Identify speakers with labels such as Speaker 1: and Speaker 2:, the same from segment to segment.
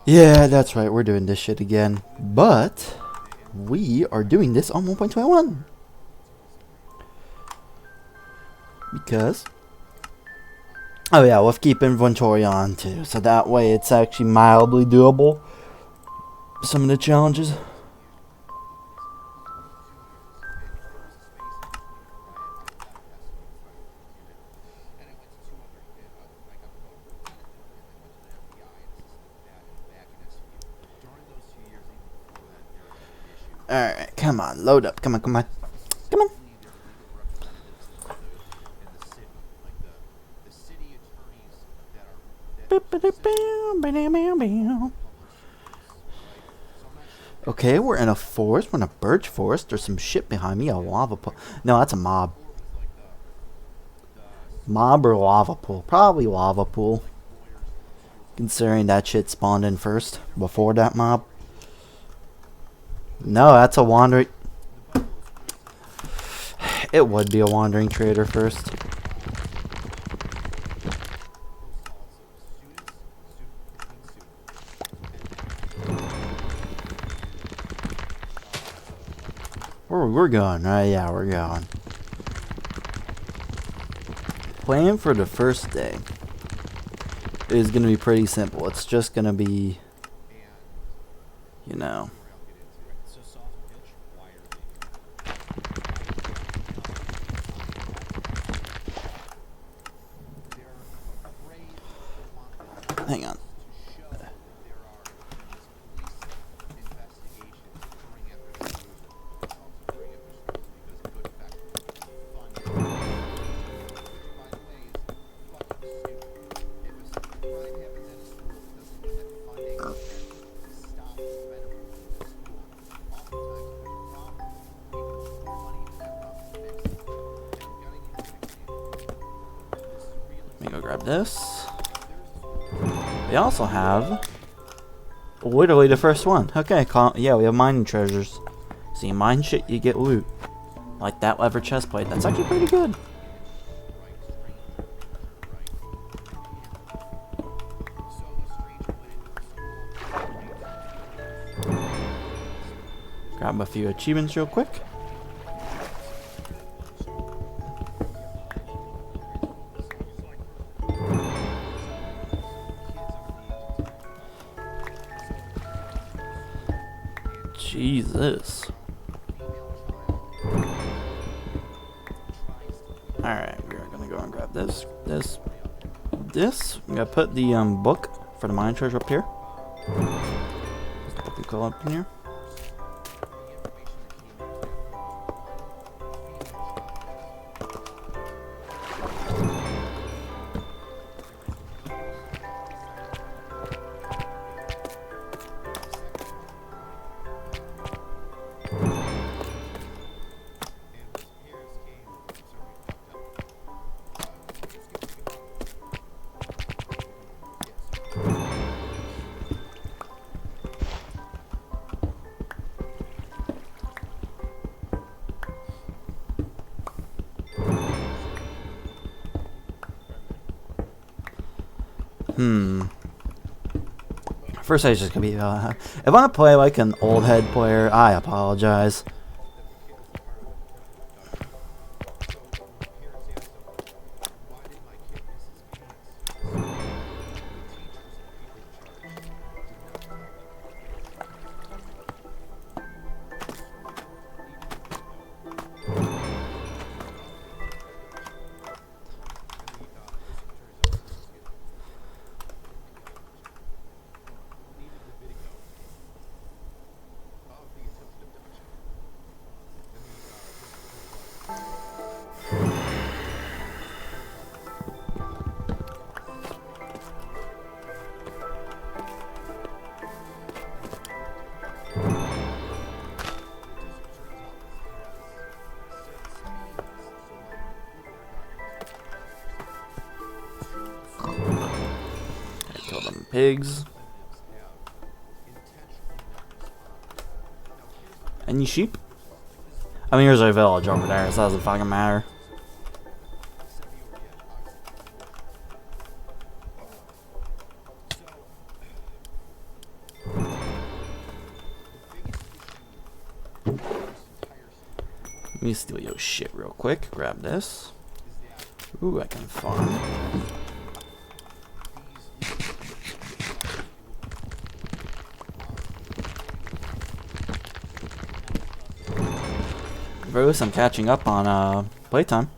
Speaker 1: Yeah, that's right. We're doing this shit again. But we are doing this on 1.21. Because... oh yeah, we'll keep inventory on too. So that way it's actually mildly doable. Some of the challenges. Alright, come on, load up. Come on, come on. Come on. Okay, we're in a forest. We're in a birch forest. There's some shit behind me. A lava pool. No, that's a mob. Mob or lava pool? Probably lava pool. Considering that shit spawned in first before that mob. No, that's a wandering... it would be a wandering trader first. We're going, right? Yeah, we're going. Plan for the first day is going to be pretty simple. It's just going to be, you know... hang on. Let me go grab this. We also have literally the first one. Okay, yeah, we have mining treasures. So you mine shit, you get loot. Like that leather chest plate. That's actually pretty good. Grab a few achievements real quick. Jesus. Alright, we are gonna go and grab this. I'm gonna put the book for the mine treasure up here. This book will go up in here. First I just gonna be if I wanna play like an old head player, I apologize. Kill them pigs. Any sheep? I mean, here's our village over there, so it doesn't fucking matter. Let me steal your shit real quick. Grab this. Ooh, I can farm. Bruce, I'm catching up on playtime.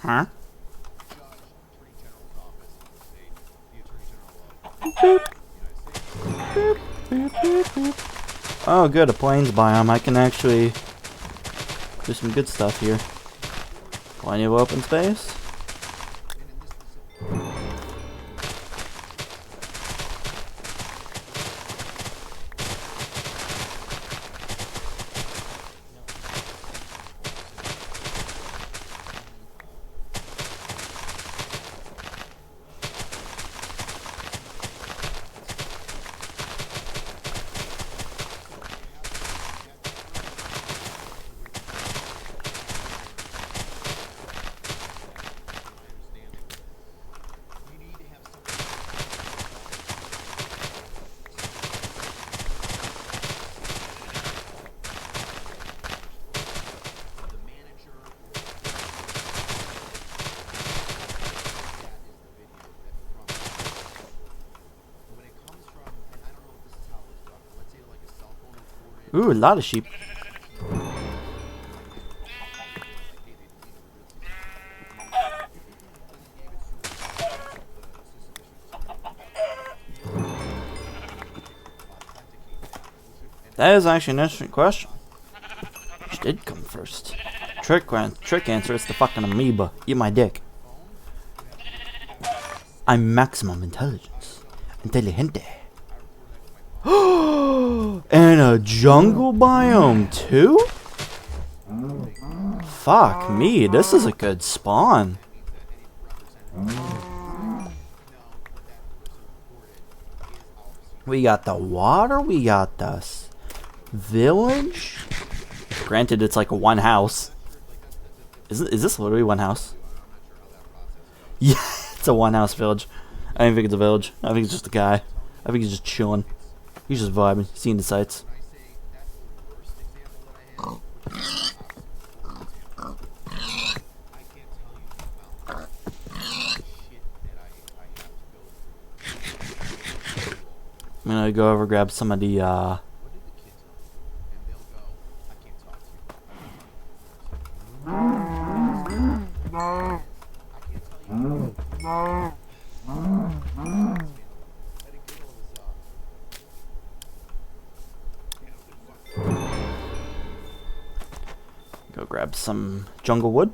Speaker 1: Huh? Boop. Boop, boop, boop, boop. Oh, good, a plains biome. I can actually do some good stuff here. Plenty of open space. Ooh, a lot of sheep. That is actually an interesting question. Which did come first? Trick answer is the fucking amoeba. Eat my dick. I'm maximum intelligence. Inteligente. And a jungle biome too? Fuck me, this is a good spawn. We got the water, we got the village. Granted, it's like one house. Is this literally one house? Yeah, it's a one house village. I don't think it's a village. I think it's just a guy. I think he's just chilling. He's just vibing, seeing the sights. I'm gonna go over grab some of the go grab some jungle wood.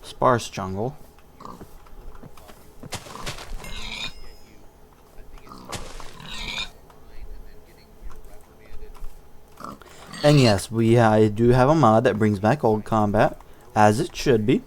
Speaker 1: Sparse jungle. And yes, we do have a mod that brings back old combat, as it should be.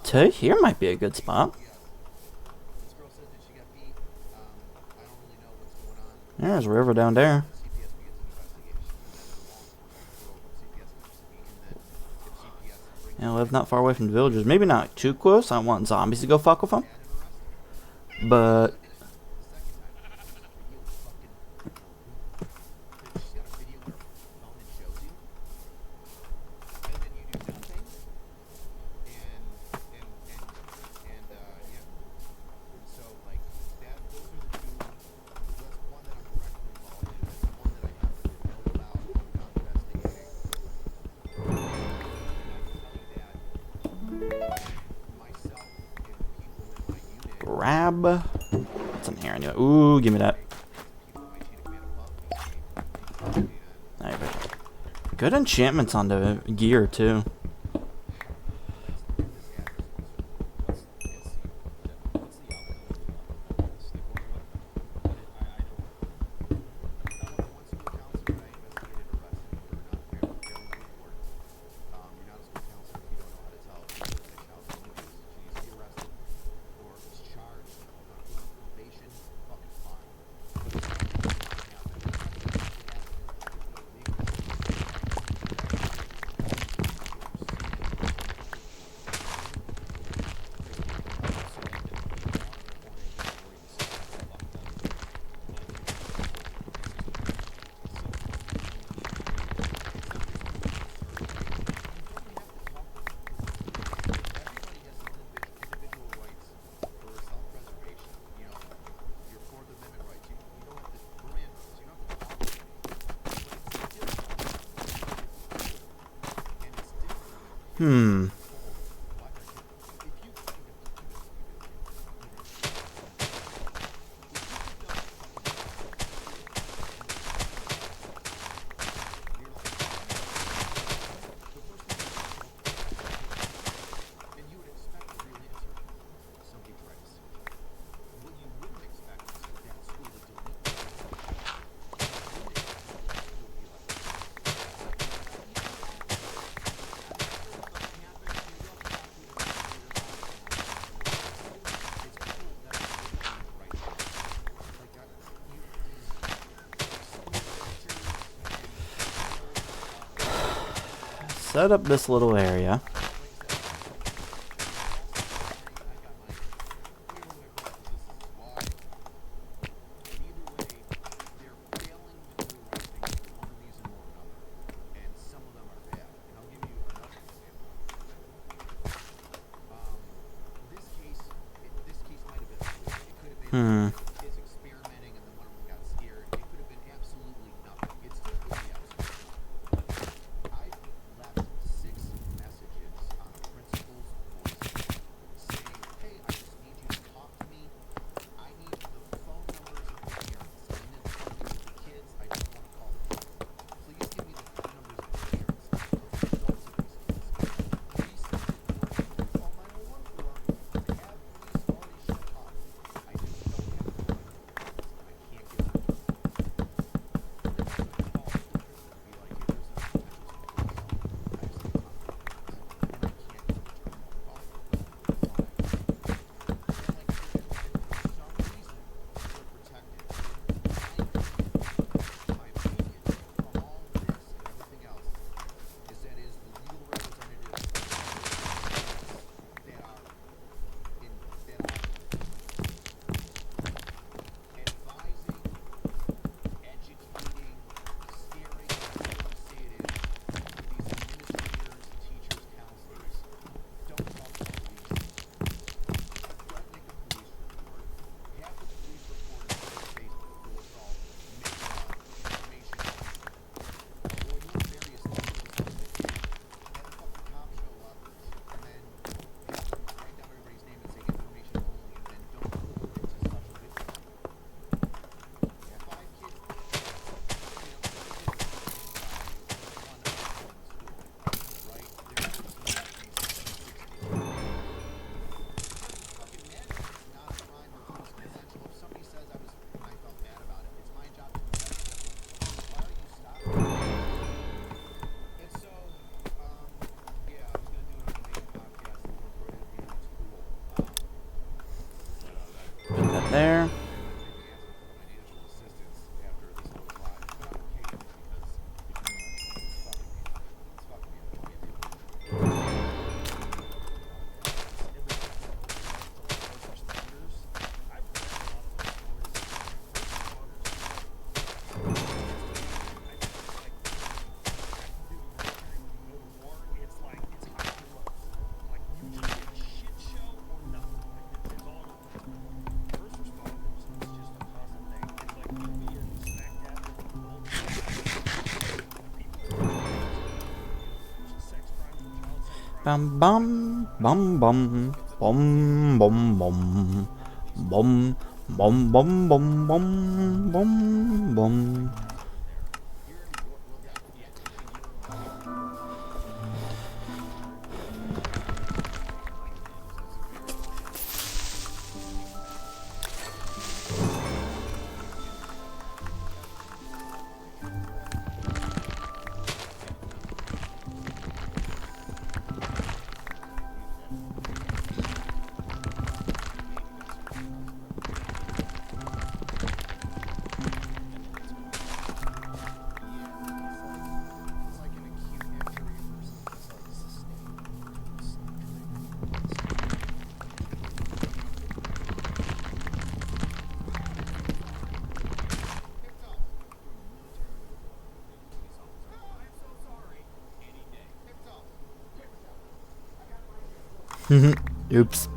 Speaker 1: To here might be a good spot. There's a river down there. And I live not far away from the villagers. Maybe not too close. I don't want zombies to go fuck with them. But grab. What's in here anyway? Ooh, give me that. Alright, good enchantments on the gear too. Set up this little area. Bum bum bum bum bum bum bum bum bum bum bum bum bum bum. Oops.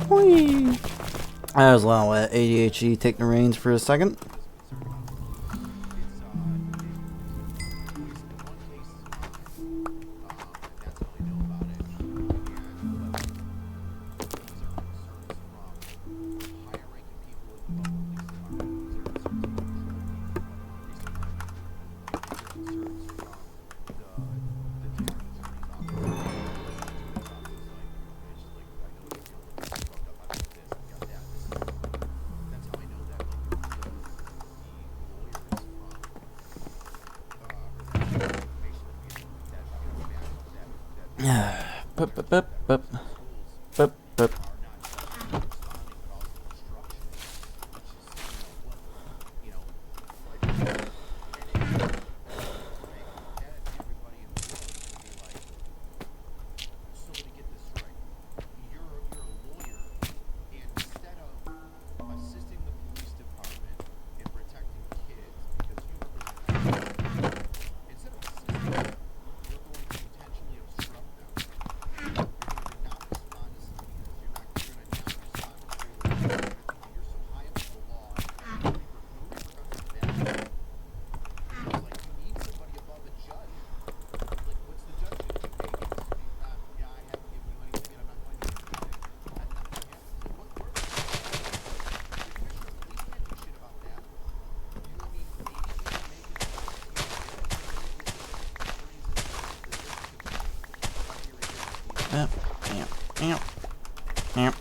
Speaker 1: Whee! I was allowing let ADHD take the reins for a second. Bup, bup, bup, bup. Bup, bup. Yep, yep, yep, yep.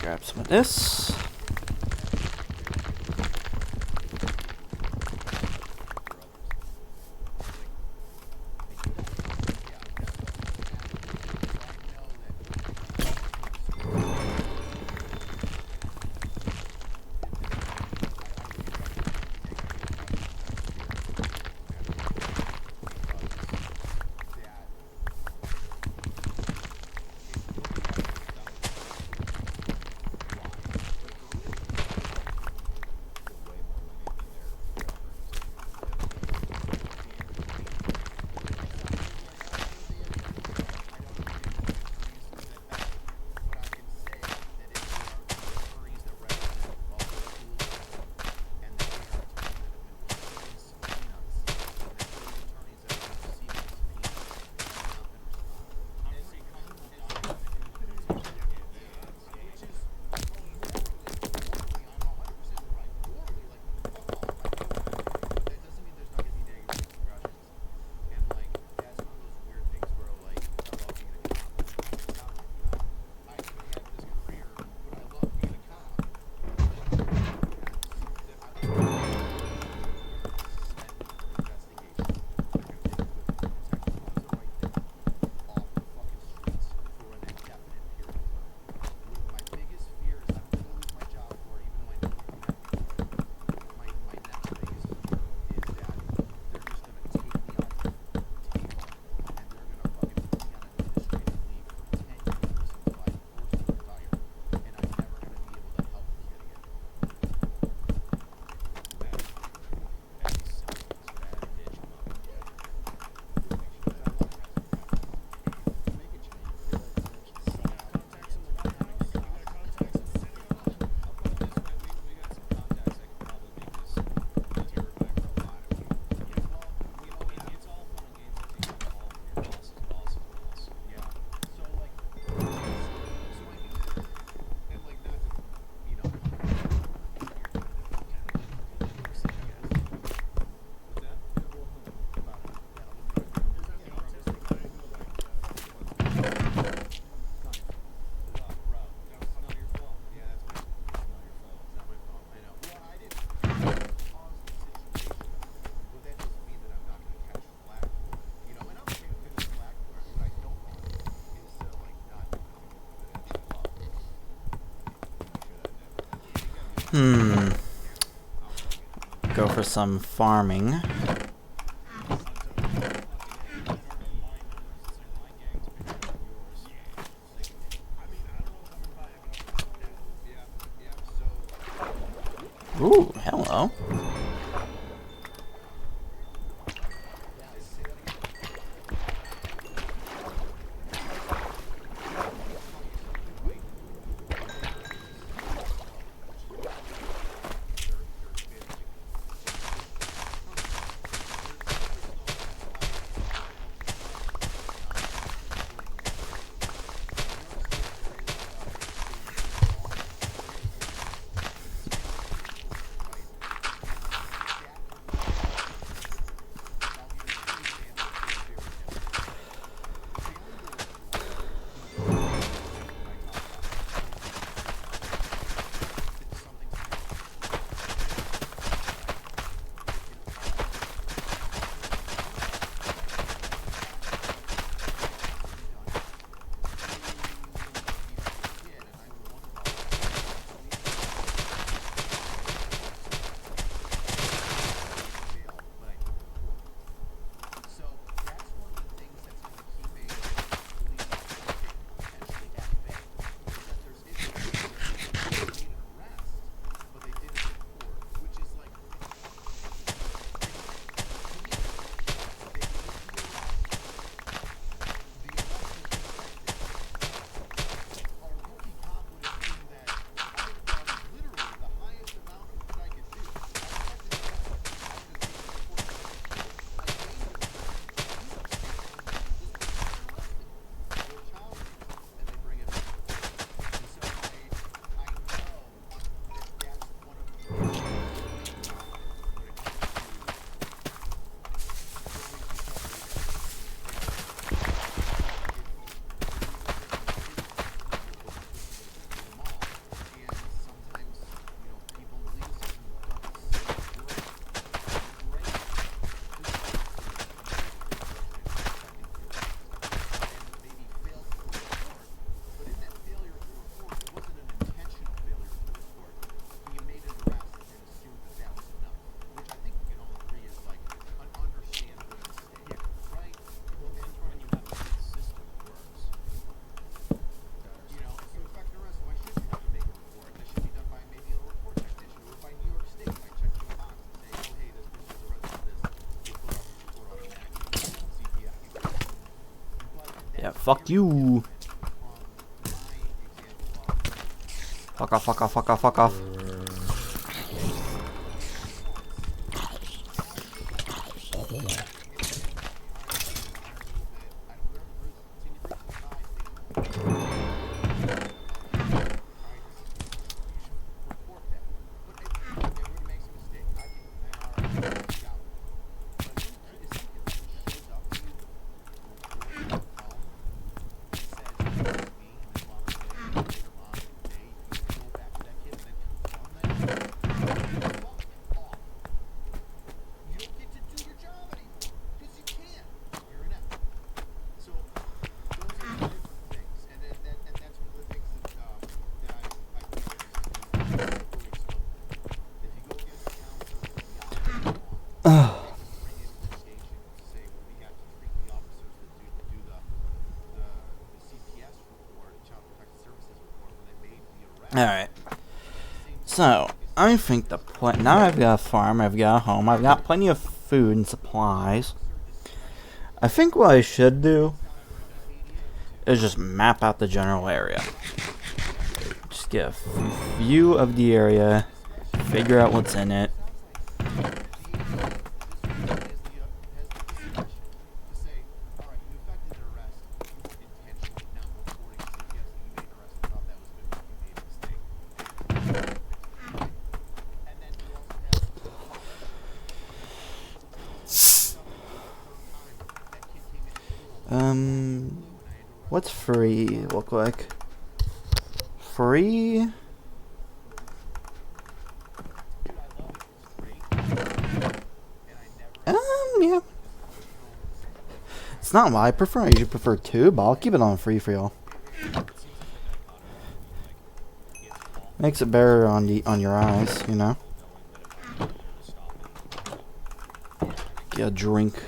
Speaker 1: grab some of this. Go for some farming. Ooh, hello. Yeah, fuck you. Fuck off, fuck off, fuck off, fuck off. Alright. So, I think now I've got a farm, I've got a home, I've got plenty of food and supplies. I think what I should do is just map out the general area. Just get a view of the area, figure out what's in it. What's free look like? Free? Yeah. It's not what I prefer. I usually prefer 2, but I'll keep it on free for y'all. Makes it better on your eyes, you know. Get a drink.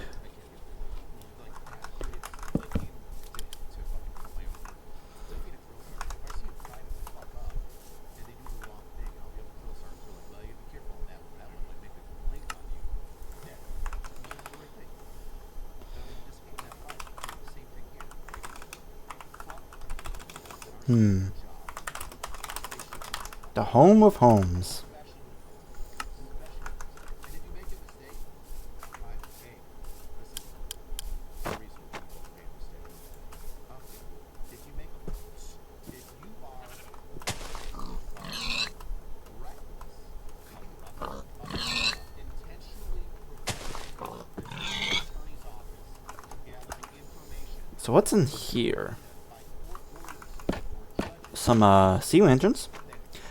Speaker 1: The home of homes. So what's in here? Some sea lanterns.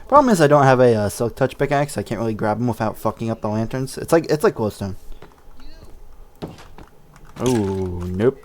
Speaker 1: Problem is I don't have a silk touch pickaxe. I can't really grab them without fucking up the lanterns. It's like glowstone. Oh, nope.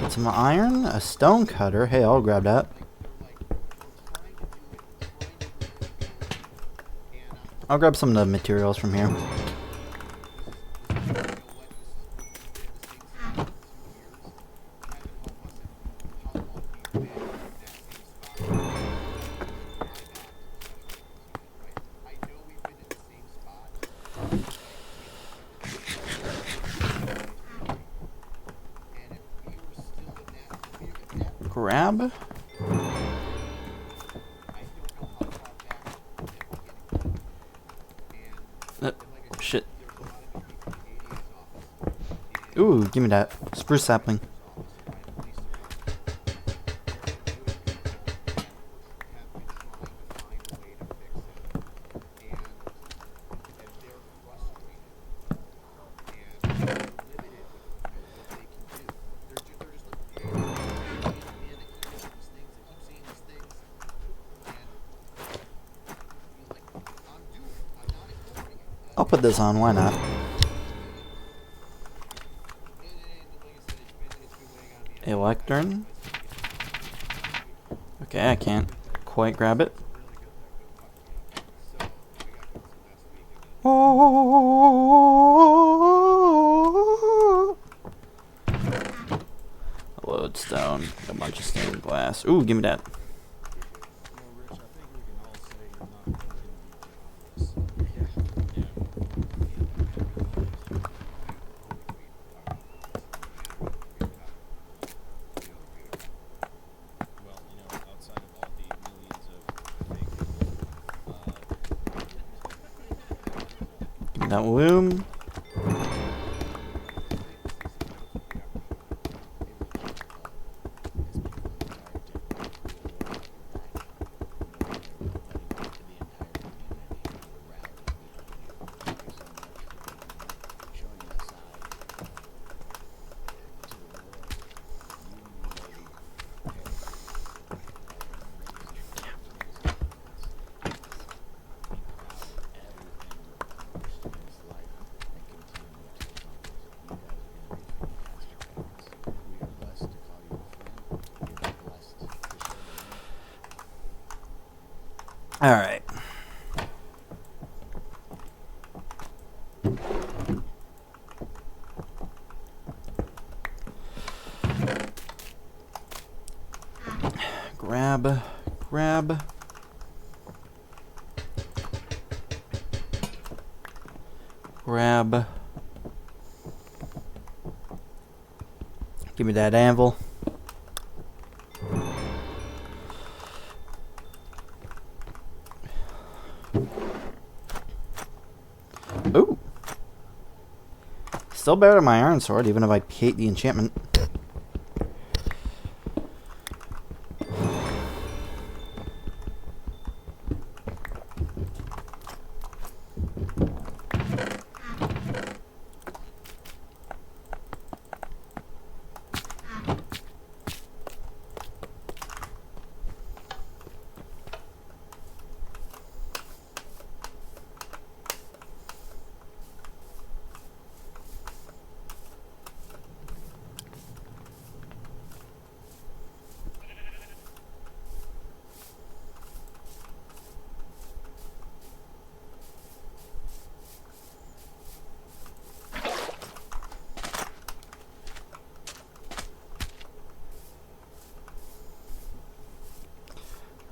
Speaker 1: Some iron, a stone cutter. Hey, I'll grab that. I'll grab some of the materials from here. Grab. Shit. Ooh, give me that. Spruce sapling. put this on. Why not? A lectern. Okay, I can't quite grab it. Oh. A lodestone. A bunch of stained glass. Ooh, give me that. That loom. All right. Grab. Give me that anvil. Ooh. Still better than my iron sword, even if I hate the enchantment.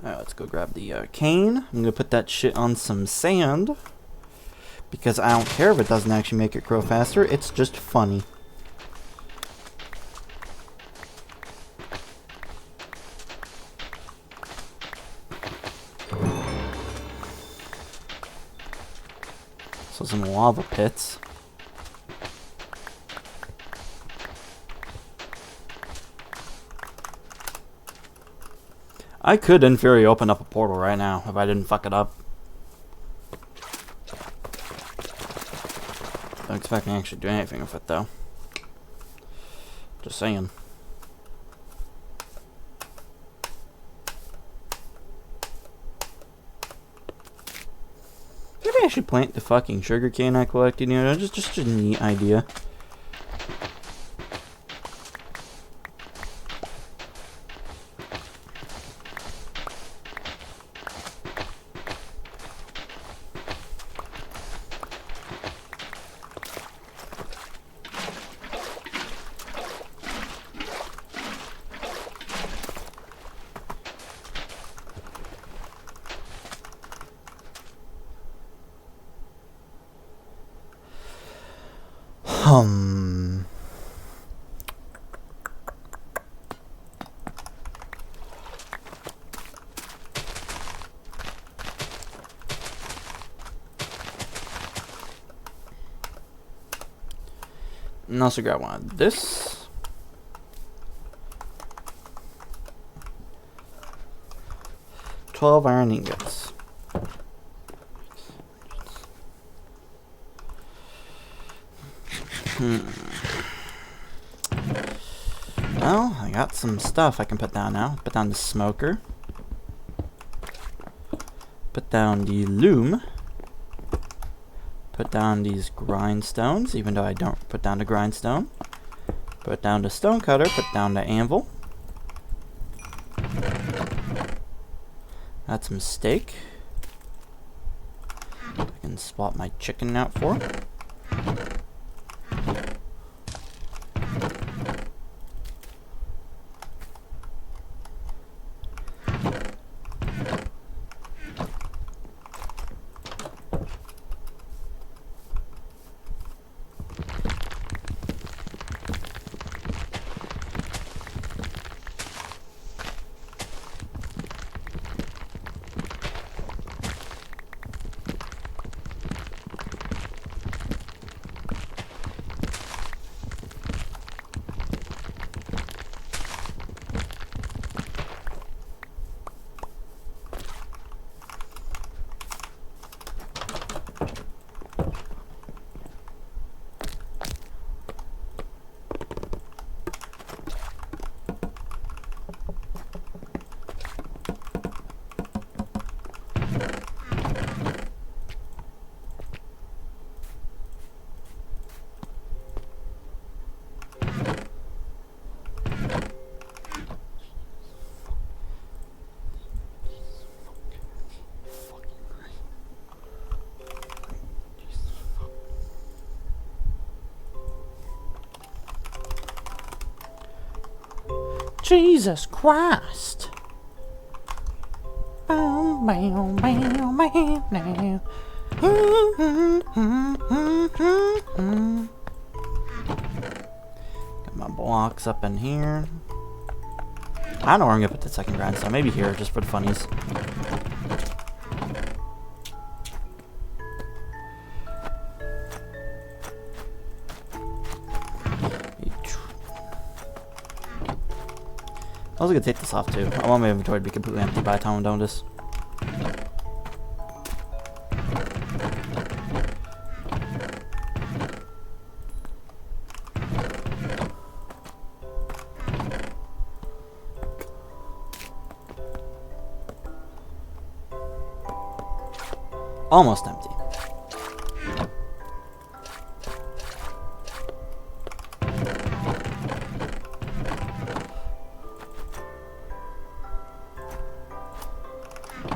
Speaker 1: Alright, let's go grab the cane. I'm gonna put that shit on some sand. Because I don't care if it doesn't actually make it grow faster, it's just funny. So some lava pits. I could, in theory, open up a portal right now if I didn't fuck it up. Don't expect me to actually do anything with it, though. Just saying. Maybe I should plant the fucking sugarcane I collected here. Just a neat idea. And also grab one of this. $12 iron ingots. Well, I got some stuff I can put down now. Put down the smoker. Put down the loom. Put down these grindstones, even though I don't put down the grindstone. Put down the stone cutter, put down the anvil. That's a mistake. I can swap my chicken out for. Jesus Christ! Got my blocks up in here. I don't know where I'm gonna put the second grindstone. Maybe here, just for the funnies. I was gonna take this off too. I want my inventory to be completely empty by the time I'm done with this. Almost empty.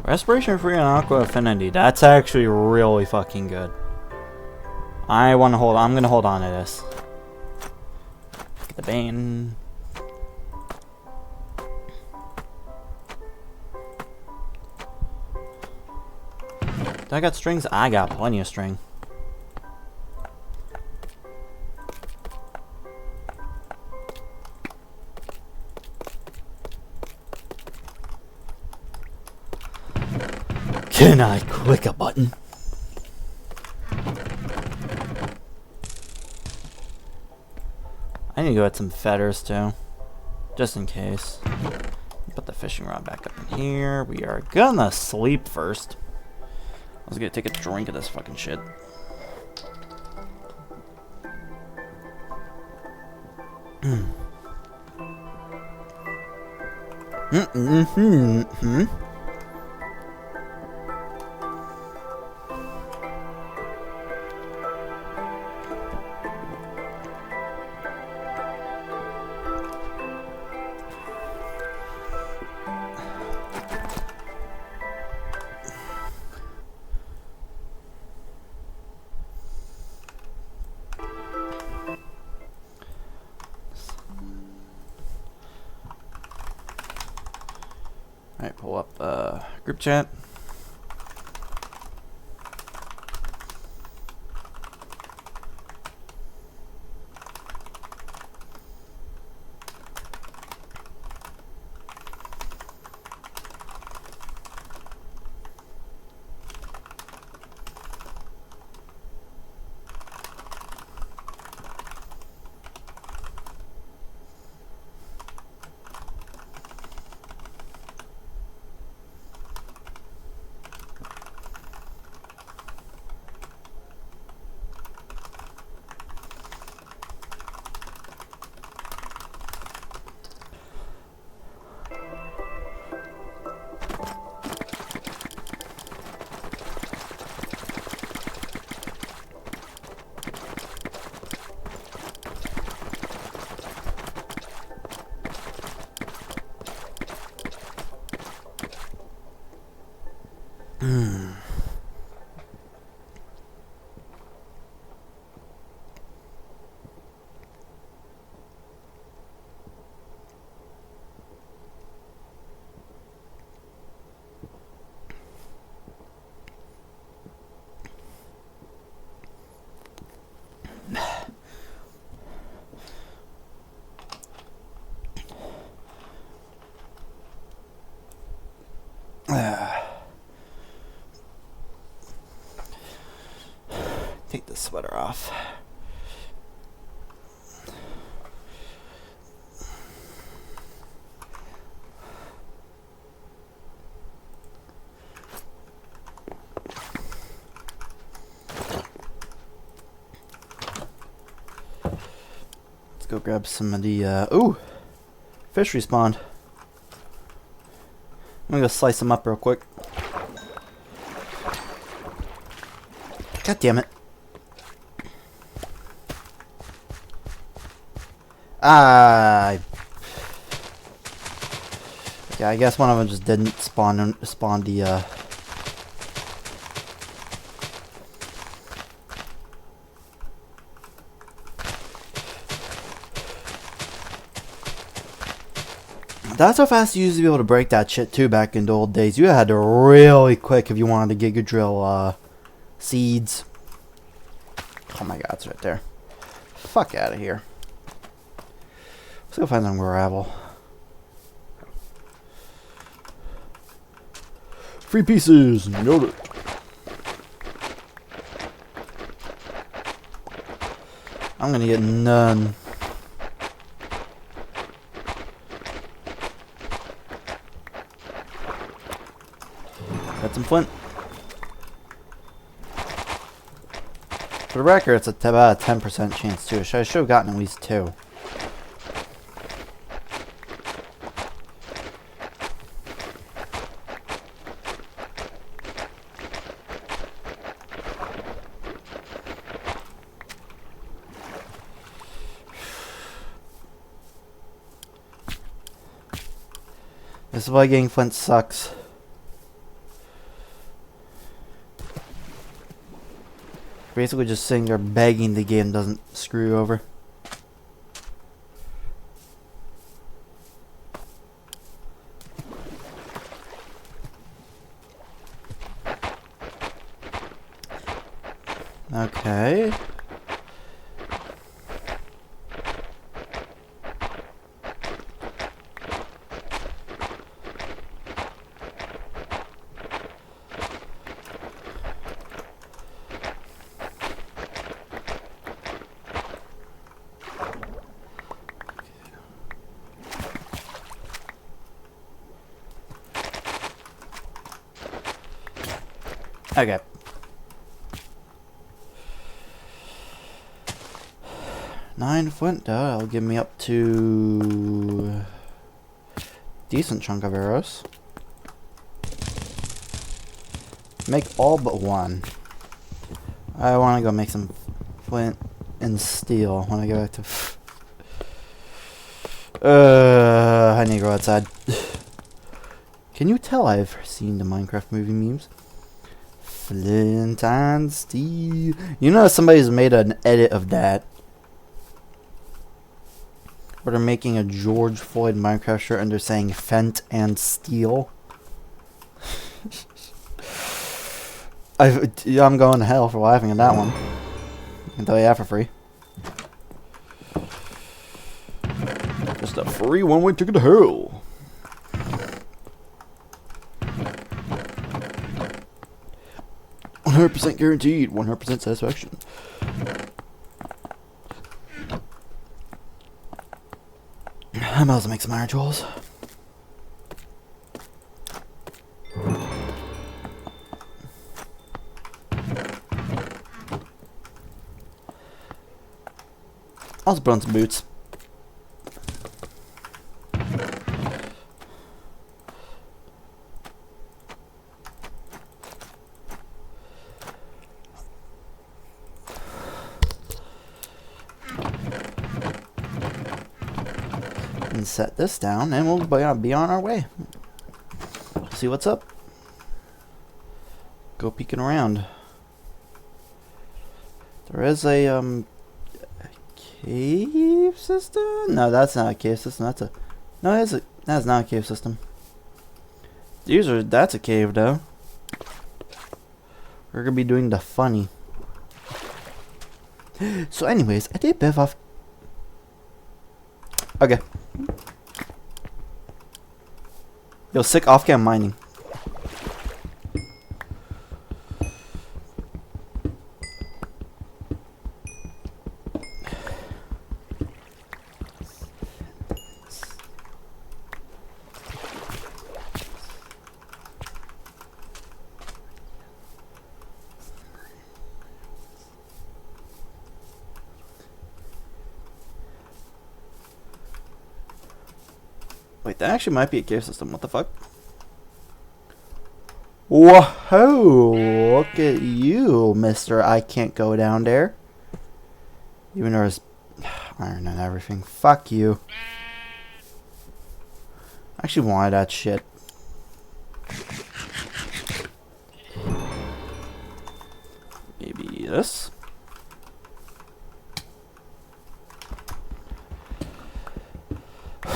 Speaker 1: Respiration free and aqua affinity. That's actually really fucking good. I'm gonna hold on to this. Get the bane. Do I got strings? I got plenty of string. Can I click a button? I need to go get some feathers too, just in case. Put the fishing rod back up in here. We are gonna sleep first. I was gonna take a drink of this fucking shit. Alright, pull up group chat. Take the sweater off. Let's go grab some of the, ooh! Fish respawned. I'm gonna go slice them up real quick. God damn it. Yeah, I guess one of them just didn't spawn the, That's how fast you used to be able to break that shit too back in the old days. You had to really quick if you wanted to Giga Drill seeds. Oh my god, it's right there. Fuck out of here. Let's go find some gravel. Free pieces, note it. I'm gonna get none. Got some flint. For the record, it's about a 10% chance too. I should have gotten at least 2. This is why getting flint sucks. Basically just sitting there begging the game doesn't screw you over. Okay. Okay. Nine flint, that'll give me up to decent chunk of arrows. Make all but one. I want to go make some flint and steel when I go back to. I need to go outside. Can you tell I've seen the Minecraft movie memes? Flint and steel. You know somebody's made an edit of that. Where they're making a George Floyd Minecraft shirt and they're saying Fent and Steel. I'm going to hell for laughing at that one. I can tell you that for free. Just a free one-way ticket to hell. %, guaranteed. 100% satisfaction. I might as well make some iron tools. I'll just put on some boots. And set this down, and we'll be on our way. See what's up. go peeking around. There is a cave system? No, that's not a cave system. That's a no. That's not a cave system. That's a cave though. We're gonna be doing the funny. So, anyways, I did biff off. Okay. Yo, sick off-cam mining. Wait, that actually might be a cave system. What the fuck? Whoa! Look at you, mister. I can't go down there. Even though there's iron and everything. Fuck you. I actually wanted that shit. Maybe this?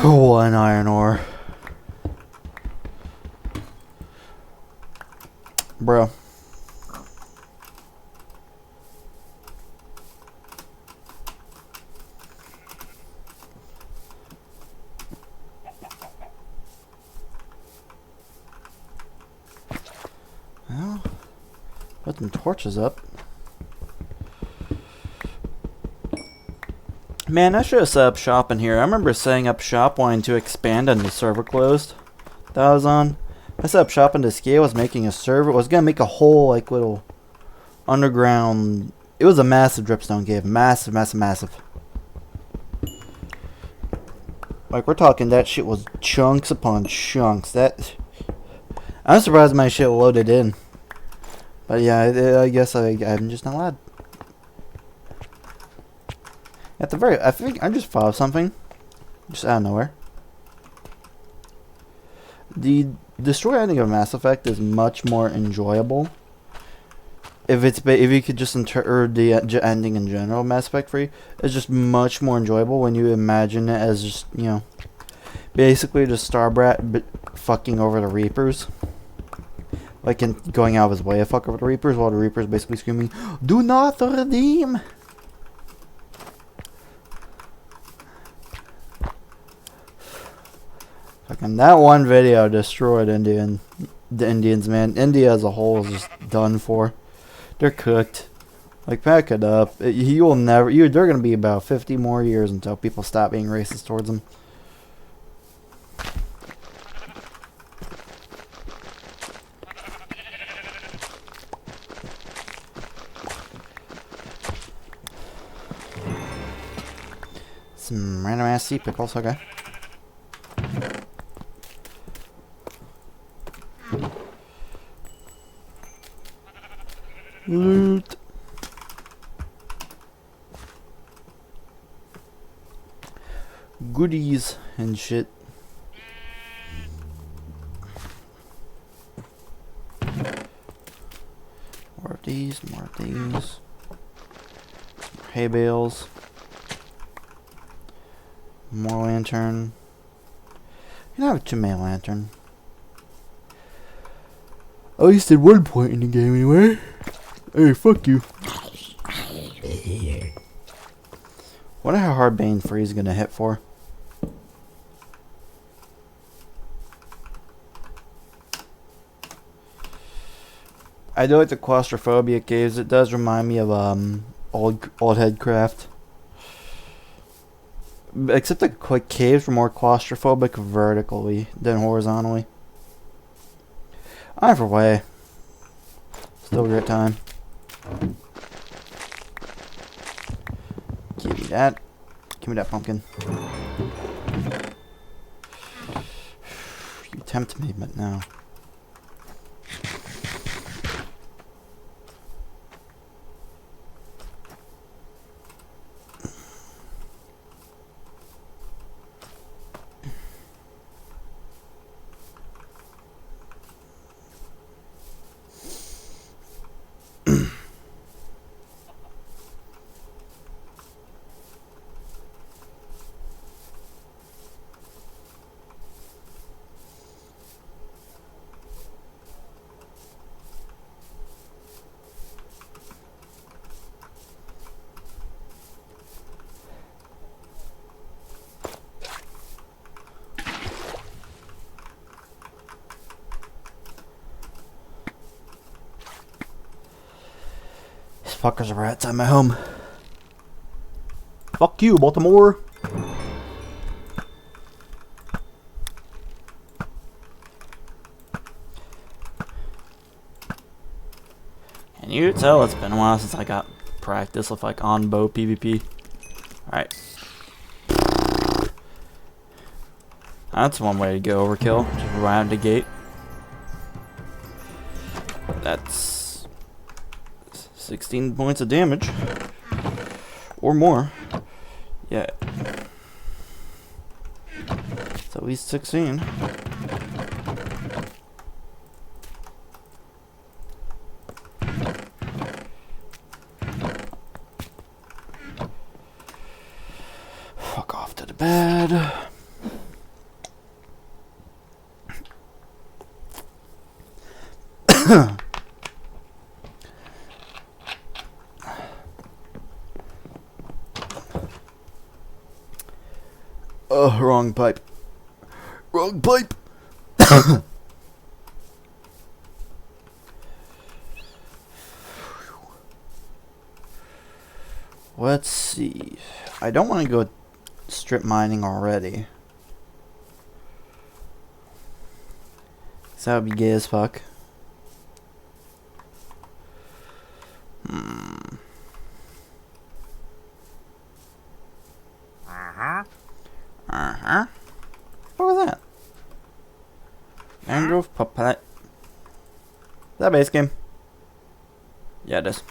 Speaker 1: One iron ore. Bro. Well, put some torches up. Man, I should have set up shop in here. I remember setting up shop wanting to expand and the server closed that I was on. I set up shop in this game. I was making a server. I was going to make a whole like little underground. It was a massive dripstone cave. Massive, massive, massive. Like, we're talking that shit was chunks upon chunks. I'm surprised my shit loaded in. But yeah, I guess I'm just not allowed. At the very, I think I just thought of something, just out of nowhere. The destroy ending of Mass Effect is much more enjoyable if you could just or the ending in general of Mass Effect 3 is just much more enjoyable when you imagine it as just, you know, basically just Starbrat fucking over the Reapers. Like, going out of his way to fuck over the Reapers while the Reapers basically screaming, "Do not redeem!" Fucking that one video destroyed the Indians, man. India as a whole is just done for. They're cooked. Like, pack it up. They're gonna be about 50 more years until people stop being racist towards them. Some random ass sea pickles, okay. Loot. Goodies and shit. More of these, more of these. Hay bales. More lantern. You don't have too many lantern. At least at one point in the game anyway. Hey, fuck you. Wonder how hard Bane Freeze is gonna hit for. I do like the claustrophobia caves. It does remind me of old Headcraft. Except the caves were more claustrophobic vertically than horizontally. Either way, still a great time. Give me that. Give me that pumpkin. You tempt me, but no. Fuckers are outside my home. Fuck you, Baltimore. Can you tell it's been a while since I got practice with like on bow PvP? Alright. That's one way to go overkill. Just right out the gate. That's 16 points of damage. Or more. Yeah. It's at least 16. Fuck off to the bed. Oh, wrong pipe. Wrong pipe. Let's see. I don't want to go strip mining already. So that would be gay as fuck. What was that? Mangrove Puppet. Is that a base game? Yeah, it is.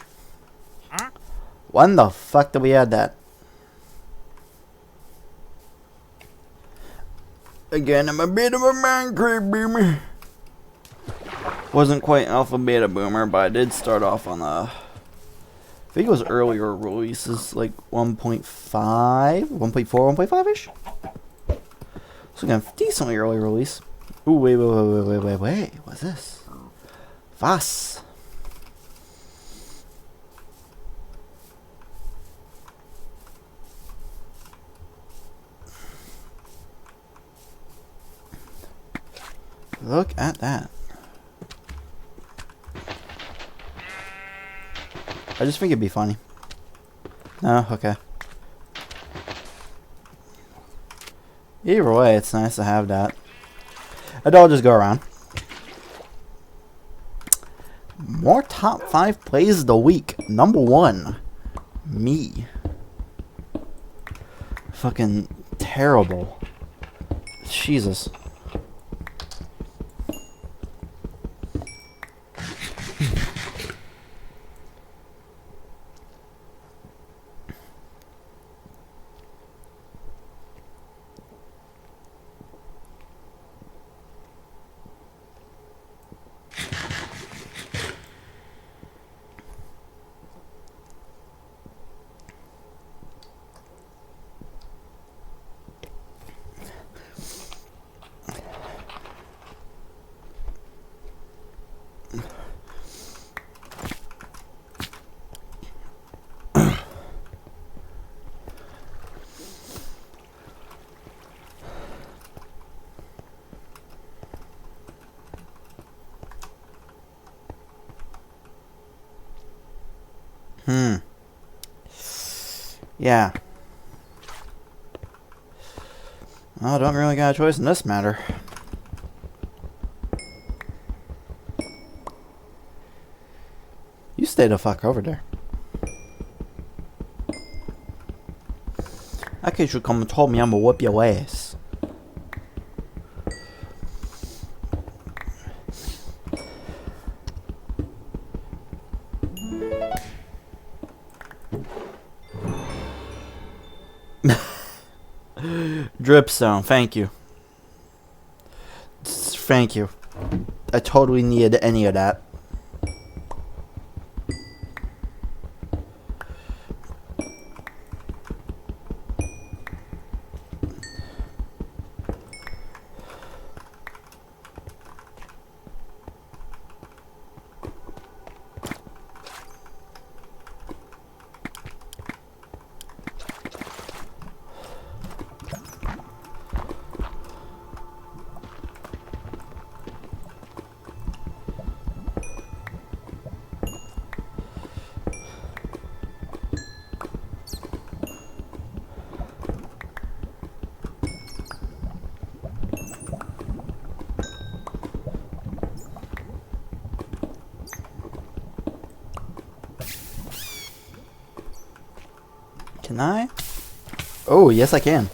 Speaker 1: When the fuck did we add that? Again, I'm a bit of a Minecraft boomer. Wasn't quite alpha beta boomer, but I did start off on I think it was earlier releases, like 1.5, 1.4, 1.5-ish? So again, decently early release. Ooh, wait. What's this? FAS. Look at that. I just think it'd be funny. No, okay. Either way, it's nice to have that. I'll just go around. More top 5 plays of the week. Number 1. Me. Fucking terrible. Jesus. Yeah. Well, I don't really got a choice in this matter. You stay the fuck over there. I guess you come and told me I'm gonna whip your ass. Dripstone, thank you. Thank you. I totally needed any of that. Can I? Oh, yes I can.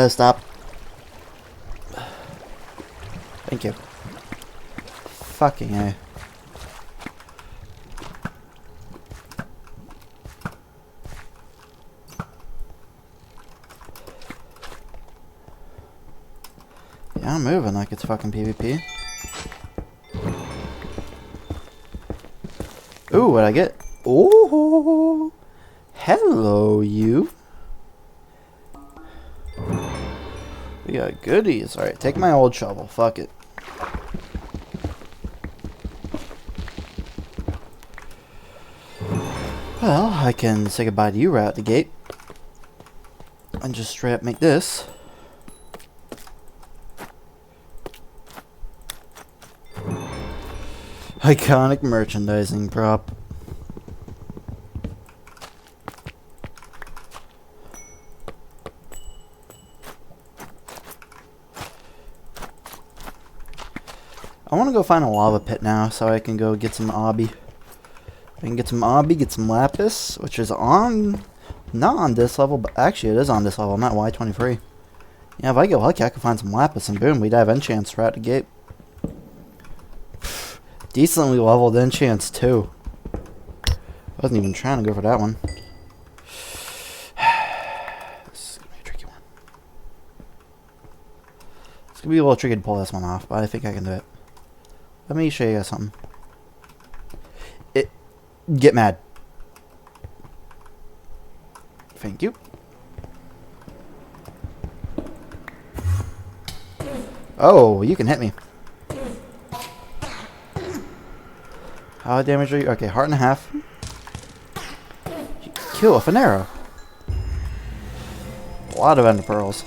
Speaker 1: Stop. Thank you. Fucking A. Yeah, I'm moving like it's fucking PvP. Ooh, what'd I get? Oh, hello, you. We got goodies. Alright, take my old shovel. Fuck it. Well, I can say goodbye to you right out the gate. And just straight up make this. Iconic merchandising prop. I want to go find a lava pit now so I can go get some obby. I can get some obby, get some lapis, which is on, not on this level, but actually it is on this level. I'm at Y23. Yeah, if I get lucky, I can find some lapis and boom, we'd have enchants right at the gate. Decently leveled enchants too. Wasn't even trying to go for that one. This is gonna be a tricky one. It's gonna be a little tricky to pull this one off, but I think I can do it. Let me show you guys something. Get mad. Thank you. Oh, you can hit me. How damage are you? Okay, heart and a half. Kill with an arrow. A lot of ender pearls.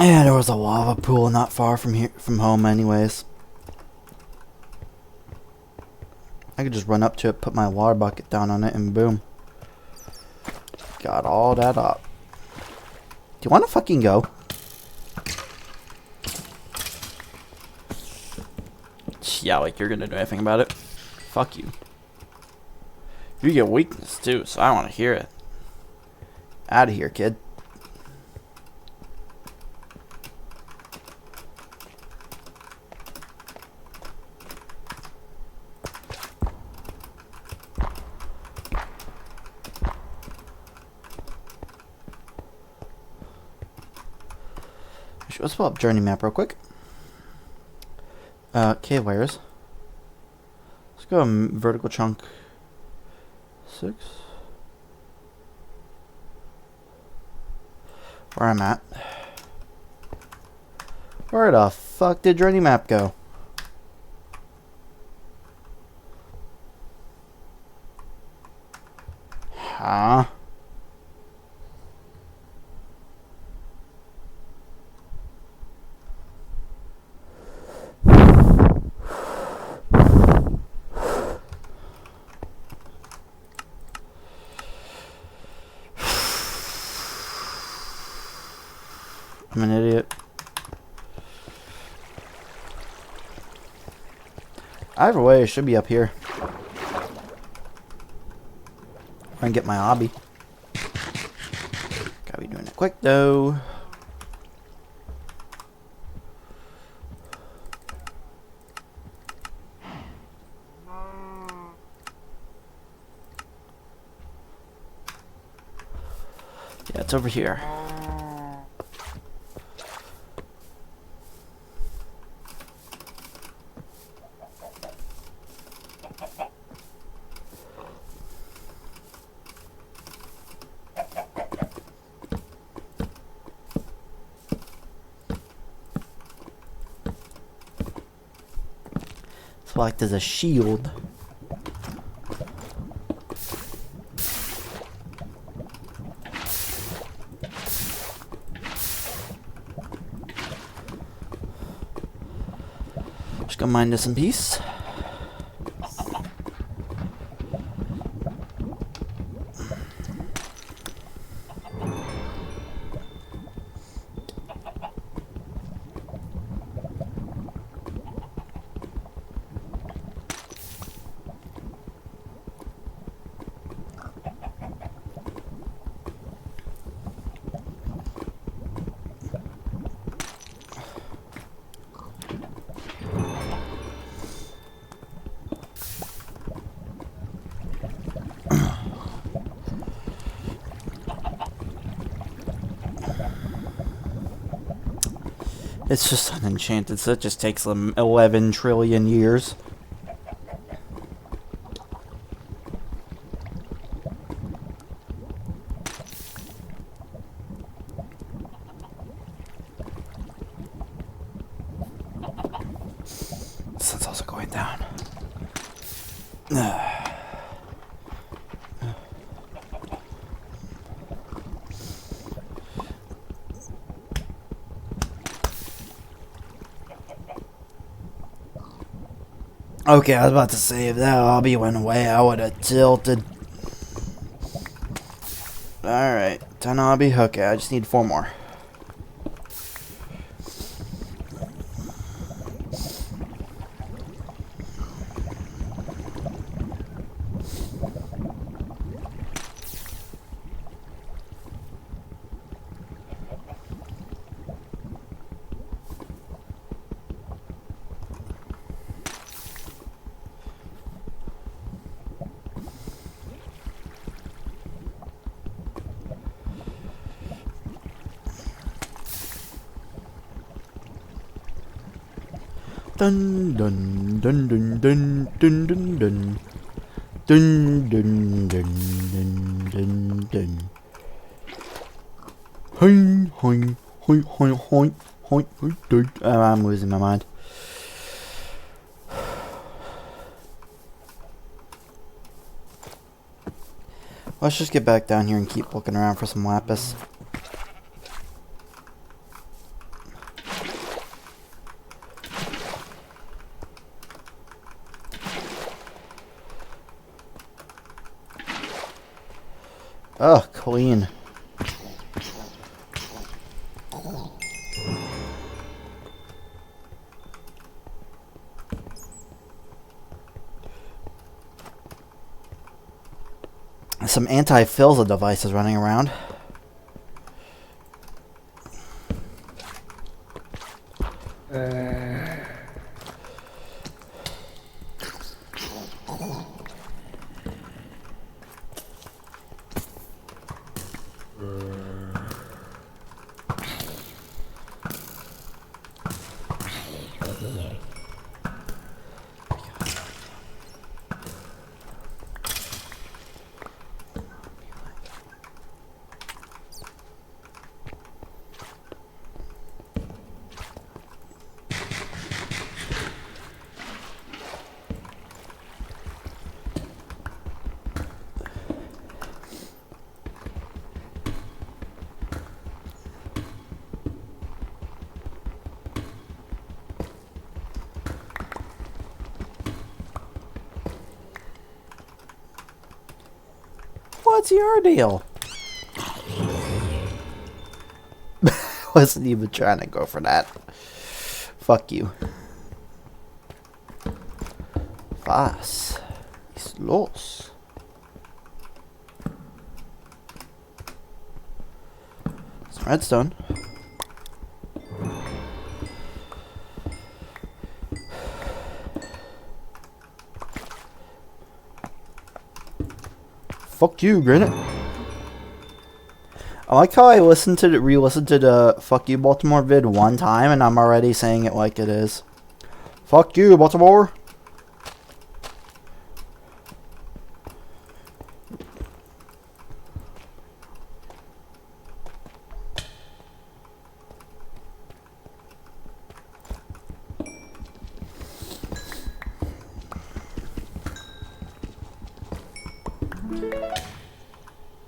Speaker 1: Yeah, there was a lava pool not far from here, from home anyways. I could just run up to it, put my water bucket down on it, and boom. Got all that up. Do you want to fucking go? Yeah, like you're gonna do anything about it. Fuck you. You get weakness too, so I want to hear it. Out of here, kid. Let's pull up journey map real quick. Cave layers. Let's go vertical chunk 6. Where I'm at. Where the fuck did journey map go? Huh? I'm an idiot. Either way, it should be up here. I'm gonna get my obby. Gotta be doing it quick though. Yeah, it's over here. Like there's a shield. Just gonna mine this in peace. It's just unenchanted, so it just takes them 11 trillion years. Sun's also going down. Okay, I was about to say if that hobby went away, I would have tilted. Alright, 10 hobby. Okay, I just need 4 more. Dun dun dun dun dun dun dun dun dun dun dun dun dun dun. Hoing hoing hoing hoing hoing hoing hoing. I'm losing my mind. Let's just get back down here and keep looking around for some lapis. Oh, clean. Some anti-filza devices running around. What's your deal? Wasn't even trying to go for that. Fuck you. Was ist los? Some redstone. Fuck you, granite. I like how I re-listened to the Fuck You Baltimore vid one time and I'm already saying it like it is. Fuck you, Baltimore.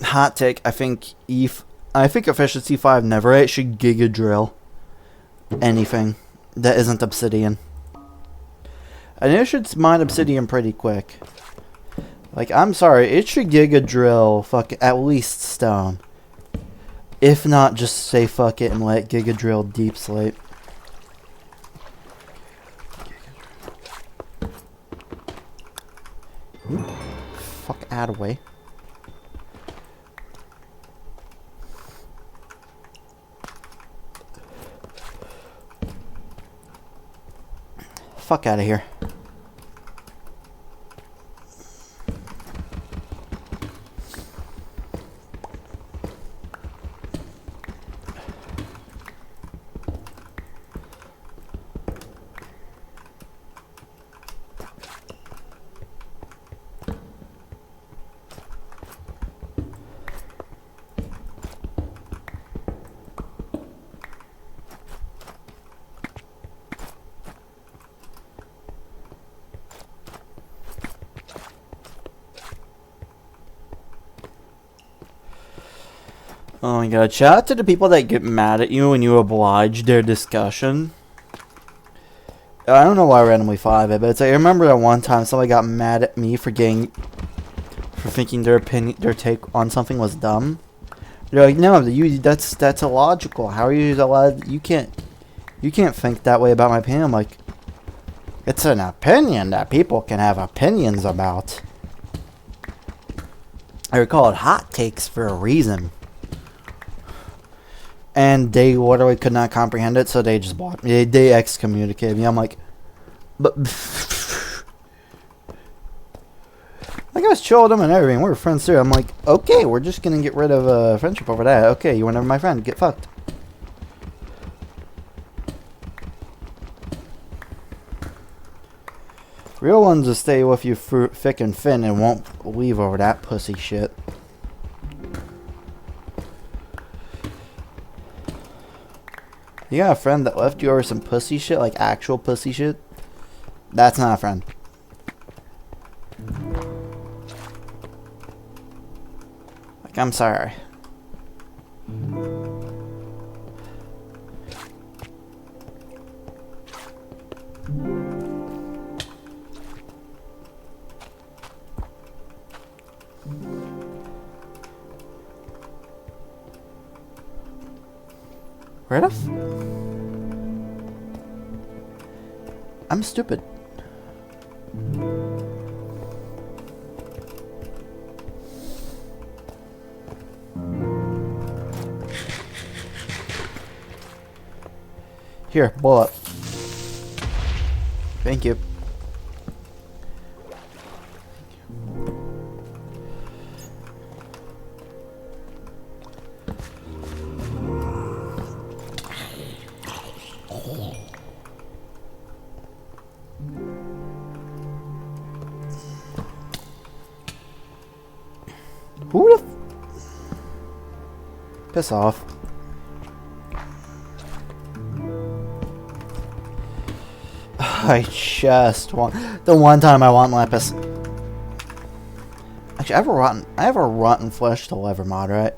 Speaker 1: Hot take, I think efficiency 5 Neverite should giga drill anything that isn't obsidian. And it should mine obsidian pretty quick. Like, I'm sorry, it should giga drill fuck at least stone. If not, just say fuck it and let giga drill deep slate. Fuck out of way. Fuck out of here. Oh my god, shout out to the people that get mad at you when you oblige their discussion. I don't know why I randomly thought of it, but it's like, I remember that one time somebody got mad at me for thinking their opinion, their take on something was dumb. They're like, no, that's illogical. How are you allowed? You can't think that way about my opinion. I'm like, it's an opinion that people can have opinions about. I recall it hot takes for a reason. And they literally could not comprehend it, so they just blocked me. They excommunicated me. I'm like, but like, I was chill with them and everything. We were friends too. I'm like, okay, we're just gonna get rid of friendship over that. Okay, you were never my friend. Get fucked. Real ones will stay with you thick and thin and won't leave over that pussy shit. You got a friend that left you over some pussy shit, like actual pussy shit? That's not a friend. Like, I'm sorry. Where the f- I'm stupid. Here, blow up. Thank you. Who the f- Piss off. I just want the one time I want lapis. Actually, I have a rotten flesh to lever mod, right?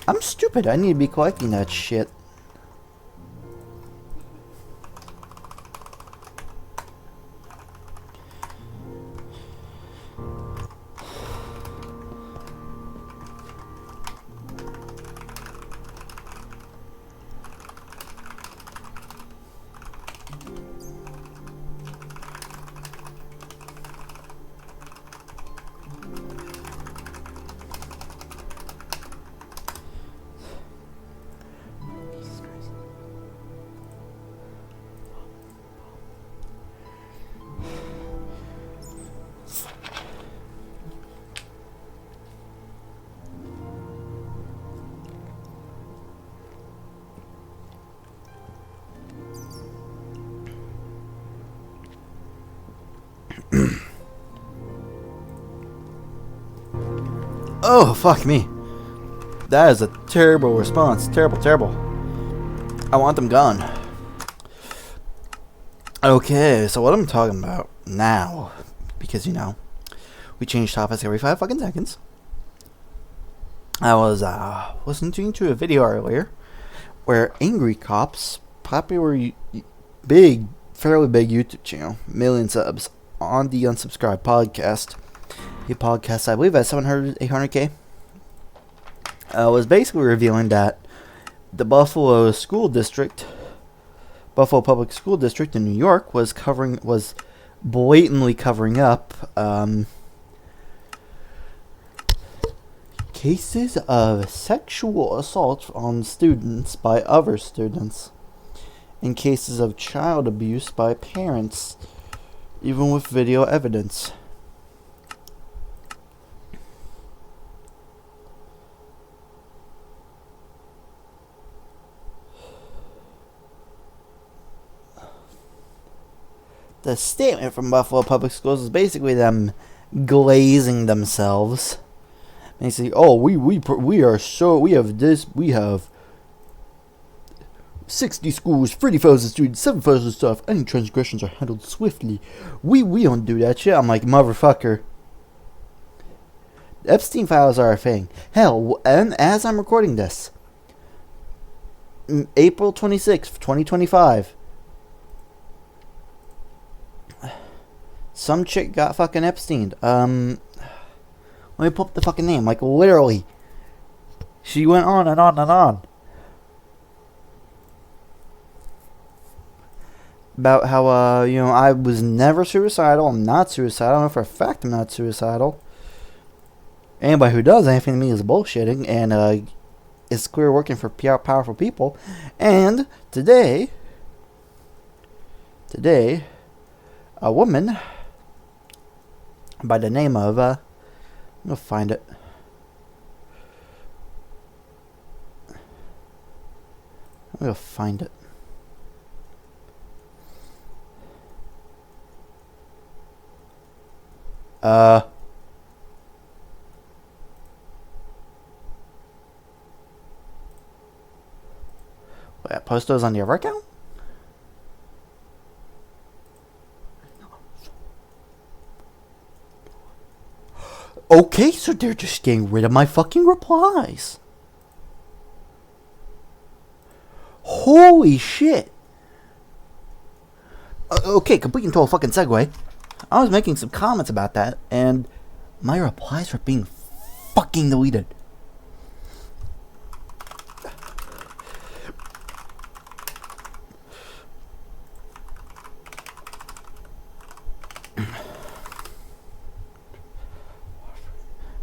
Speaker 1: I'm stupid. I need to be collecting that shit. Oh, fuck me. That is a terrible response. Terrible, terrible. I want them gone. Okay, so what I'm talking about now, because, you know, we change topics every 5 fucking seconds. I was listening to a video earlier where angry cops, popular fairly big YouTube channel, million subs, on the Unsubscribed podcast. The podcast, I believe, at 800K, was basically revealing that the Buffalo Public School District in New York was blatantly covering up cases of sexual assault on students by other students, and cases of child abuse by parents, even with video evidence. The statement from Buffalo Public Schools is basically them glazing themselves. Basically, we have 60 schools, 30,000 students, 7,000 staff. Any transgressions are handled swiftly. We don't do that shit. I'm like, motherfucker. Epstein files are a thing. Hell, and as I'm recording this, April 26th, 2025. Some chick got fucking Epsteined. Let me pull up the fucking name. Like, literally. She went on and on and on. About how, I was never suicidal. I'm not suicidal. I know for a fact I'm not suicidal. Anybody who does anything to me is bullshitting. And, it's clear working for powerful people. And today, a woman by the name of, I'm gonna find it. Wait, post those on your account? Okay, so they're just getting rid of my fucking replies. Holy shit. Okay, complete and total fucking segue. I was making some comments about that, and my replies were being fucking deleted.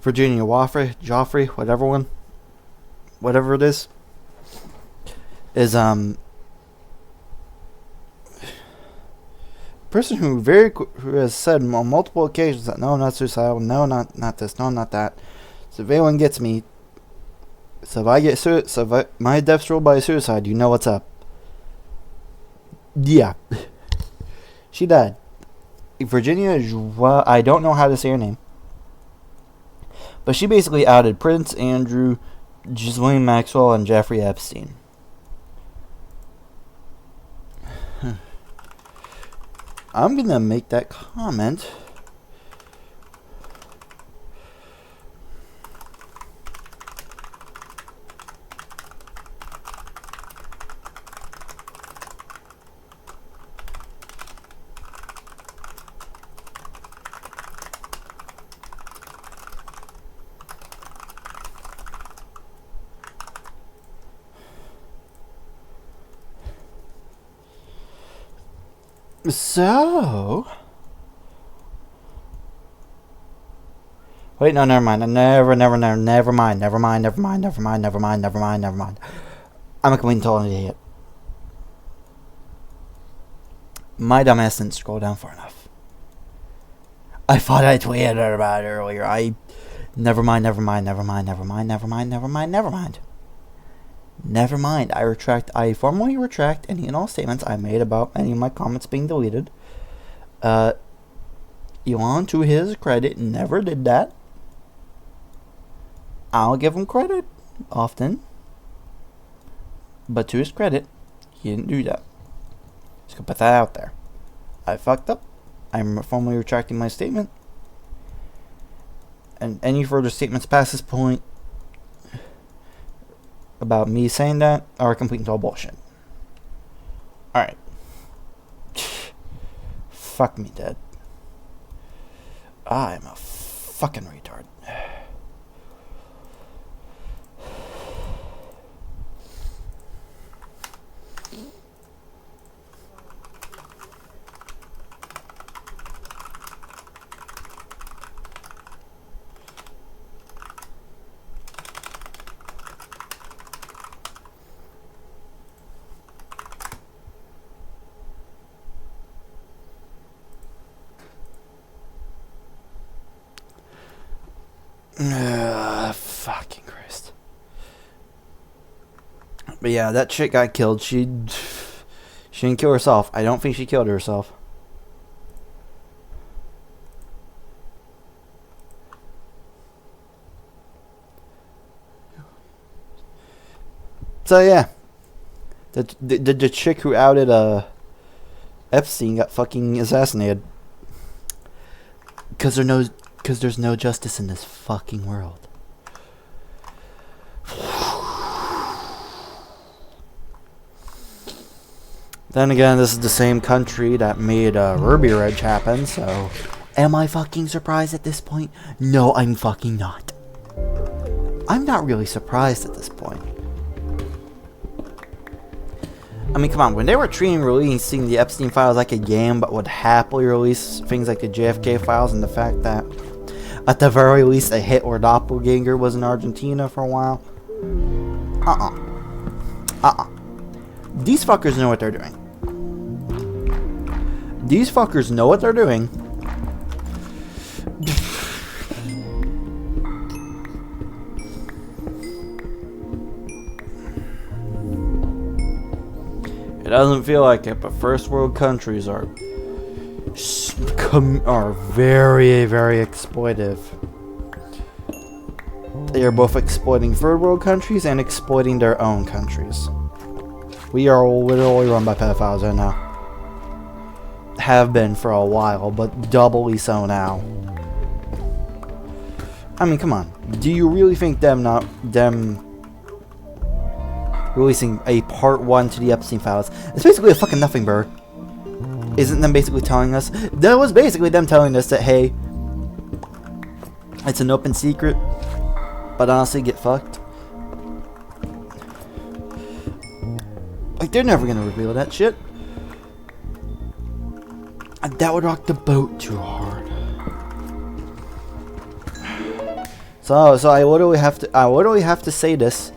Speaker 1: Virginia Joffrey, whatever it is person who has said on multiple occasions that no, not suicidal, no, not this, no, not that. So if anyone gets me, so if my death's ruled by suicide, you know what's up. Yeah, she died. Virginia, I don't know how to say her name. But she basically outed Prince Andrew, Ghislaine Maxwell, and Jeffrey Epstein. I'm gonna make that comment. So, wait, no, never mind. Never mind. I'm a complete total idiot. My dumbass didn't scroll down far enough. I thought I tweeted about it earlier. Never mind. I formally retract any and all statements I made about any of my comments being deleted. Elon, to his credit, never did that. I'll give him credit often. But to his credit, he didn't do that. Just gonna put that out there. I fucked up. I'm formally retracting my statement. And any further statements past this point about me saying that are complete and total bullshit. Alright. fuck me dead. I'm a fucking retard. Fucking Christ. But yeah, that chick got killed. She didn't kill herself. I don't think she killed herself. So yeah, the chick who outed Epstein got fucking assassinated. Because there's no justice in this fucking world. Then again, this is the same country that made Ruby Ridge happen, so... Am I fucking surprised at this point? No, I'm fucking not. I'm not really surprised at this point. I mean, come on, when they were treating releasing the Epstein files like a game, but would happily release things like the JFK files, and the fact that, at the very least, a hit or doppelganger was in Argentina for a while. These fuckers know what they're doing. These fuckers know what they're doing. It doesn't feel like it, but first world countries are very, very exploitive. They are both exploiting third world countries and exploiting their own countries. We are literally run by pedophiles right now. Have been for a while, but doubly so now. I mean, come on. Do you really think them releasing a part 1 to the Epstein files? It's basically a fucking nothing burger. Isn't them basically telling us? That was basically them telling us that, hey, it's an open secret, but honestly, get fucked. Like, they're never gonna reveal that shit. And that would rock the boat too hard. So I literally have to say this.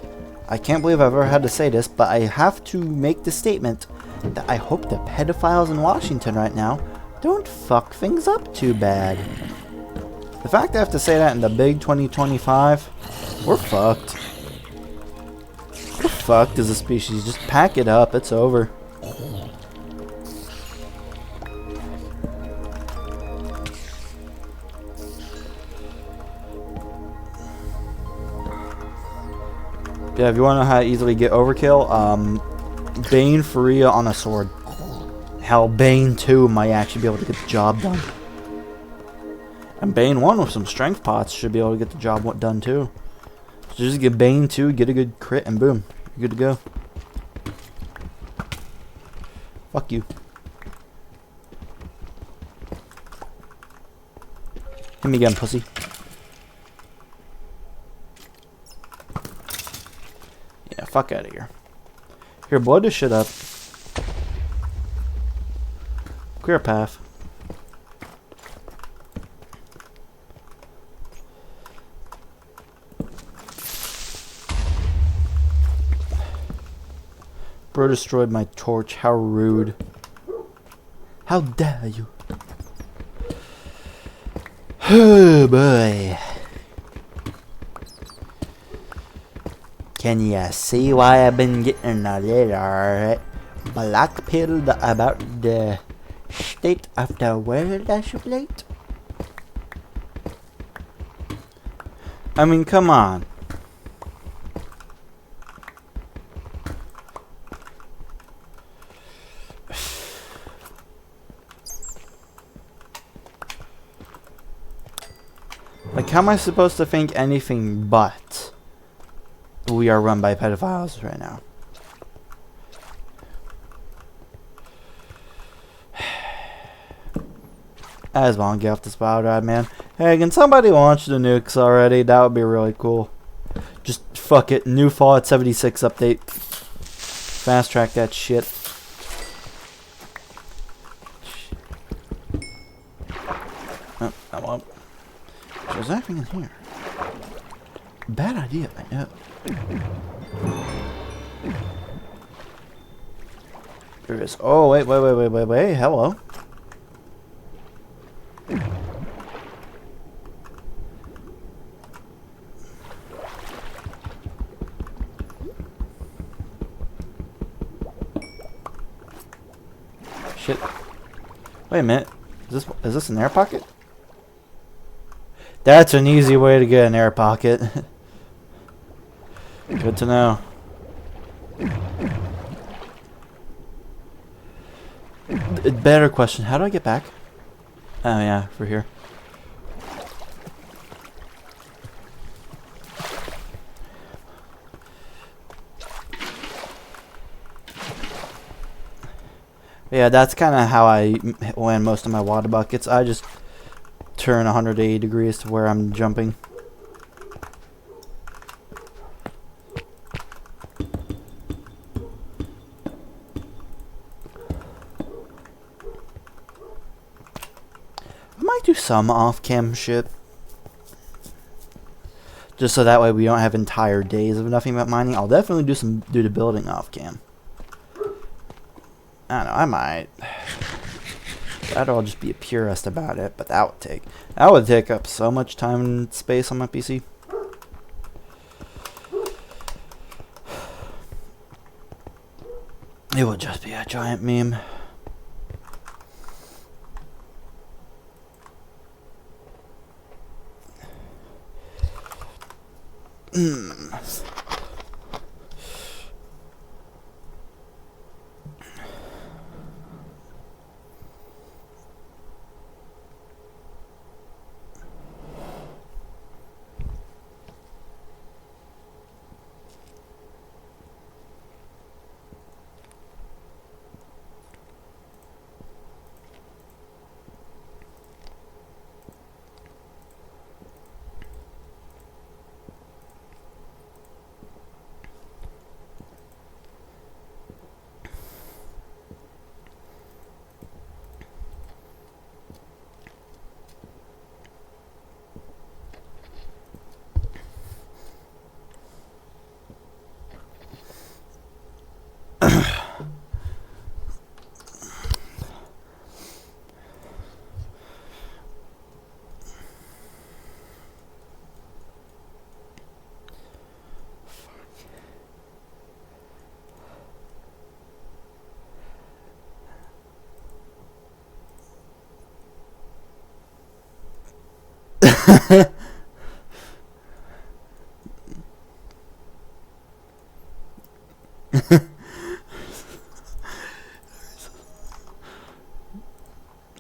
Speaker 1: I can't believe I've ever had to say this, but I have to make the statement that I hope the pedophiles in Washington right now don't fuck things up too bad. The fact I have to say that in the big 2025, we're fucked. We're fucked as a species. Just pack it up. It's over. Yeah, if you want to know how to easily get overkill, Bane Faria on a sword. Hell, Bane 2 might actually be able to get the job done. And Bane 1 with some strength pots should be able to get the job done too. So just get Bane 2, get a good crit, and boom. You're good to go. Fuck you. Hit me again, pussy. Yeah, fuck out of here. Here, blow this shit up. Clear a path. Bro destroyed my torch. How rude. How dare you? Oh boy. Can ya see why I've been getting a little black pilled about the state of the world as of late? I mean, come on. Like, how am I supposed to think anything but we are run by pedophiles right now? I just want to get off this battle drive, man. Hey, can somebody launch the nukes already? That would be really cool. Just fuck it. New Fallout 76 update. Fast track that shit. Oh, I won't. There's nothing in here. Bad idea, I know. There is. Oh, wait. Hello. Shit. Wait a minute. Is this an air pocket? That's an easy way to get an air pocket. Good to know. A better question. How do I get back? Oh yeah, for here. Yeah, that's kind of how I land most of my water buckets. I just turn 180 degrees to where I'm jumping. I might do some off-cam shit. Just so that way we don't have entire days of nothing but mining. I'll definitely do the building off-cam. I don't know, I might. I'll just be a purist about it, but that would take up so much time and space on my PC. It would just be a giant meme.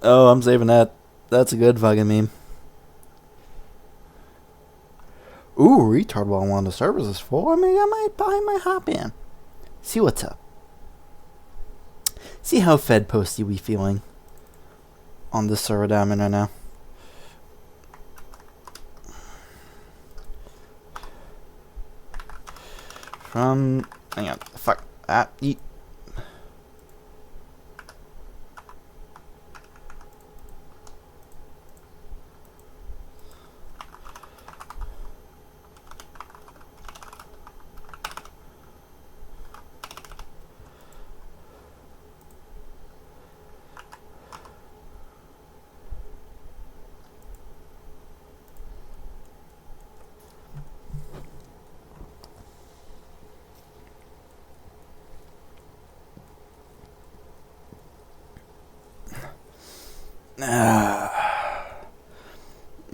Speaker 1: Oh, I'm saving that. That's a good fucking meme. Ooh, retard while one of the servers is full. I mean, I might hop in. See what's up. See how fed posty we feeling on this server that I'm in right now. Hang on, fuck. Eat.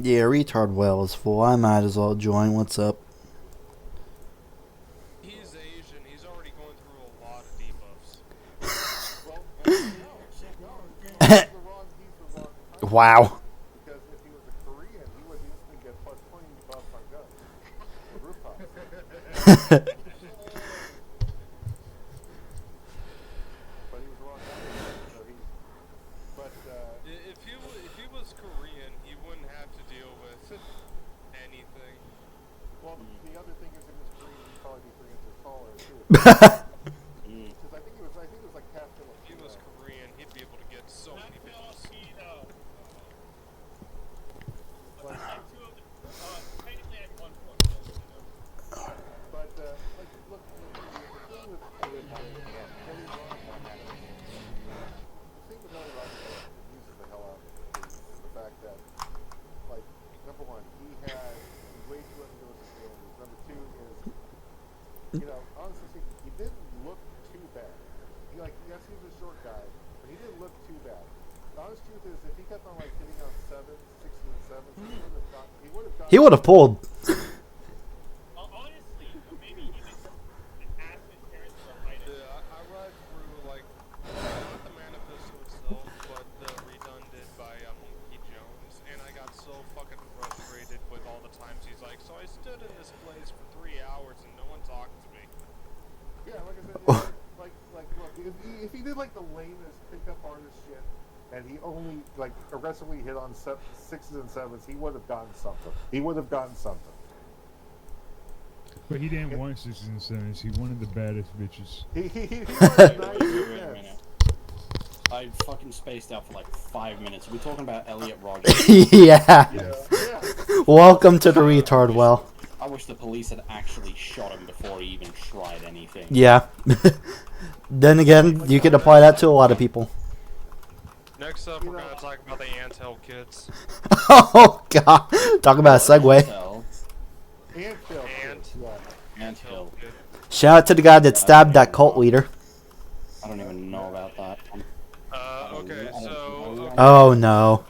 Speaker 1: Yeah, retard well is full. I might as well join. What's up?
Speaker 2: He's Asian. He's already going through a lot of debuffs.
Speaker 1: Wow.
Speaker 3: Because if he was a Korean, he would instantly get plus 20 buffs on guns. The rooftops. But he was the wrong guy. So he, but,
Speaker 2: If he was
Speaker 3: Because I think it was like half
Speaker 2: If he
Speaker 3: Filipino.
Speaker 2: was Korean, he'd be able to get so many bitches.
Speaker 3: But, like, look, the thing with Ellie Run, the thing with Ellie Run that amuses the hell out of me is the fact that, like, number one, he's way too undergoing his standards. Number two is, you know, honestly speaking, he didn't look too bad. Yes, he was a short guy, but he didn't look too bad. The honest truth is, if he kept on like hitting on sevens, sixes, and sevens, he would have gotten.
Speaker 1: He would have pulled.
Speaker 2: I read through, like, not the manifesto itself, but the redundant by Monkey Jones, and I got so fucking frustrated with all the times he's like, so I stood in this place for 3 hours and no one talked to me.
Speaker 3: Yeah, like I said, look, if he did like the lamest pickup artist shit, and he only like aggressively hit on sixes and sevens, he would have gotten something.
Speaker 4: But he didn't want sixes and sevens. He wanted the baddest bitches.
Speaker 3: He wanted
Speaker 5: Wait a minute. I fucking spaced out for like 5 minutes. Are we talking about Elliot Rogers?
Speaker 1: Yeah.
Speaker 3: Yeah.
Speaker 1: Welcome to the retard well.
Speaker 5: I wish the police had actually shot him before he even tried anything.
Speaker 1: Yeah. Then again, you could apply that to a lot of people.
Speaker 2: Next up, we're gonna talk about the Anthill kids.
Speaker 1: Oh god. Talk about a segue.
Speaker 5: Anthill. Anthill.
Speaker 2: Kid.
Speaker 1: Shout out to the guy that stabbed that cult leader.
Speaker 5: I don't even know about that.
Speaker 2: Okay, so...
Speaker 1: Oh no.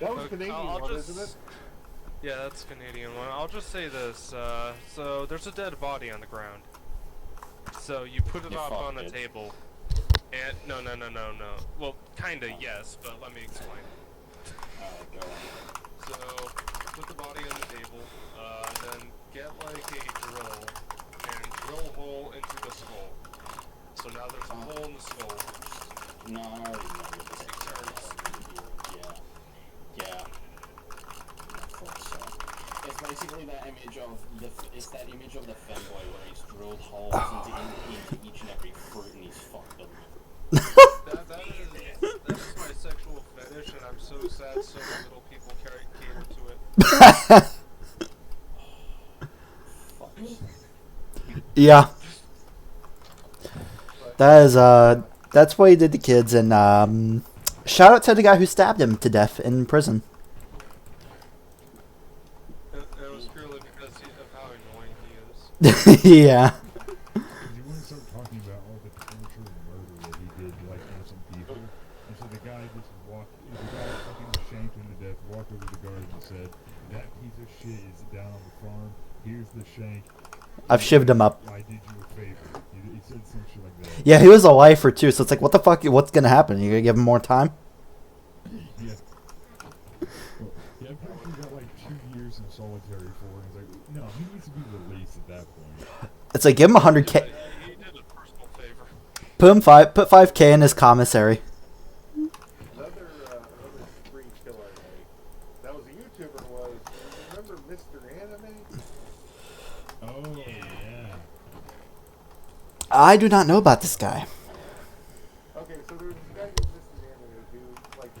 Speaker 3: That was
Speaker 2: Okay,
Speaker 3: Canadian
Speaker 2: I'll
Speaker 3: one,
Speaker 2: just-
Speaker 3: isn't it?
Speaker 2: Yeah, that's a Canadian one. I'll just say this, so there's a dead body on the ground. So you put it
Speaker 5: You
Speaker 2: up on a
Speaker 5: fucked it.
Speaker 2: table. And, no. Well, kinda, yes, but let me explain.
Speaker 5: Go on.
Speaker 2: So, put the body on the table, then get like a drill, and drill a hole into the skull. So now there's a hole in the skull.
Speaker 5: No, I already know what this is. Yeah. It's basically that image of the image of the femboy where he's drilled holes into each and every fruit and he's fucked them.
Speaker 2: That is my sexual fetish, and I'm so sad so little people cater to it.
Speaker 5: Fuck.
Speaker 1: Yeah. That is that's what he did to kids, and shout out to the guy who stabbed him to death in prison.
Speaker 2: It was purely because of how annoying he is.
Speaker 1: Yeah.
Speaker 4: You want to start talking about all the torture and murder that he did to like innocent people, and so the guy fucking shanked him to death, walked over to the guards and said, "That piece of shit is down on the farm. Here's the shank.
Speaker 1: I've shivved him up.
Speaker 4: I did you a favor." He said some shit like that.
Speaker 1: Yeah, he was a lifer too, so it's like, what the fuck? What's gonna happen? You gonna give him more time?
Speaker 4: Yeah. Yeah, I'm pretty sure he got like 2 years in solitary for, and he's like, no, he needs to be released at that point.
Speaker 1: It's like, give him 100K.
Speaker 2: He did a personal favor.
Speaker 1: Put 5K in his commissary.
Speaker 3: Another spree killer that was a YouTuber was, remember Mr. Anime?
Speaker 4: Oh, yeah.
Speaker 1: I do not know about this guy.
Speaker 3: Okay, so there was this guy named Mr. Anime who, like,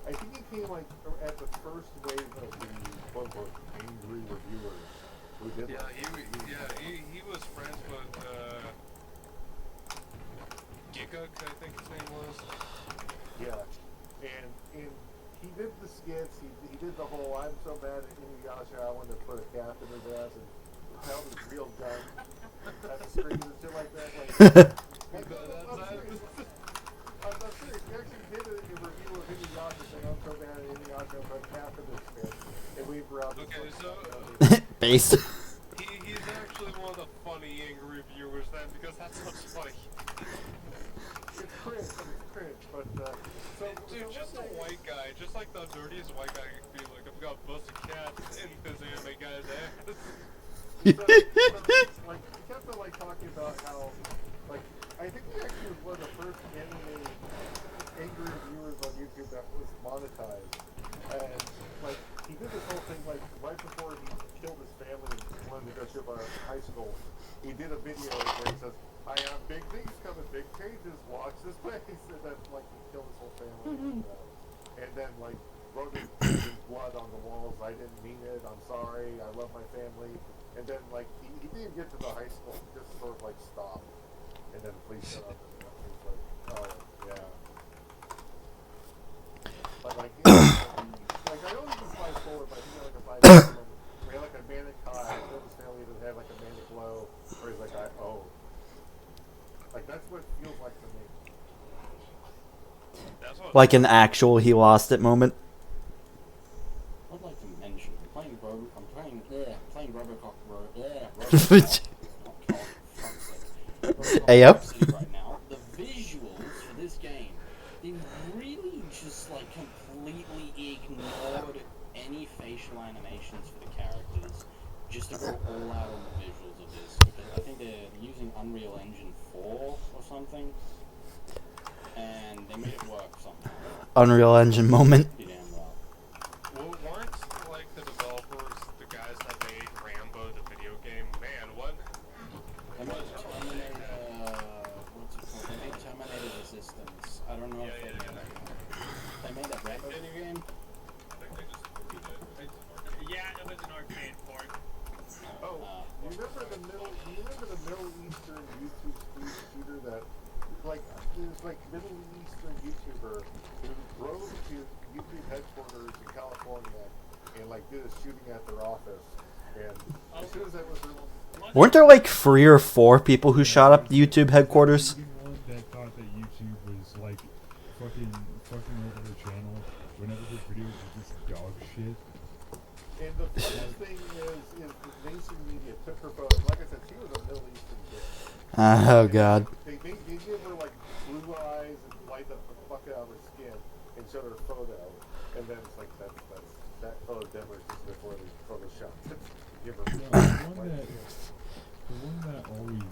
Speaker 3: I think he came, like, at the first wave of the, quote-unquote, angry reviewers who did,
Speaker 2: Yeah,
Speaker 3: like,
Speaker 2: he was friends with, Giguk, I think his name was.
Speaker 3: yeah, and he did the skits, he did the whole, I'm so mad at Inuyasha, I wanted to put a cap in his ass and held his real gun at the screen and shit like that, like, I'm serious. I'm serious, he actually did a review of Inuyasha saying, I'm so mad at Inuyasha, I put a cap in his skit, and waved around his
Speaker 2: Okay,
Speaker 3: fucking gun.
Speaker 1: Base.
Speaker 2: He's actually one of the funny angry reviewers then, because that's what's funny.
Speaker 3: It's cringe, but,
Speaker 2: Dude, just a white guy, just like the dirtiest white guy could be like, I've got busted cats in this anime guy's ass.
Speaker 3: Like, he kept on, like, talking about how, like, I think he actually was one of the first anime angry reviewers on YouTube that was monetized. And, like, he did this whole thing, like, right before he killed his family and wanted to go to a high school. He did a video where he says, I big things coming, big changes. Watch this place, and then like he killed his whole family, and then like wrote his blood on the walls. I didn't mean it. I'm sorry. I love my family. And then like he didn't get to the high school. He just sort of like stopped, and then the police showed up, and he's like, oh yeah. But like, you know, like I don't even find forward, but you know, like if I we had like a manic high, his family that had like a manic low, where he's like, like that's what it feels like to me.
Speaker 2: That's what.
Speaker 1: Like an actual he lost it moment.
Speaker 5: I'd like to mention, I'm playing Robocop
Speaker 1: Hey, yep.
Speaker 5: right now. The visuals for this game, they really just like completely ignored any facial animations for the characters, just to go all out on the visuals of this. Because I think they're using Unreal Engine 4 or something, and they made it work somehow.
Speaker 1: Unreal Engine moment.
Speaker 5: Pretty damn well.
Speaker 2: Well, weren't like the developers the guys that made Rambo the video game? Man, what?
Speaker 5: They made Terminator, what's it called? They made Terminator Resistance. I don't know if they made that Rambo video game.
Speaker 6: Yeah, it was an arcade port.
Speaker 3: Oh, you remember the Middle Eastern YouTube shooter that, like, this like Middle Eastern YouTuber who drove to YouTube headquarters in California and like did a shooting at their office, and as soon as that was released,
Speaker 1: Weren't there like 3 or 4 people who shot up the YouTube headquarters?
Speaker 4: One that thought that YouTube was like fucking over their channel whenever their videos were just dog shit.
Speaker 3: and the funniest thing is the mainstream media took her photo. Like I said, she was a Middle Eastern kid.
Speaker 1: Oh god.
Speaker 3: They give her like blue eyes and light up the fuck out of her skin and showed her photo, and then it's like that photo demo is just before the Photoshop. Give her
Speaker 4: The one that always,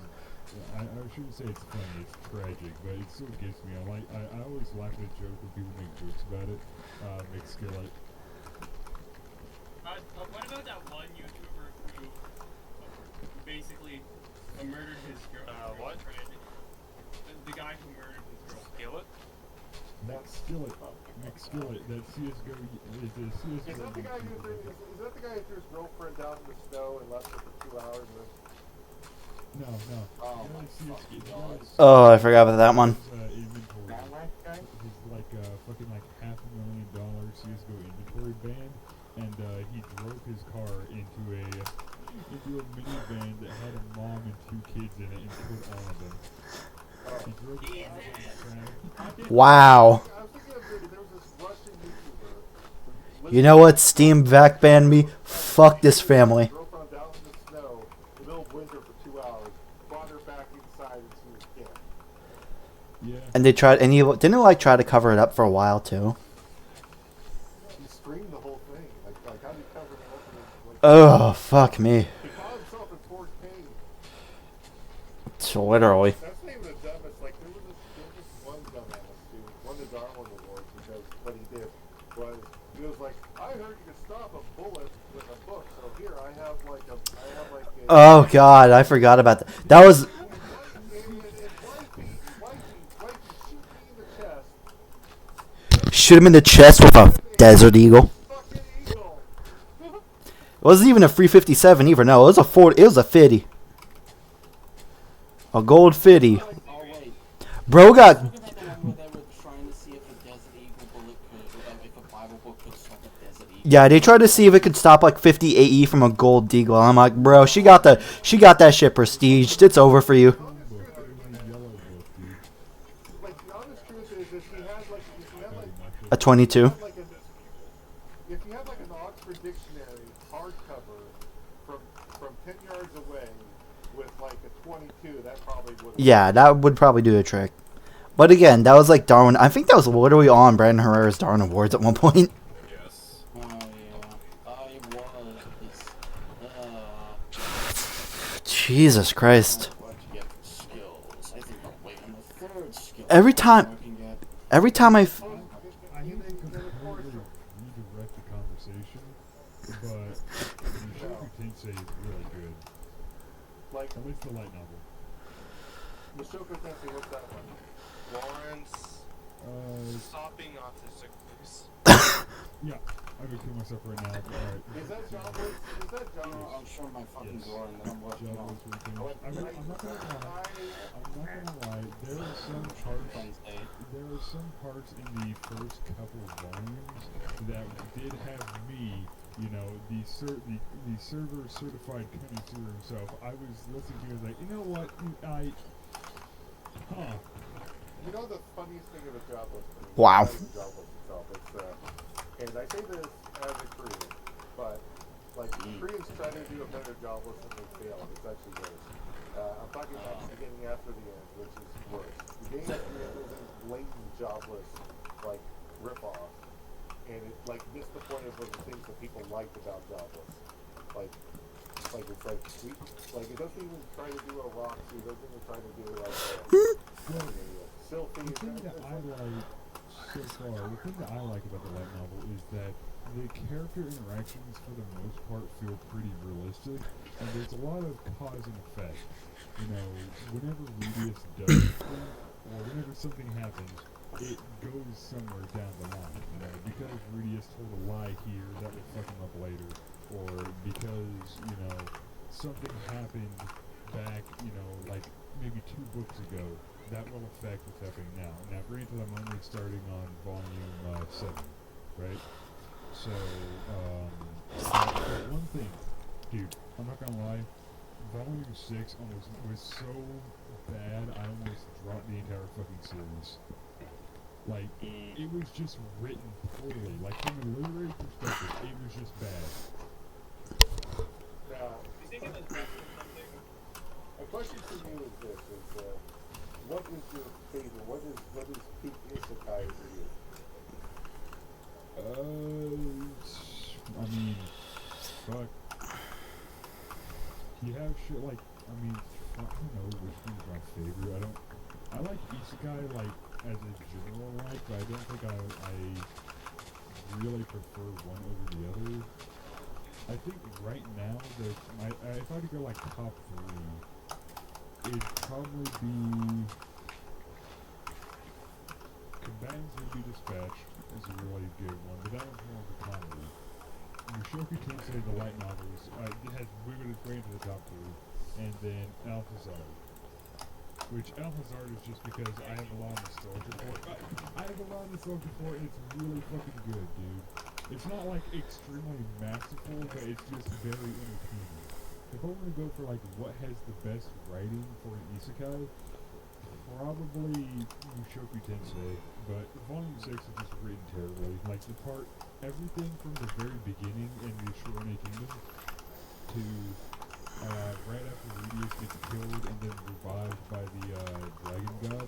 Speaker 4: I shouldn't say it's funny, it's tragic, but it still gets me. I always laugh at a joke when people make jokes about it. McSkillet.
Speaker 6: What about that one YouTuber who basically murdered his
Speaker 2: What?
Speaker 6: girlfriend? The guy who murdered his girlfriend.
Speaker 4: McSkillet, that CSGO, is the CSGO.
Speaker 3: Is that the guy who threw his girlfriend down in the snow and left her for 2 hours?
Speaker 4: No.
Speaker 5: Oh my fucking god.
Speaker 1: Oh, I forgot about that one.
Speaker 4: Inventory. His like fucking like $500,000 CSGO inventory ban, and he drove his car into a minivan that had a mom and 2 kids in it and killed all of them. He drove the car over the track.
Speaker 1: Wow.
Speaker 3: I was thinking of there was this Russian YouTuber.
Speaker 1: You know what? Steam back banned me. Fuck this family.
Speaker 3: Girlfriend down in the snow, in the middle of winter for 2 hours, brought her back inside and she was dead.
Speaker 4: Yeah.
Speaker 1: And they tried, and he didn't like try to cover it up for a while too.
Speaker 3: He streamed the whole thing. Like how do you cover the opening?
Speaker 1: Oh, fuck me.
Speaker 3: He caught himself in 4K.
Speaker 1: It's literally.
Speaker 3: That's not even the dumbest. Like there was this one dumbass who won the Darwin Award because what he did was he was like, I heard you could stop a bullet with a book, so here I have like a
Speaker 1: Oh god, I forgot about that. That was. Shoot him in the chest with a Desert Eagle. It wasn't even a 357 either. No, it was a 40. It was a 50. A gold 50.
Speaker 5: Oh wait.
Speaker 1: Bro got.
Speaker 5: Look at that one where they were trying to see if a Desert Eagle bullet could, if a Bible book could stop a Desert Eagle.
Speaker 1: Yeah, they tried to see if it could stop like 50 AE from a gold deagle. I'm like, bro, she got that shit prestiged. It's over for you. A 22.
Speaker 3: If you had like an Oxford Dictionary hardcover from 10 yards away with like a 22, that probably would.
Speaker 1: Yeah, that would probably do the trick. But again, that was like Darwin. I think that was literally on Brandon Herrera's Darwin Awards at one point.
Speaker 2: Yes.
Speaker 5: Oh yeah. Oh, it was.
Speaker 1: Jesus Christ.
Speaker 5: Where'd you get the skills? I think I'm waiting on the third skill.
Speaker 1: Every time I.
Speaker 4: I hate to completely redirect the conversation, but the show Tensei is really good.
Speaker 3: Like,
Speaker 4: At least the light novel.
Speaker 3: Mashoko Tensei, what's that one?
Speaker 2: Lawrence, stop being autistic, please.
Speaker 4: Yeah, I'm gonna kill myself right now. Alright.
Speaker 3: Is that jobless? Is that
Speaker 5: No,
Speaker 3: jobless?
Speaker 5: I'm showing my fucking
Speaker 4: Yes.
Speaker 5: drawer and then I'm working on.
Speaker 4: Jobless weekend.
Speaker 5: I went
Speaker 4: I'm not gonna lie. I'm not gonna lie. There are some parts.
Speaker 5: Wednesday.
Speaker 4: There are some parts in the first couple volumes that did have me, you know, the server certified connoisseur himself. I was listening to it like, you know what?
Speaker 3: You know the funniest thing about jobless?
Speaker 1: Wow.
Speaker 3: Jobless itself. It's and I say this as a Korean, but like Koreans try to do a better jobless and they fail. It's actually worse. I'm talking about the beginning after the end, which is worse. The beginning after the end is a blatant jobless like rip-off, and it like missed the point of the things that people liked about jobless. Like it's like sweet. Like it doesn't even try to do a Roxy. It doesn't even try to do like Sylphie.
Speaker 4: The thing that I like so far, the thing that I like about the light novel is that the character interactions for the most part feel pretty realistic, and there's a lot of cause and effect. You know, whenever Rudius does something, or whenever something happens, it goes somewhere down the line. You know, because Rudius told a lie here, that will fuck him up later, or because, you know, something happened back, you know, like maybe 2 books ago, that will affect what's happening now. Now, granted, I'm only starting on volume 7, right? So, but one thing, dude, I'm not gonna lie, volume 6 was so bad, I almost dropped the entire fucking series. Like, it was just written poorly. Like, from a literary perspective, it was just bad.
Speaker 3: Now,
Speaker 6: You think it was better or something?
Speaker 3: a question for you is this: what is your favorite? What is peak isekai for you?
Speaker 4: I mean, fuck. You have shit like, I mean, I don't know which one's my favorite. I like isekai, like, as a general like, but I don't think I really prefer one over the other. I think right now, if I had to go, like, top 3, it'd probably be Combatants Would Be Dispatched is a really good one, but that one's more of a comedy. Mushoku Tensei, the light novels, it has wiggled its way into the top 3, and then Alphazard. Which Alphazard is just because I have a lot of nostalgia for it. I have a lot of nostalgia for it, and it's really fucking good, dude. It's not like extremely masterful, but it's just very entertaining. If I want to go for like what has the best writing for an isekai, probably Mushoku Tensei, but Volume 6 is just written terribly. Like everything from the very beginning in the Shorone Kingdom to right after Rudius gets killed and then revived by the Dragon God,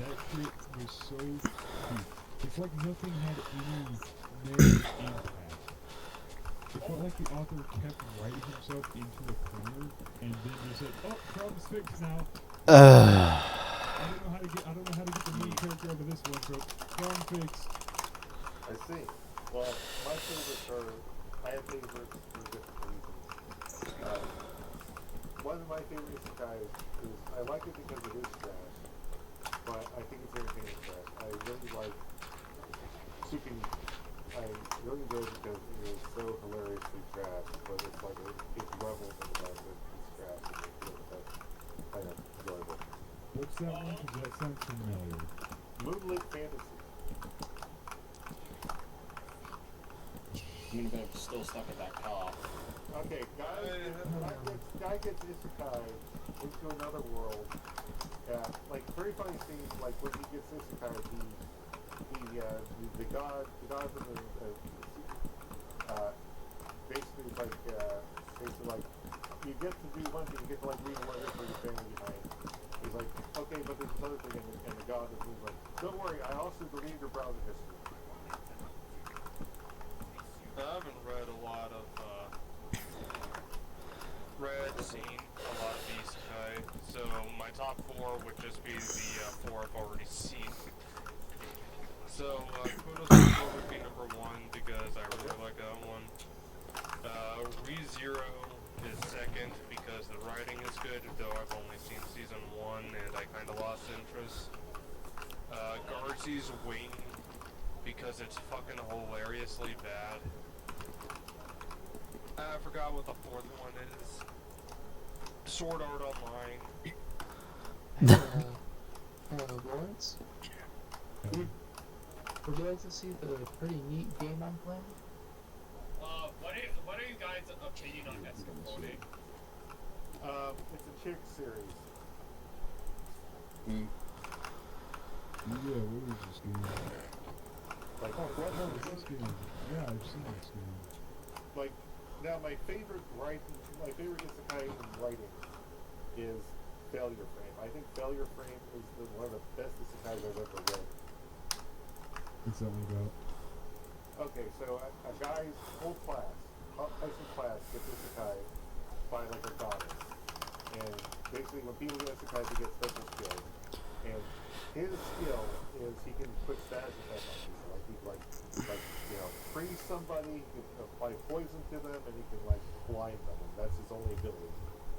Speaker 4: that shit was so deep. It's like nothing had any narrative impact. It felt like the author kept writing himself into a corner and then just said, "Oh, problem's fixed now." I don't know how to get the main character out of this one, so problem fixed.
Speaker 3: I see. Well, my favorites are. I have favorites for different reasons. One of my favorite isekais is I like it because it is trash, but I think it's entertaining trash. I really like Tsukimi. I really enjoy it because it is so hilariously trash, but it's like it revels in the fact that it's trash and that's kind of enjoyable.
Speaker 4: What's that one? Because that sounds familiar.
Speaker 3: Moonlit Fantasy.
Speaker 5: I'm gonna be still stuck at that car.
Speaker 3: Okay, guy gets isekai into another world. Like very funny scenes. Like when he gets isekai, the gods in the basically like you get to do one thing, you get to like leave a letter for your family behind. He's like, okay, but there's another thing, and the god is like, don't worry, I also deleted your browser history.
Speaker 2: I haven't read a lot of, seen a lot of isekai, so my top 4 would just be the 4 I've already seen. So, Kudos would be number 1 because I really like that one. ReZero is second because the writing is good, though I've only seen season 1 and I kind of lost interest. Guardsy's Wing because it's fucking hilariously bad. I forgot what the fourth one is. Sword Art Online.
Speaker 7: Lawrence? Would you like to see the pretty neat game I'm playing?
Speaker 6: What are you guys' opinion on Escaflowne?
Speaker 3: It's a chick series.
Speaker 4: Yeah, what is this game?
Speaker 3: Like,
Speaker 4: What is this game? Yeah, I've seen this game.
Speaker 3: like, now my favorite isekai in writing is Failure Frame. I think Failure Frame is one of the best isekais I've ever read.
Speaker 4: What's that one about?
Speaker 3: Okay, so a guy's whole class, high school class, gets isekai by like a goddess. And basically when people get isekai, they get special skills. And his skill is he can put status effects on people. Like he freeze somebody, he can apply poison to them, and he can like blind them, and that's his only ability.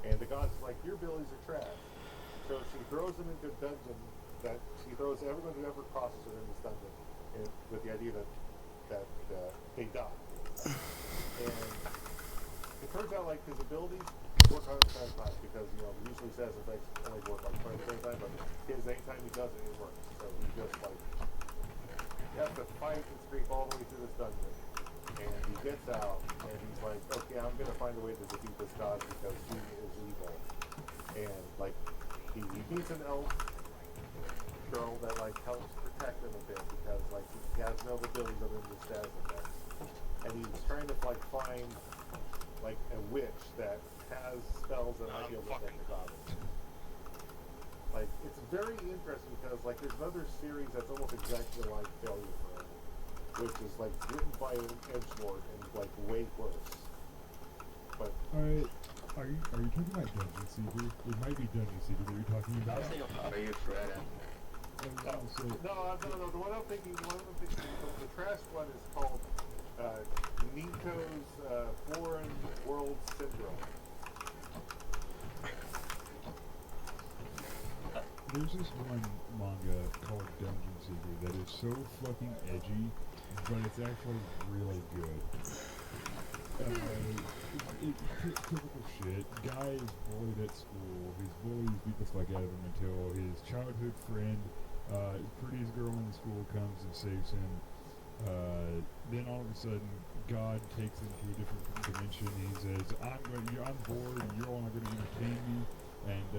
Speaker 3: And the goddess is like, your abilities are trash. So she throws them into a dungeon that she throws everyone who ever crosses her in this dungeon, and with the idea that they die. And it turns out like his abilities work 100% of the time because usually status effects only work like 20% of the time, but his anytime he does it, it works. So he just like you have to fight and scrape all the way through this dungeon. And he gets out, and he's like, okay, I'm going to find a way to defeat this god because he is evil. And, like, he meets an elf girl that, like, helps protect him a bit because, like, he has no abilities other than the status effects. And he's trying to, like, find, like, a witch that has spells that might be able to protect the goddess. Like, it's very interesting because, like, there's another series that's almost exactly like Failure Frame, which is like written by an edgelord and like way worse. But
Speaker 4: Alright, are you talking about Dungeon Seeker? It might be Dungeon Seeker that you're talking about.
Speaker 7: Are you Shredder?
Speaker 3: no, the one I'm thinking, the trash one is called Nico's Foreign World Syndrome.
Speaker 4: There's this one manga called Dungeon Seeker that is so fucking edgy, but it's actually really good. Typical shit. Guy is bullied at school. His bullies beat the fuck out of him until his childhood friend, prettiest girl in the school, comes and saves him. Then all of a sudden, God takes him to a different dimension. He says, I'm bored, and you're all not going to entertain me. And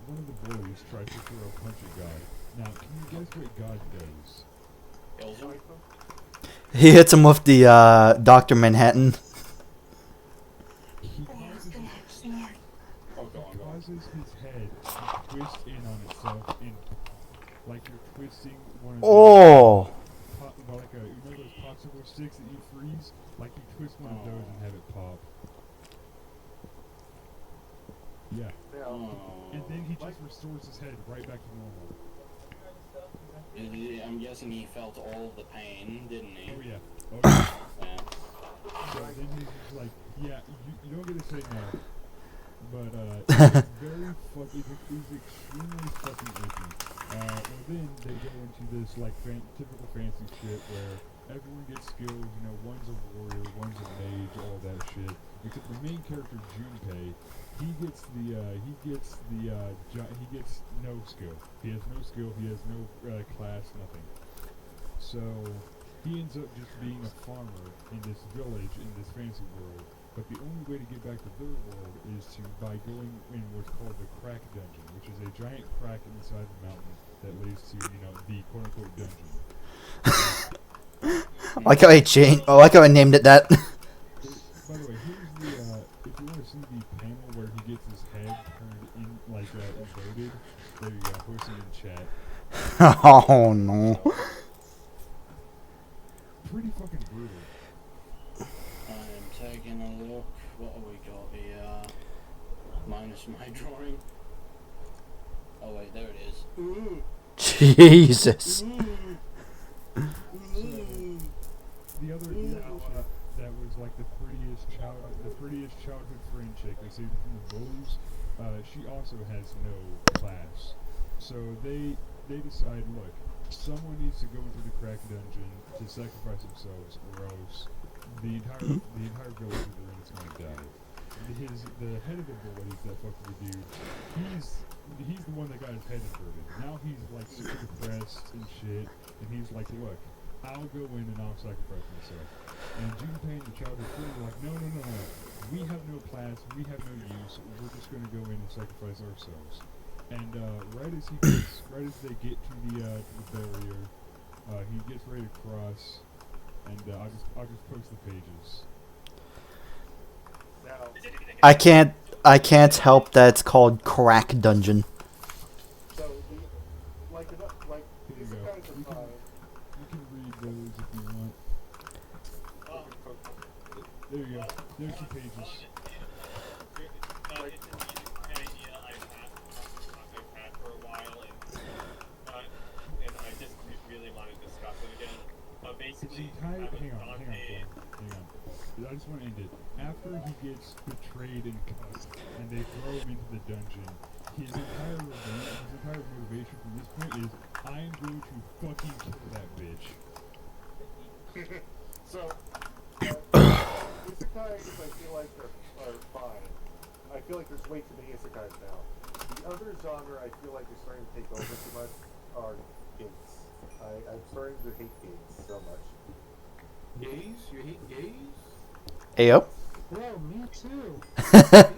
Speaker 4: one of the bullies tries to throw a punch at God. Now, can you guess what God does?
Speaker 5: Kills him.
Speaker 1: He hits him with the Dr. Manhattan.
Speaker 4: He causes his head to twist in on itself, like you're twisting one of
Speaker 1: Oh!
Speaker 4: like those popsicle sticks that you freeze? Like you twist one of those and have it pop. Yeah. And then he just restores his head right back to normal.
Speaker 5: I'm guessing he felt all of the pain, didn't he?
Speaker 4: Oh yeah.
Speaker 5: Yeah.
Speaker 4: So then he's just like, yeah, you don't get to say no. But it's very fucking, it's extremely fucking icky. Well then they go into this like typical fancy shit where everyone gets skills, one's a warrior, one's a mage, all that shit. Except the main character, Junpei, he gets no skill. He has no skill, he has no class, nothing. So he ends up just being a farmer in this village, in this fancy world. But the only way to get back to their world is by going in what's called the crack dungeon, which is a giant crack inside the mountain that leads to, the quote-unquote dungeon.
Speaker 1: I like how I named it that.
Speaker 4: By the way, here's if you want to see the panel where he gets his head turned in, inverted, there you go, post it in chat.
Speaker 1: Oh no.
Speaker 4: Pretty fucking brutal.
Speaker 5: I'm taking a look. What have we got here? Minus my drawing. Oh wait, there it is.
Speaker 1: Jesus.
Speaker 4: The other that was like the prettiest childhood friend chick they saved from the bullies. She also has no class. So they decide, look, someone needs to go into the crack dungeon to sacrifice themselves, or else the entire village of the ring is going to die. The head of the bullies, that fucking dude, he's the one that got his head inverted. Now he's like super depressed and shit, and he's like, look, I'll go in and I'll sacrifice myself. And Junpei and the childhood friend are like, no, we have no class, we have no use, we're just gonna go in and sacrifice ourselves. And right as they get to the barrier, he gets ready to cross, and I'll just post the pages.
Speaker 3: Now,
Speaker 1: I can't help that it's called Crack Dungeon.
Speaker 3: so like
Speaker 4: Here you go.
Speaker 3: isekais are fine.
Speaker 4: You can read those if you want. There you go. There's the pages.
Speaker 6: It's an idea I've had for a while, and I just really want to discuss it again. Basically,
Speaker 4: Hang on. I just want to end it. After he gets betrayed and cut, and they throw him into the dungeon, his entire motivation from this point is, I am going to fucking kill that bitch.
Speaker 3: So, isekais, I feel like are fine. I feel like there's way too many isekais now. The other genre I feel like is starting to take over too much are gates. I'm starting to hate gates so much.
Speaker 8: Gays? You hate gays?
Speaker 1: Ayo.
Speaker 7: Bro, me too.
Speaker 3: Gates.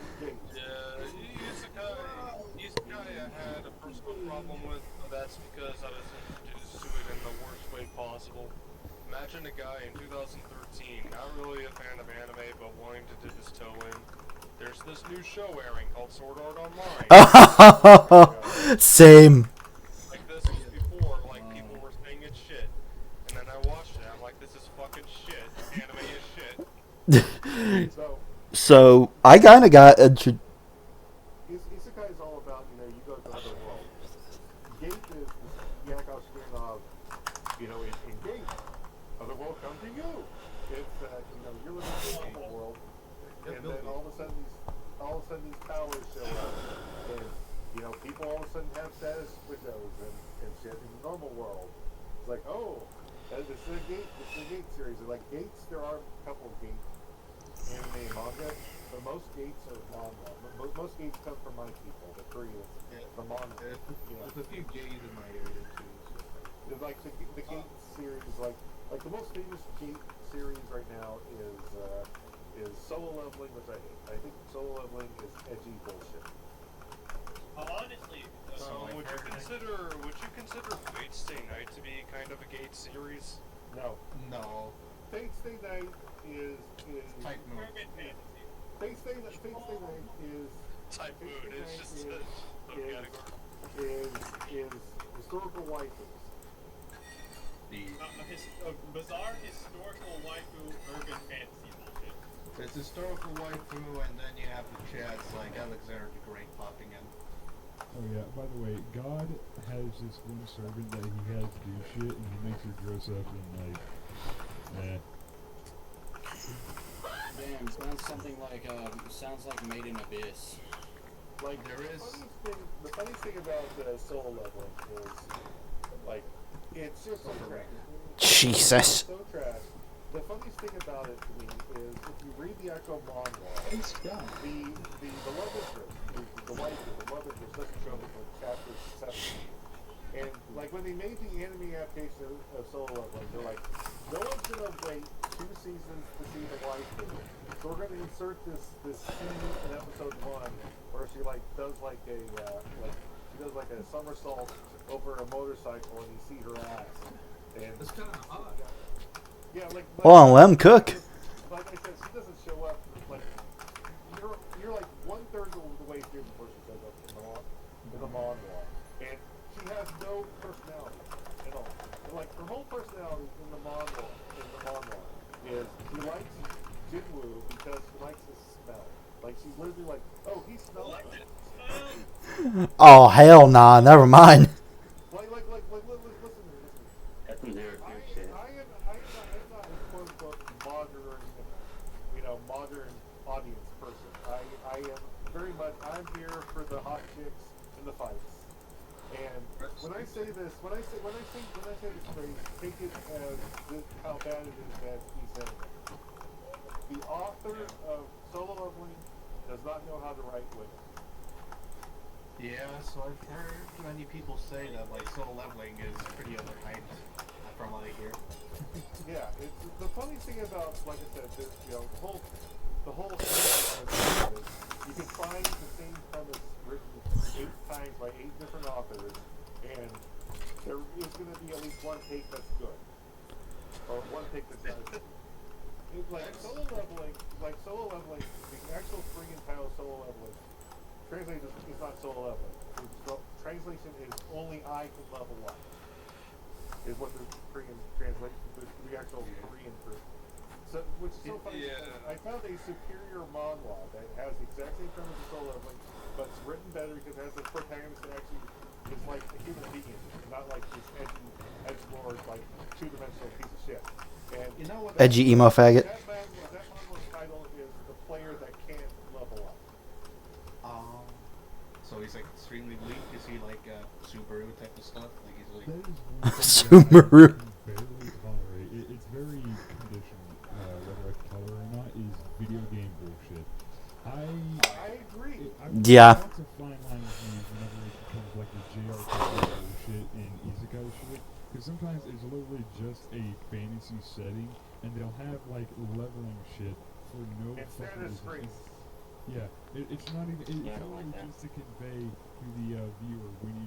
Speaker 2: Isekai I had a personal problem with. That's because I was introduced to it in the worst way possible. Imagine a guy in 2013, not really a fan of anime, but wanting to dip his toe in. There's this new show airing called Sword Art Online.
Speaker 1: Same.
Speaker 2: Like this was before, like people were saying it's shit. And then I watched it, I'm like, this is fucking shit. Anime is shit.
Speaker 1: So I kind of got
Speaker 3: Isekai is all about, you go to another world. Gate is the Yakov string of, in Gate, other world come to you. It's, you're living in a normal world, and then all of a sudden these powers show up, and, people all of a sudden have status windows and shit in the normal world. It's like, oh, this is a Gate series. And like Gates, there are a couple of Gate anime and manga, but most Gates are manga. Most Gates come from my people, the Koreans, the manga.
Speaker 8: There's a few gays in my area too. So.
Speaker 3: Like the Gate series, like the most famous Gate series right now is Solo Leveling, which I hate. I think Solo Leveling is edgy bullshit.
Speaker 6: Honestly,
Speaker 2: Would you consider Fate Stay Night to be kind of a Gate series?
Speaker 3: No,
Speaker 8: No.
Speaker 3: Fate Stay Night is
Speaker 8: Type move.
Speaker 6: urban fantasy.
Speaker 3: Fate Stay Night is
Speaker 2: Type
Speaker 3: Fate
Speaker 2: mood,
Speaker 3: Stay
Speaker 2: it's
Speaker 3: Night
Speaker 2: just a subcategory.
Speaker 3: is historical waifus.
Speaker 6: A bizarre historical waifu urban fantasy bullshit.
Speaker 8: It's historical waifu, and then you have the chats like Alexander the Great popping in.
Speaker 4: Oh yeah, by the way, God has this one servant that he has do shit, and he makes her dress up in like,
Speaker 5: Damn, sounds like Made in Abyss.
Speaker 3: Like
Speaker 8: There is.
Speaker 3: the funniest thing about Solo Leveling is like it's just so trash.
Speaker 1: Jesus.
Speaker 3: It's so trash. The funniest thing about it to me is if you read the actual manga,
Speaker 7: It's done.
Speaker 3: the love interest, the wife of the love interest doesn't show up until chapter 7. And like when they made the anime adaptation of Solo Leveling, they're like, no one's gonna wait 2 seasons to see the wife, so we're gonna insert this scene in episode 1 where she does a somersault over a motorcycle and you see her ass. And
Speaker 8: It's kind of odd.
Speaker 3: yeah,
Speaker 1: Hold on, let him cook.
Speaker 3: Like I said, she doesn't show up. Like you're like 1/3 of the way through before she shows up in the manga, and she has no personality at all. And like her whole personality in the manga is she likes Jinwoo because she likes his smell. Like she's literally like, oh, he smells nice.
Speaker 1: Oh hell nah, never mind.
Speaker 3: Listen to me.
Speaker 9: That's some lyric
Speaker 3: I
Speaker 9: shit.
Speaker 3: am not a quote unquote modern, modern audience person. when I say this phrase, take it as how bad it is that he's saying it. The author of Solo Leveling does not know how to write women.
Speaker 8: Yeah, so I've heard many people say that like solo leveling is pretty overhyped from what I hear.
Speaker 3: Yeah, it's the funny thing about, like I said, the whole thing is you can find the same premise written 8 times by 8 different authors, and there is going to be at least one take that's good, or one take that's not good. It's like solo leveling, the actual friggin' title Solo Leveling, translation is not solo leveling. The translation is only I can level up. Is what the Korean translation, the actual Korean version. So, which is so funny.
Speaker 2: Yeah.
Speaker 3: I found a superior manhwa that has the exact same premise as Solo Leveling, but it's written better because it has a protagonist that actually is like a human being, and not like this edgelord, like 2-dimensional piece of shit. And
Speaker 8: You know what?
Speaker 1: Edgy emo faggot.
Speaker 3: that manhwa's title is The Player That Can't Level Up.
Speaker 8: So he's like extremely weak. Is he like Subaru type of stuff? Like he's like.
Speaker 4: That is one thing that
Speaker 1: Subaru.
Speaker 4: I can barely tolerate. It's very conditional, whether I color or not, is video game bullshit.
Speaker 3: I agree.
Speaker 1: Yeah.
Speaker 4: That's a fine line with me whenever it becomes like the JRPG bullshit and isekai shit. Because sometimes it's literally just a fantasy setting, and they'll have like leveling shit for no
Speaker 3: It's
Speaker 4: fucking
Speaker 3: status
Speaker 4: reason.
Speaker 3: free.
Speaker 4: Yeah, it's not even. It's
Speaker 5: Yeah, I don't
Speaker 4: only
Speaker 5: like that.
Speaker 4: just to convey to the viewer when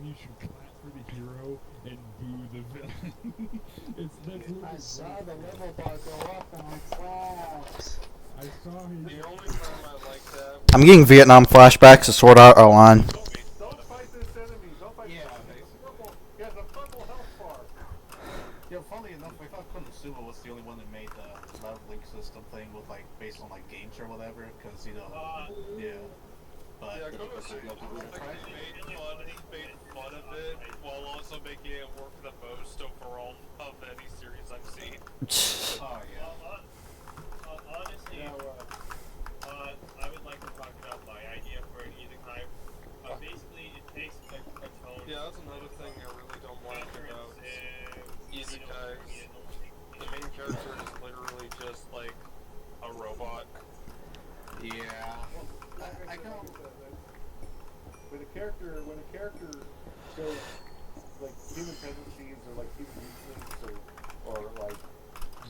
Speaker 4: you should clap for the hero and boo the villain. That's
Speaker 7: I
Speaker 4: literally
Speaker 7: saw
Speaker 4: what
Speaker 7: the
Speaker 4: it is.
Speaker 7: level bar go up and I clapped.
Speaker 4: I saw his.
Speaker 2: The only time I like that.
Speaker 1: I'm getting Vietnam flashbacks to Sword Art Online.
Speaker 3: Don't fight this enemy. Don't fight
Speaker 8: Yeah,
Speaker 3: this enemy. He has a purple health bar.
Speaker 8: Yeah, funnily enough, I thought Konosuba was the only one that made the leveling system thing with like based on like games or whatever, because yeah. But
Speaker 2: Yeah, Konosuba, I think he made fun of it while also making it work the most overall of any series I've seen.
Speaker 8: oh yeah.
Speaker 6: Honestly, I would like to talk about my idea for an isekai. Basically, it takes a tone.
Speaker 2: Yeah, that's another thing I really don't like about
Speaker 6: Isekais.
Speaker 2: isekais. The main character is literally just like a robot.
Speaker 8: Yeah. I don't.
Speaker 3: When a character shows like human tendencies or like human instincts or like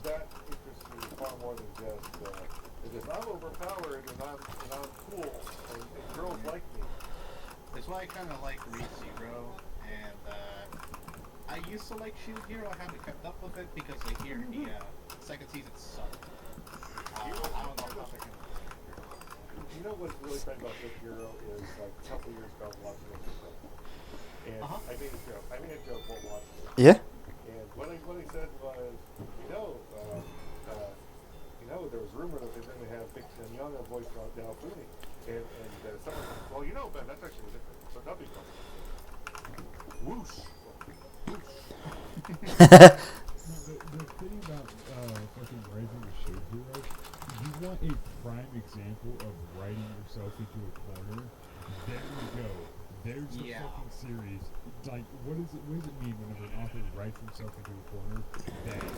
Speaker 3: that interests me far more than just I'm overpowered and I'm cool and girls like me.
Speaker 8: That's why I kind of like ReZero, and I used to like Shield Hero. I haven't kept up with it because I hear the second season sucked. I don't know how they're gonna.
Speaker 3: You know what's really funny about Shield Hero is like a couple years ago I was watching this show. And I made a joke while watching it.
Speaker 1: Yeah.
Speaker 3: And what I said was, there was rumor that they're going to have Big and Young voice Dal Cooney. And someone said, well, Ben, that's actually different. So W comes. Whoosh.
Speaker 4: The thing about fucking writing a Shield Hero, you want a prime example of writing yourself into a corner. There you go. There's the fucking series. Like, what does it mean whenever an author writes himself into a corner? Bang.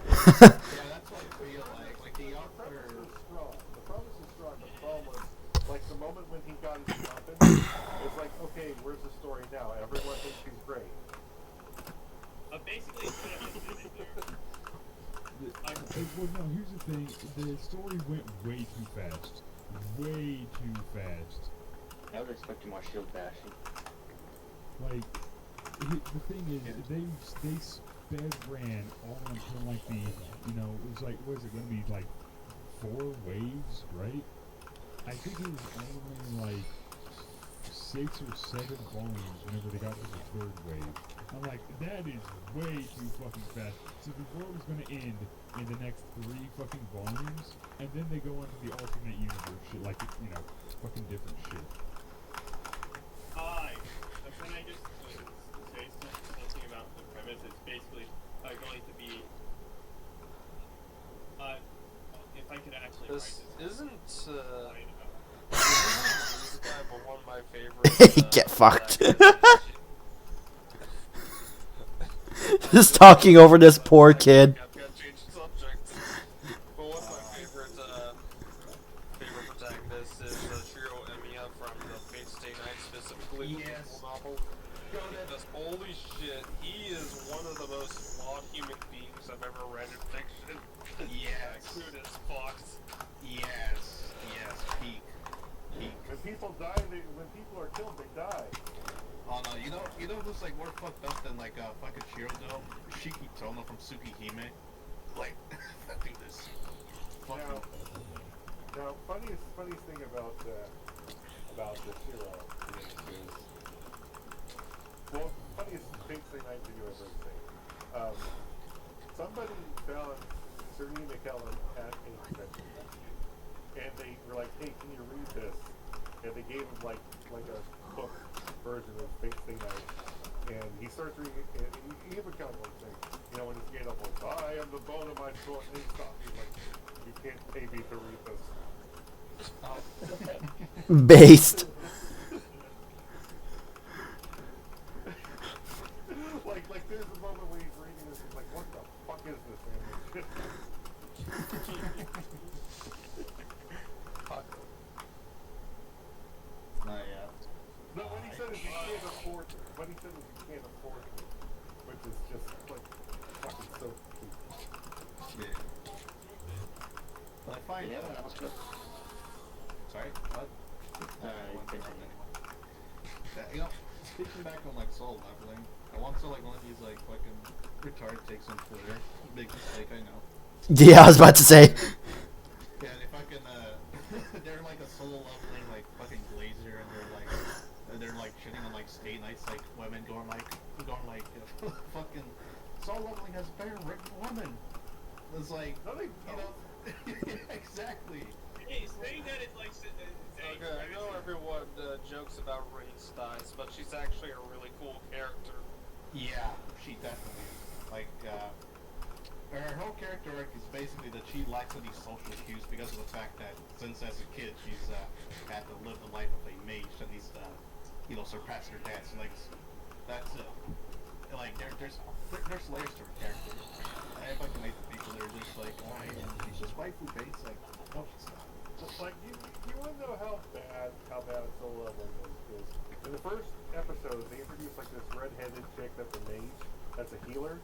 Speaker 8: Yeah, that's what I feel like. Like the author.
Speaker 3: The premise is strong. The problem was, like, the moment when he got his confidence, it's like, okay, where's the story now? Everyone thinks he's great.
Speaker 6: Basically, it's gonna be
Speaker 4: Well, no, here's the thing. The story went way too fast. Way too fast.
Speaker 5: I would expect more shield bashing.
Speaker 4: Like, the thing is, they sped ran all until like the, it was like, what is it going to be, like 4 waves, right? I think it was only like 6 or 7 volumes whenever they got to the 3rd wave. I'm like, that is way too fucking fast. So the world is going to end in the next 3 fucking volumes, and then they go into the alternate universe shit, like, fucking different shit.
Speaker 6: Can I just say something about the premise? It's basically going to be, if I could actually write
Speaker 2: This
Speaker 6: this
Speaker 2: isn't
Speaker 6: line about
Speaker 2: isekai, but one of my favorites.
Speaker 1: Get fucked. Just talking over this poor kid.
Speaker 2: I've got to change the subject. But one of my favorite protagonists is Shiro Emiya from the Fate Stay Night, specifically the
Speaker 8: Yes.
Speaker 2: visual novel. Because holy shit, he is one of the most flawed human beings I've ever read in fiction.
Speaker 8: Yes.
Speaker 2: Good as fuck.
Speaker 8: Yes. Peak.
Speaker 3: When people die, when people are killed, they die.
Speaker 8: Oh no, you know who's like more fucked up than like fucking Shiro though? Shiki Tono from Tsukihime. Like, that dude is fucking.
Speaker 3: Now, funniest thing about the Shiro is, well, funniest Fate Stay Night video I've ever seen. Somebody found Serena McKellen at a convention, and they were like, "Hey, can you read this?" And they gave him like a book version of Fate Stay Night, and he starts reading it, and he even kind of like saying, you know, when he gave up, like, "I am the bone of my foot," and he stopped. He's like, "You can't pay me to read this."
Speaker 1: Based.
Speaker 3: like there's a moment where he's reading this, he's like, "What the fuck is this, man?" No, what he said is you can't afford it. What he said is you can't afford it, which is just like fucking so cute.
Speaker 8: Yeah. But I find sorry, what? You know, speaking back on like soul leveling, I once saw like one of these like fucking retarded takes on Twitter. Big mistake, I know.
Speaker 1: Yeah, I was about to say.
Speaker 8: Yeah, they fucking they're like a soul leveling like fucking glazer, and they're like shitting on like state nights, like women going like fucking soul leveling has better written woman. It's like,
Speaker 3: No, they
Speaker 8: you know, yeah, exactly.
Speaker 6: Hey, saying that it's like saying,
Speaker 2: Okay, I know everyone jokes about Race Dice, but she's actually a really cool character.
Speaker 8: Yeah, she definitely like her whole character arc is basically that she lacks any social cues because of the fact that since as a kid she's had to live the life of a mage and needs to, you know, surpass her dad. So like that's it. Like there's layers to her character. I fucking hate the people that are just like, oh, she's just waifu based. Like, no, she's not.
Speaker 3: Like you want to know how bad soul leveling is. In the first episode, they introduced like this red-headed chick that's a mage, that's a healer,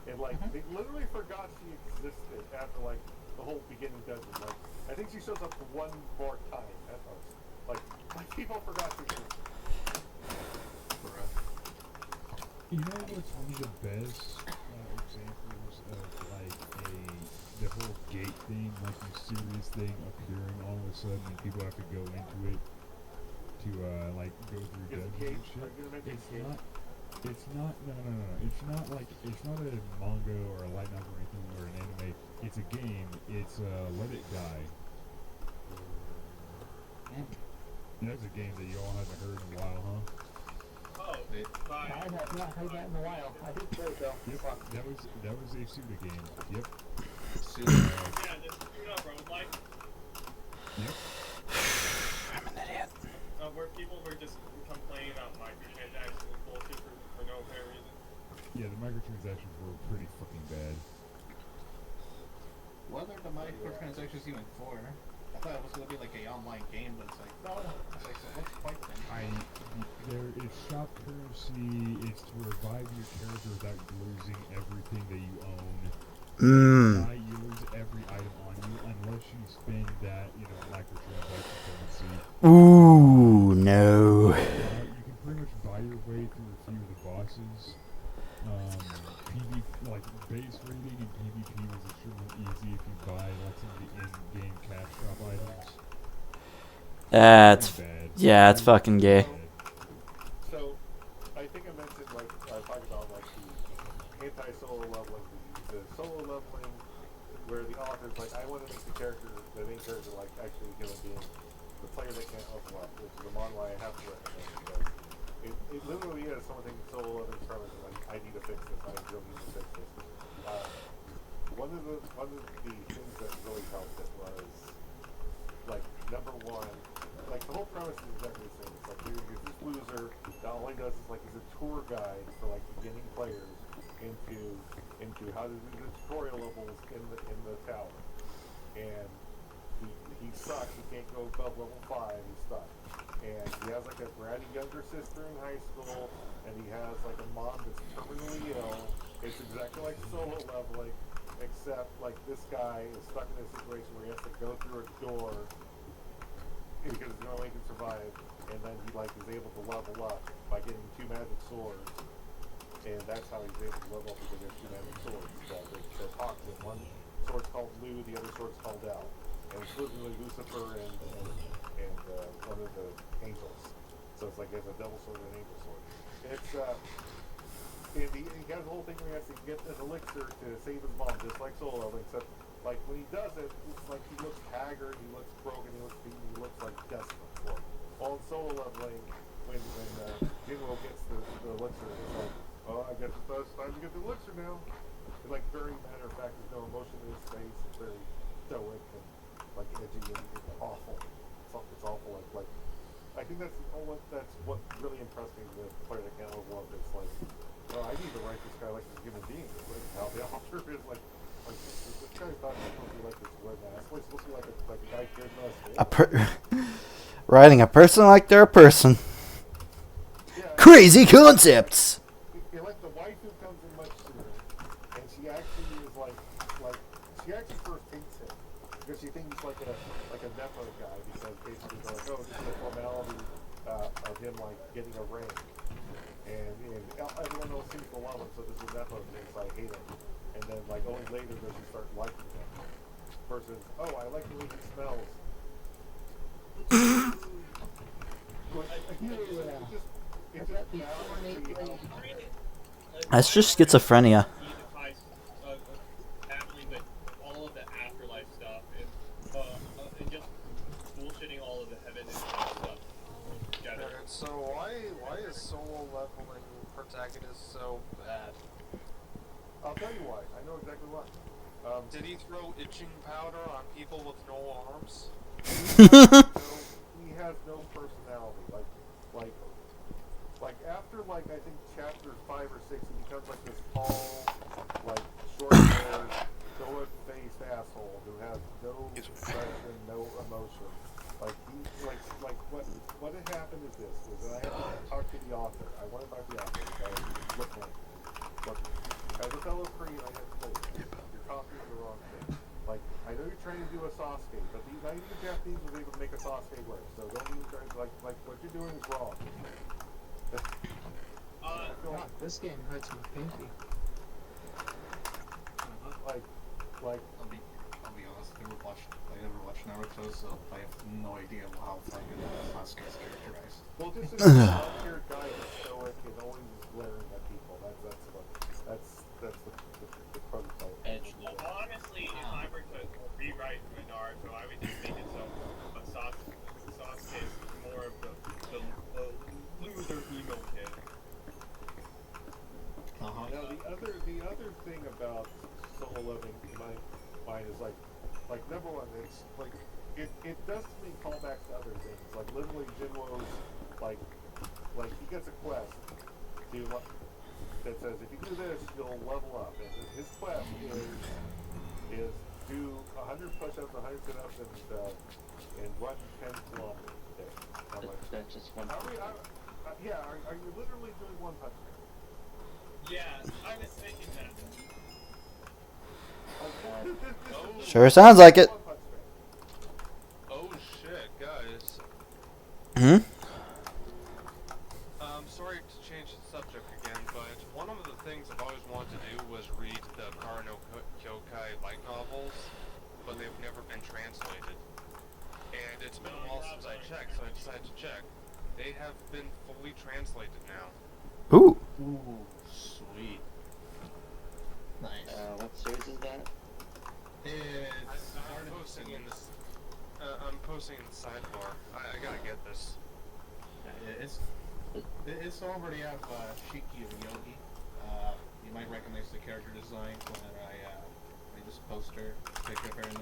Speaker 3: and like they literally forgot she existed after like the whole beginning dungeon. Like I think she shows up one more time at us. Like people forgot she existed.
Speaker 4: You know what's one of the best examples of like the whole gate thing, like the serious thing appearing all of a sudden and people have to go into it to like go through
Speaker 3: Is
Speaker 4: dungeons
Speaker 3: Gate?
Speaker 4: and shit.
Speaker 3: Are you gonna mention
Speaker 4: It's
Speaker 3: Gate?
Speaker 4: not. It's not. No. It's not a manga or a light novel or anything or an anime. It's a game. It's Let It Die. That's a game that you all haven't heard in a while, huh?
Speaker 6: oh,
Speaker 7: I have not heard that in a while. I did play it though.
Speaker 4: Yep. That was a Suda game. Yep.
Speaker 6: yeah, this bro, like,
Speaker 4: Yep.
Speaker 1: I'm an idiot.
Speaker 6: where people were just complaining about microtransactions and bullshit for no apparent reason.
Speaker 4: Yeah, the microtransactions were pretty fucking bad.
Speaker 8: What are the microtransactions even for? I thought it was gonna be like a online game, but it's like, no. It's like, so what's the point then?
Speaker 4: It's shop currency. It's to revive your character without losing everything that you own. You lose every item on you unless you spend that, you know, microtransaction currency.
Speaker 1: Ooh, no.
Speaker 4: You can pretty much buy your way through a few of the bosses. Like base rating and PvP was extremely easy if you buy like some of the in-game cash shop items.
Speaker 1: That's
Speaker 4: Bad.
Speaker 1: yeah, it's fucking gay.
Speaker 3: So, I think I mentioned, like, I talked about, like, the anti-solo leveling, the solo leveling, where the author's like, I want to make the main character, like, actually a human being, the player that can't level up, which is the manga I have to recommend, because it literally is something solo leveling premise, like, I need to fix this, I really need to fix this. One of the things that really helped it was, like, number one, like, the whole premise is exactly the same. It's like, here's this loser that all he does is, like, he's a tour guide for, like, beginning players. into how to do the tutorial levels in the tower, and he sucks. He can't go above level 5. He's stuck, and he has like a bratty younger sister in high school, and he has like a mom that's terminally ill. It's exactly like solo leveling, except like this guy is stuck in a situation where he has to go through a door because there's no way he can survive, and then he like is able to level up by getting 2 magic swords, and that's how he's able to level up because there's 2 magic swords that talk to him. One sword's called Lu, the other sword's called Al, and it's literally Lucifer and one of the angels. So it's like he has a devil sword and an angel sword. It's and he has a whole thing where he has to get an elixir to save his mom, just like solo leveling, except like when he does it, it's like he looks haggard, he looks broken, he looks beaten, he looks like desperate for it. While in solo leveling, when Jinro gets the elixir, it's like, oh, I guess it's time to get the elixir now. It's like very matter of fact, there's no emotion in his face, it's very stoic and like edgy and awful. It's awful. Like I think that's what really impressed me with the player that can't level up. It's like, well, I need to write this guy like this human being. Like how the author is like this guy's not supposed to be like this red ass. He's supposed to be like a guy cares about his
Speaker 1: Writing a person like they're a person.
Speaker 3: yeah,
Speaker 1: Crazy concepts.
Speaker 3: like the wife who comes in much sooner, and she actually is like she actually first hates him because she thinks he's like a nepo guy, because basically they're like, oh, this is a formality of him like getting a ring, and everyone else seems to love him, so this is a nepo thing, so I hate him. And then like only later does she start liking him. Versus, oh, I like the way he smells.
Speaker 1: That's just schizophrenia.
Speaker 6: Happening with all of the afterlife stuff and just bullshitting all of the heaven and stuff.
Speaker 2: Okay, so why is solo leveling protagonist so bad?
Speaker 3: I'll tell you why. I know exactly why.
Speaker 2: Did he throw itching powder on people with no arms?
Speaker 3: He has no personality. Like after like I think chapter 5 or 6, he becomes like this tall, like short-haired, stoic-faced asshole who has no expression, no emotion. Like what had happened is this: is that I have to talk to the author. I want to talk to the author. Okay, look, as a fellow Korean, I have to tell you, you're copying the wrong thing. Like, I know you're trying to do a Sasuke, but not even the Japanese was able to make a Sasuke work, so don't even try to, like what you're doing is wrong.
Speaker 7: God, this game hurts my pinky.
Speaker 3: Like,
Speaker 8: I'll be honest, I never watched Naruto, so I have no idea how fucking Sasuke is characterized.
Speaker 3: well, just a long-haired guy who's stoic and always is glaring at people. That's the prototype.
Speaker 6: Honestly, if I were to rewrite Naruto, I would just make it so Sasuke is more of the loser emo kid.
Speaker 8: Uh-huh.
Speaker 3: Now the other thing about solo leveling in my mind is like number one, it's like it does to me callbacks to other things. Like literally Jinwo's like he gets a quest to that says if you do this you'll level up, and his quest is do 100 push-ups, 100 sit-ups, and run 10 kilometers a day.
Speaker 9: That's just one.
Speaker 3: Are you literally doing One Punch Man?
Speaker 6: Yeah, I was thinking that.
Speaker 1: Sure sounds like it.
Speaker 2: Oh shit, guys.
Speaker 1: Hmm?
Speaker 2: Sorry to change the subject again, but one of the things I've always wanted to do was read the Karano Kyokai light novels, but they've never been translated. And it's been a while since I checked, so I decided to check. They have been fully translated now.
Speaker 1: Ooh.
Speaker 8: Ooh, sweet. Nice.
Speaker 9: What series is that?
Speaker 2: I'm posting in this. I'm posting in the sidebar. I gotta get this.
Speaker 8: It's already have Shiki and Yogi. You might recognize the character design when I just poster picture of her in a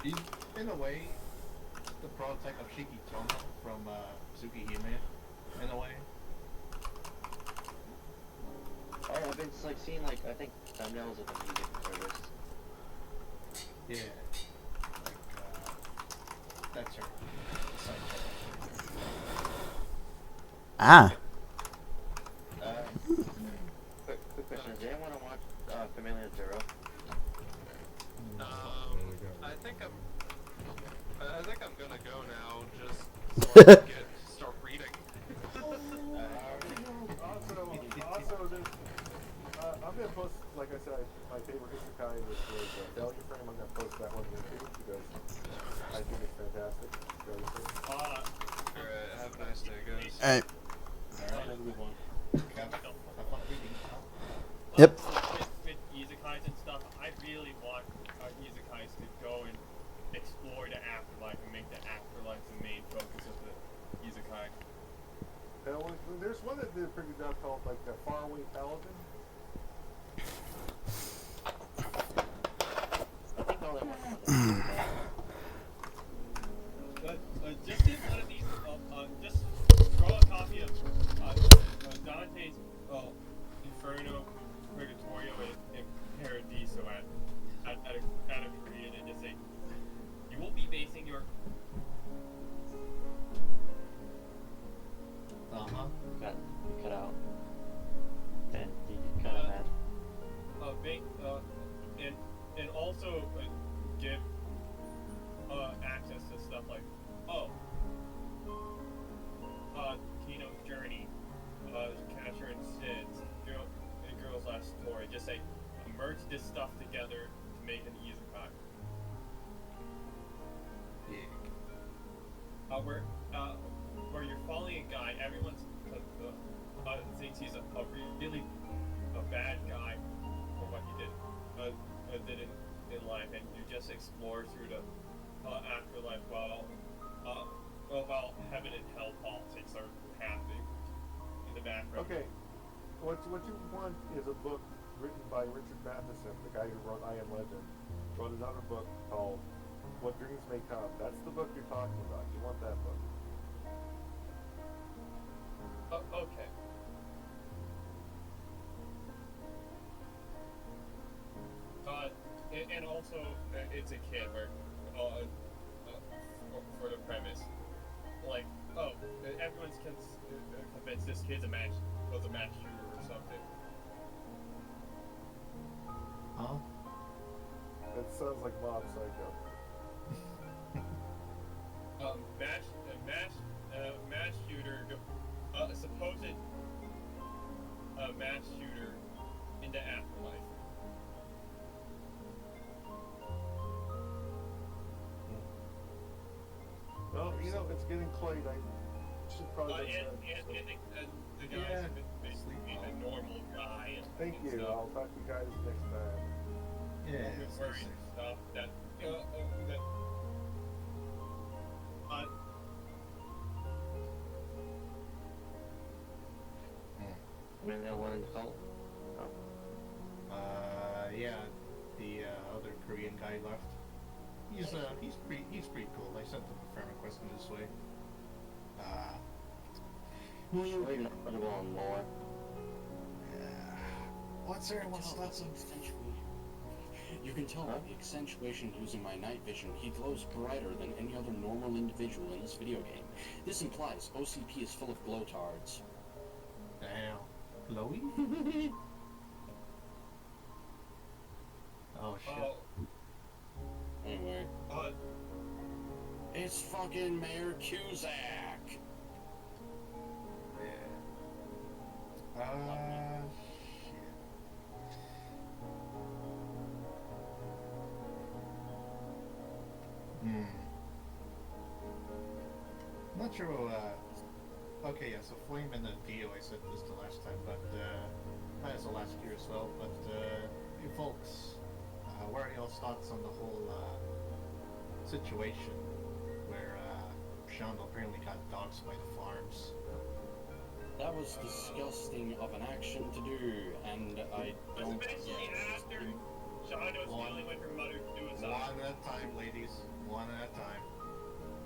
Speaker 8: bit. In a way, the prototype of Shiki Tomo from Tsukihime, in a way.
Speaker 9: It's like seeing like I think thumbnails of the music service.
Speaker 8: Yeah. Like, that's her. Side chick.
Speaker 1: Ah.
Speaker 9: Quick question. Does anyone want to watch Familiar Zero?
Speaker 2: I think I'm gonna go now, just so I can start reading.
Speaker 3: Also, there's, I'm gonna post, like I said, my favorite isekai, which was Failure Frame. I'm gonna post that one here too because I think it's fantastic. Failure Frame.
Speaker 2: Alright, have a nice day, guys.
Speaker 1: Alright.
Speaker 8: Alright, have a good one. Have fun reading.
Speaker 1: Yep.
Speaker 6: So with isekais and stuff, I really want isekais to go and explore the afterlife and make the afterlife the main focus of the isekai.
Speaker 3: There's one that did a pretty good job called like Faraway Paladin.
Speaker 9: I think all I want
Speaker 6: Just get one of these, just draw a copy of Dante's Inferno, Purgatorio, and Paradiso at a Korean and just say, you will be basing your...
Speaker 8: Uh-huh.
Speaker 9: cut out. And you cut out that.
Speaker 6: And also give access to stuff like Tino's Journey, Catcher and Sid's, Girl's Last Story. Just say merge this stuff together to make an isekai. Where you're following a guy, everyone thinks he's a really bad guy for what he did in life, and you just explore through the afterlife while heaven and hell politics are happening in the background.
Speaker 3: Okay, what you want is a book written by Richard Matheson, the guy who wrote I Am Legend. Wrote another book called What Dreams May Come. That's the book you're talking about. You want that book.
Speaker 6: Okay. And also, it's a kid where, for the premise, like, everyone's convinced this kid's was a mass shooter or something.
Speaker 8: Huh?
Speaker 3: That sounds like Mob Psycho.
Speaker 6: Mass shooter, supposed mass shooter in the afterlife.
Speaker 3: Well, you know, it's getting late. I should probably.
Speaker 6: And the guy's basically a normal guy. And
Speaker 3: Thank you.
Speaker 6: stuff.
Speaker 3: I'll talk to you guys next time.
Speaker 8: Yeah.
Speaker 6: Wearing stuff that
Speaker 9: That one in the cult?
Speaker 8: Yeah, the other Korean guy left. He's pretty cool. I sent him a friend request in this way.
Speaker 9: Really knowledgeable on lore.
Speaker 8: What's there? What's that?
Speaker 5: You can tell by the accentuation using my night vision, he glows brighter than any other normal individual in this video game. This implies OCP is full of glowtards.
Speaker 8: Damn. Glowy? Oh shit.
Speaker 5: Anyway. It's fucking Mayor Cusack!
Speaker 8: Yeah. Shit. Not sure. Okay, yeah. So Flame and the Dio, I said this the last time, but that's the last year as well. But hey, folks, what are y'all's thoughts on the whole situation where Shando apparently got doxxed by the farms?
Speaker 5: That was disgusting of an action to do, and I don't...
Speaker 6: Especially after Shonda's dealing with her mother's suicide.
Speaker 8: One at a time, ladies. One at a time.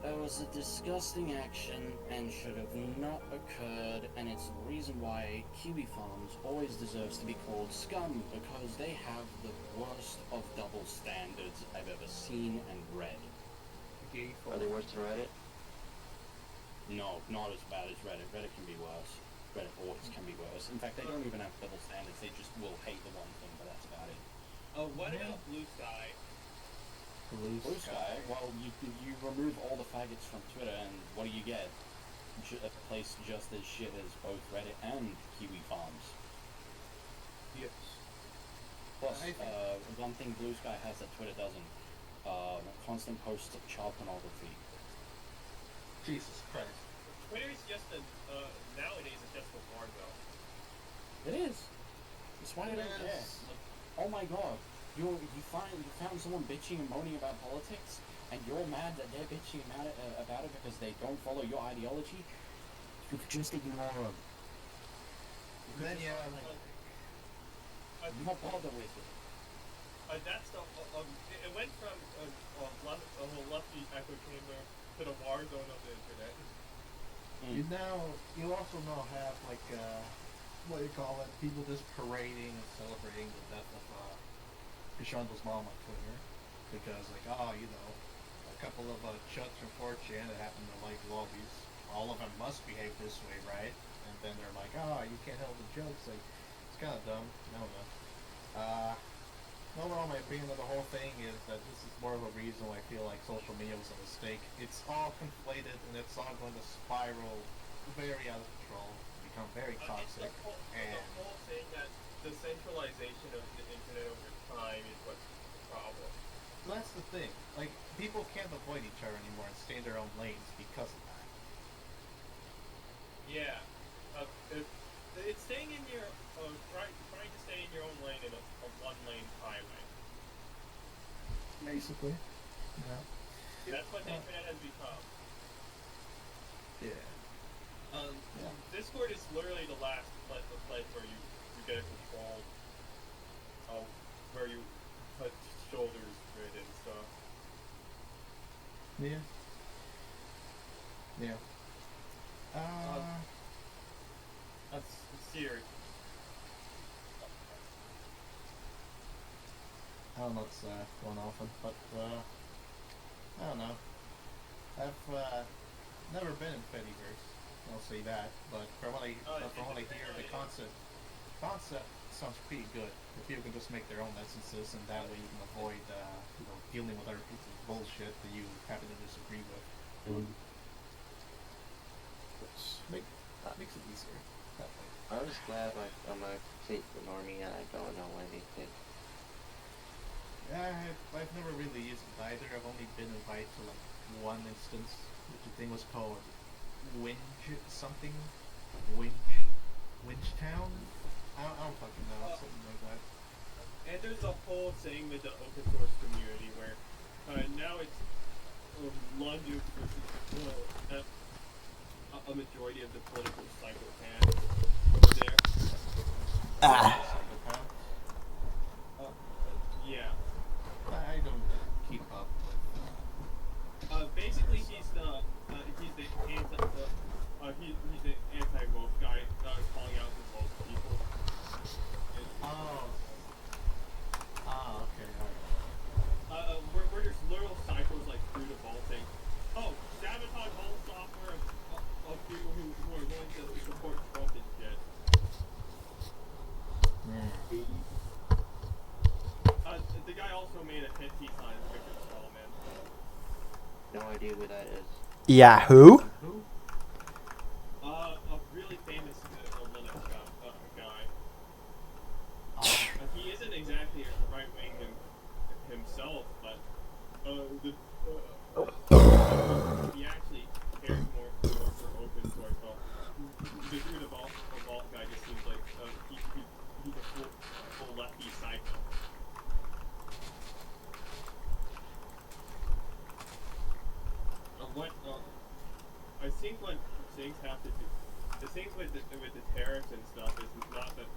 Speaker 5: It was a disgusting action and should have not occurred, and it's the reason why Kiwi Farms always deserves to be called scum, because they have the worst of double standards I've ever seen and read.
Speaker 9: Are they worse than Reddit?
Speaker 5: No, not as bad as Reddit. Reddit can be worse. Reddit always can be worse. In fact, they don't even have double standards, they just will hate the one thing, but that's about it.
Speaker 6: What about Blue Sky?
Speaker 5: Blue Sky? Well, you remove all the faggots from Twitter, and what do you get? A place just as shit as both Reddit and Kiwi Farms.
Speaker 8: Yes.
Speaker 5: Plus, one thing Blue Sky has that Twitter doesn't. Constant posts of child pornography.
Speaker 8: Jesus Christ.
Speaker 6: Twitter is just nowadays it's just a war though.
Speaker 5: It is. That's why I don't care. Like, oh my god, you found someone bitching and moaning about politics, and you're mad that they're bitching about it because they don't follow your ideology. You could just ignore them.
Speaker 8: Then yeah, like,
Speaker 5: I'm not bothered with it.
Speaker 6: That's the it went from a lefty echo chamber to the war zone of the internet.
Speaker 8: you also now have like what do you call it? People just parading and celebrating the death of Krishando's mom on Twitter because like a couple of chuds from 4chan that happen to like lobbies, all of them must behave this way, right? And then they're like, you can't help the jokes. Like it's kind of dumb. I don't know. Overall, my opinion of the whole thing is that this is more of a reason why I feel like social media was a mistake. It's all conflated and it's all going to spiral very out of control, become very toxic.
Speaker 6: The whole thing that the centralization of the internet over time is what's the problem.
Speaker 8: That's the thing. Like, people can't avoid each other anymore and stay in their own lanes because of that.
Speaker 6: Yeah. It's staying in your trying to stay in your own lane in a one-lane highway.
Speaker 8: Basically. Yeah.
Speaker 6: That's what the internet has become.
Speaker 8: Yeah.
Speaker 6: Discord is literally the last place where you get control of where you put shoulders with and stuff.
Speaker 8: Yeah. Yeah.
Speaker 6: That's serious.
Speaker 8: I don't know what's going on, but I don't know. I've never been in Fediverse, I'll say that. But from what I hear, the concept sounds pretty good. If people can just make their own instances, and that way you can avoid dealing with other people's bullshit that you happen to disagree with. Which makes it easier that way.
Speaker 9: I was glad I'm a complete normie and I don't know anything.
Speaker 8: I've never really used it either. I've only been invited to like one instance, which I think was called Winge something. Winge Town? I don't fucking know, something like that.
Speaker 6: And there's a whole thing with the open source community where now it's London versus a majority of the political psychopaths over there.
Speaker 8: Psychopath?
Speaker 6: Yeah.
Speaker 8: I don't keep up with.
Speaker 6: Basically, he's the anti-woke guy, calling out the woke people.
Speaker 8: Okay, alright.
Speaker 6: Where there's literal cycles like through the vaulting. Oh, sabotage all software of people who are willing to support Trump and shit. The guy also made a hit piece on Richard Stallman.
Speaker 9: No idea who that is.
Speaker 1: Yahoo?
Speaker 8: Who?
Speaker 6: A really famous Linux guy. He isn't exactly a right wing himself, but he actually cares more for open source. The dude of all guy just seems like he's a full lefty psycho. I think what things have to do, the things with the tariffs and stuff is not that,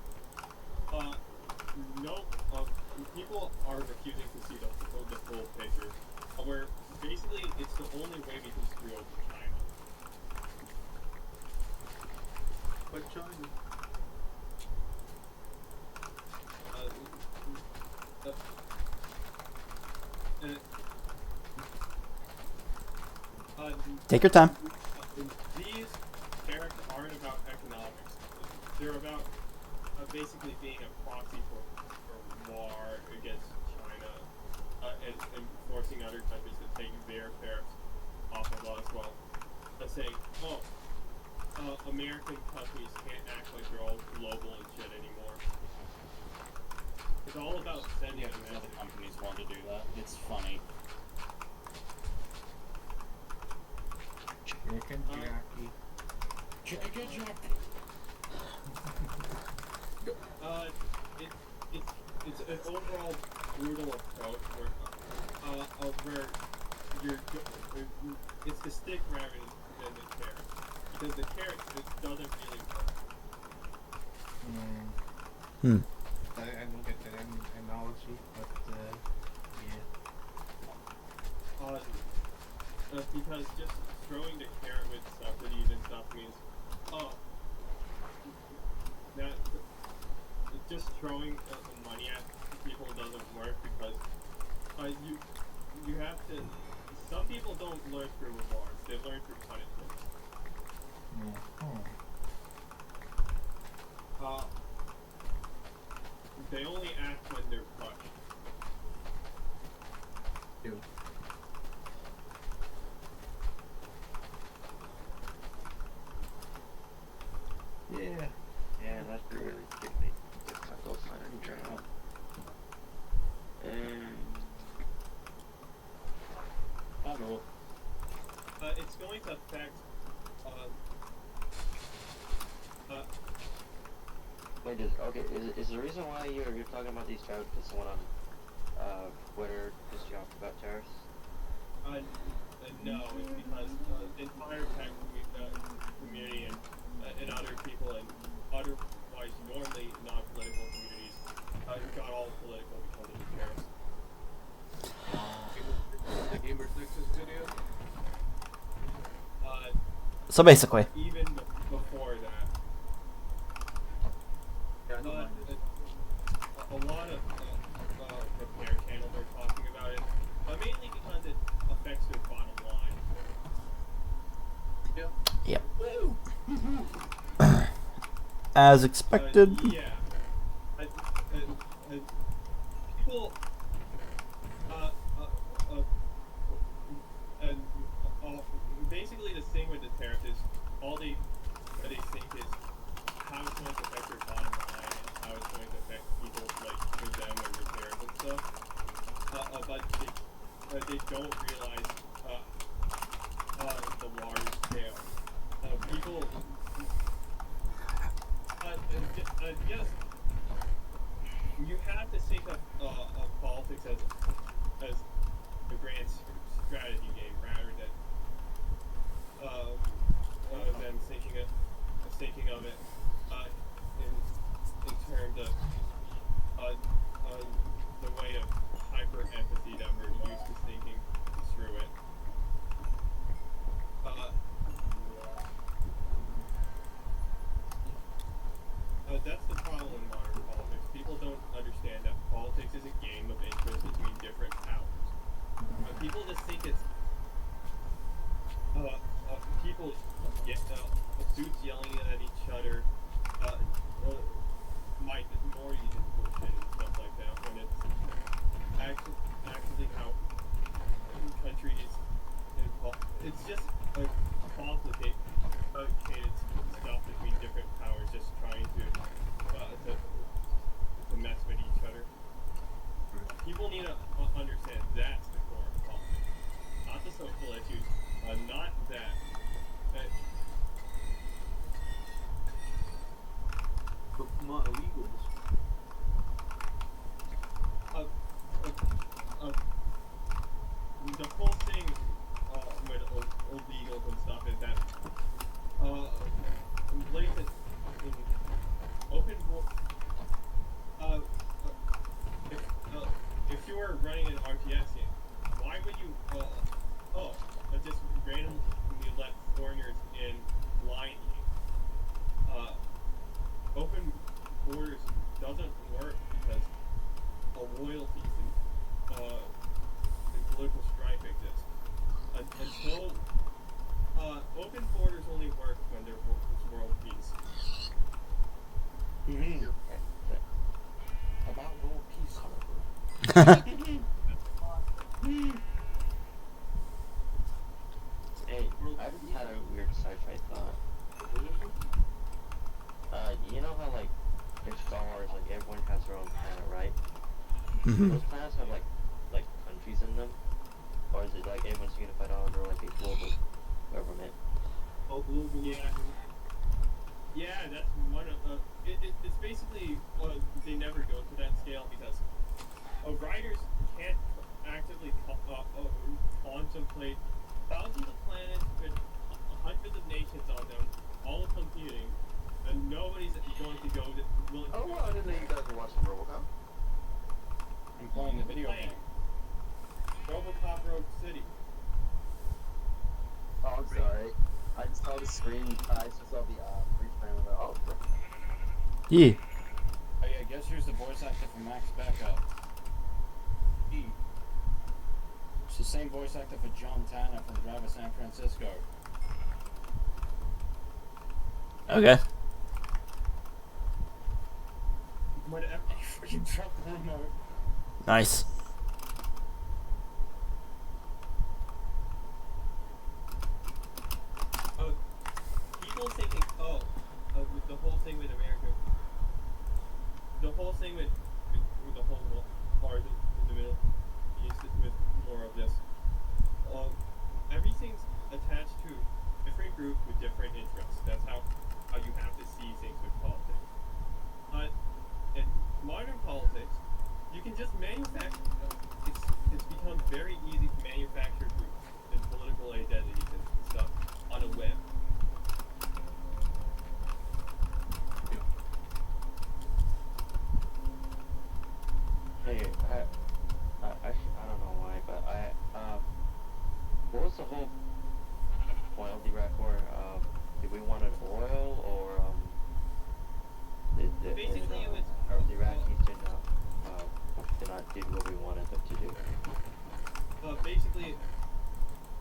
Speaker 6: people are refusing to see the full picture, where basically it's the only way we can
Speaker 8: China.
Speaker 1: Take your time.
Speaker 6: These characters aren't about economics. They're about basically being a proxy for war against China and forcing other countries to take their tariffs off of us while saying, oh, American companies can't act like they're all global and shit anymore. It's all about sending
Speaker 5: Yeah,
Speaker 6: a
Speaker 5: because other
Speaker 6: message.
Speaker 5: companies want to do that. It's funny.
Speaker 8: Chicken Jackie.
Speaker 5: Chicken Jack.
Speaker 6: It's an overall brutal approach where it's the stick rather than the carrot, because the carrot doesn't really work.
Speaker 8: I don't get that analogy, but yeah.
Speaker 6: Because just throwing the carrot with subsidies and stuff means, that just throwing money at people doesn't work, because you have to. Some people don't learn through rewards; they learn through punishment. They only act when they're crushed.
Speaker 8: Dude. Yeah.
Speaker 9: Yeah, that's really stupid. Just cut those line and drown.
Speaker 5: I don't know.
Speaker 6: It's going to affect.
Speaker 9: Wait, okay, is the reason why you're talking about these tariffs because someone on Twitter pissed you off about tariffs?
Speaker 6: No, it's because the entire tech community and other people and otherwise normally non-political communities got all political because of the tariffs.
Speaker 8: The Gamer Nexus video?
Speaker 1: So basically,
Speaker 6: Even before that,
Speaker 8: Yeah, I don't mind it.
Speaker 6: a lot of repair channels are talking about it, mainly because it affects their bottom line.
Speaker 1: yep. As expected.
Speaker 6: Yeah. People. Basically, the thing with the tariff is all they think is how it's going to affect their bottom line and how it's going to affect people like them and repairs and stuff. But they don't realize the large scale. People. Yes, you have to think of politics as a grand strategy game rather than thinking of it in terms of the way of hyper empathy that we're used to thinking through it. That's the problem in modern politics. People don't understand that politics is a game of interest between different powers. People just think it's people get suits yelling at each other, minorities and bullshit and stuff like that, when it's actually how countries it's just complicated stuff between different powers just trying to mess with each other. People need to understand that's the core of politics, not the social issues, not that.
Speaker 8: But not illegals.
Speaker 6: The whole thing with illegals and stuff is that blatant open if you were running an RTS game, why would you just randomly let foreigners in blindly
Speaker 9: Hey, I've had a weird sci-fi thought. You know how like in Star Wars, like everyone has their own planet, right?
Speaker 1: Mhm.
Speaker 9: Those planets have like countries in them, or is it like everyone's unified under like a global government?
Speaker 6: Oh, global. Yeah, that's one of it's basically they never go to that scale because writers can't actively contemplate thousands of planets with hundreds of nations on them, all competing, and nobody's going to go willing to
Speaker 3: Oh,
Speaker 6: go.
Speaker 3: well, I didn't know you guys were watching RoboCop.
Speaker 5: I'm playing the video game.
Speaker 6: RoboCop Rogue City.
Speaker 3: Oh, I'm sorry. I just saw the screen. I just saw the brief frame of it. Oh,
Speaker 1: Yeah.
Speaker 5: Oh yeah, guess who's the voice actor for Max Backup? It's the same voice actor for John Tanner from Drive of San Francisco.
Speaker 1: Okay.
Speaker 6: Whatever.
Speaker 5: He freaking dropped the remote.
Speaker 1: Nice.
Speaker 6: People thinking, with the whole thing with America, the whole thing with the whole part in the Middle East with more of this, everything's attached to different group with different interests. That's how you have to see things with politics. In modern politics, you can just manufacture. It's become very easy to manufacture groups and political identities and stuff on a web.
Speaker 9: Hey, I don't know why, but what was the whole point of the Iraq War? Did we want oil, or
Speaker 6: Basically, it was
Speaker 9: the Iraqis did not do what we wanted them to do?
Speaker 6: basically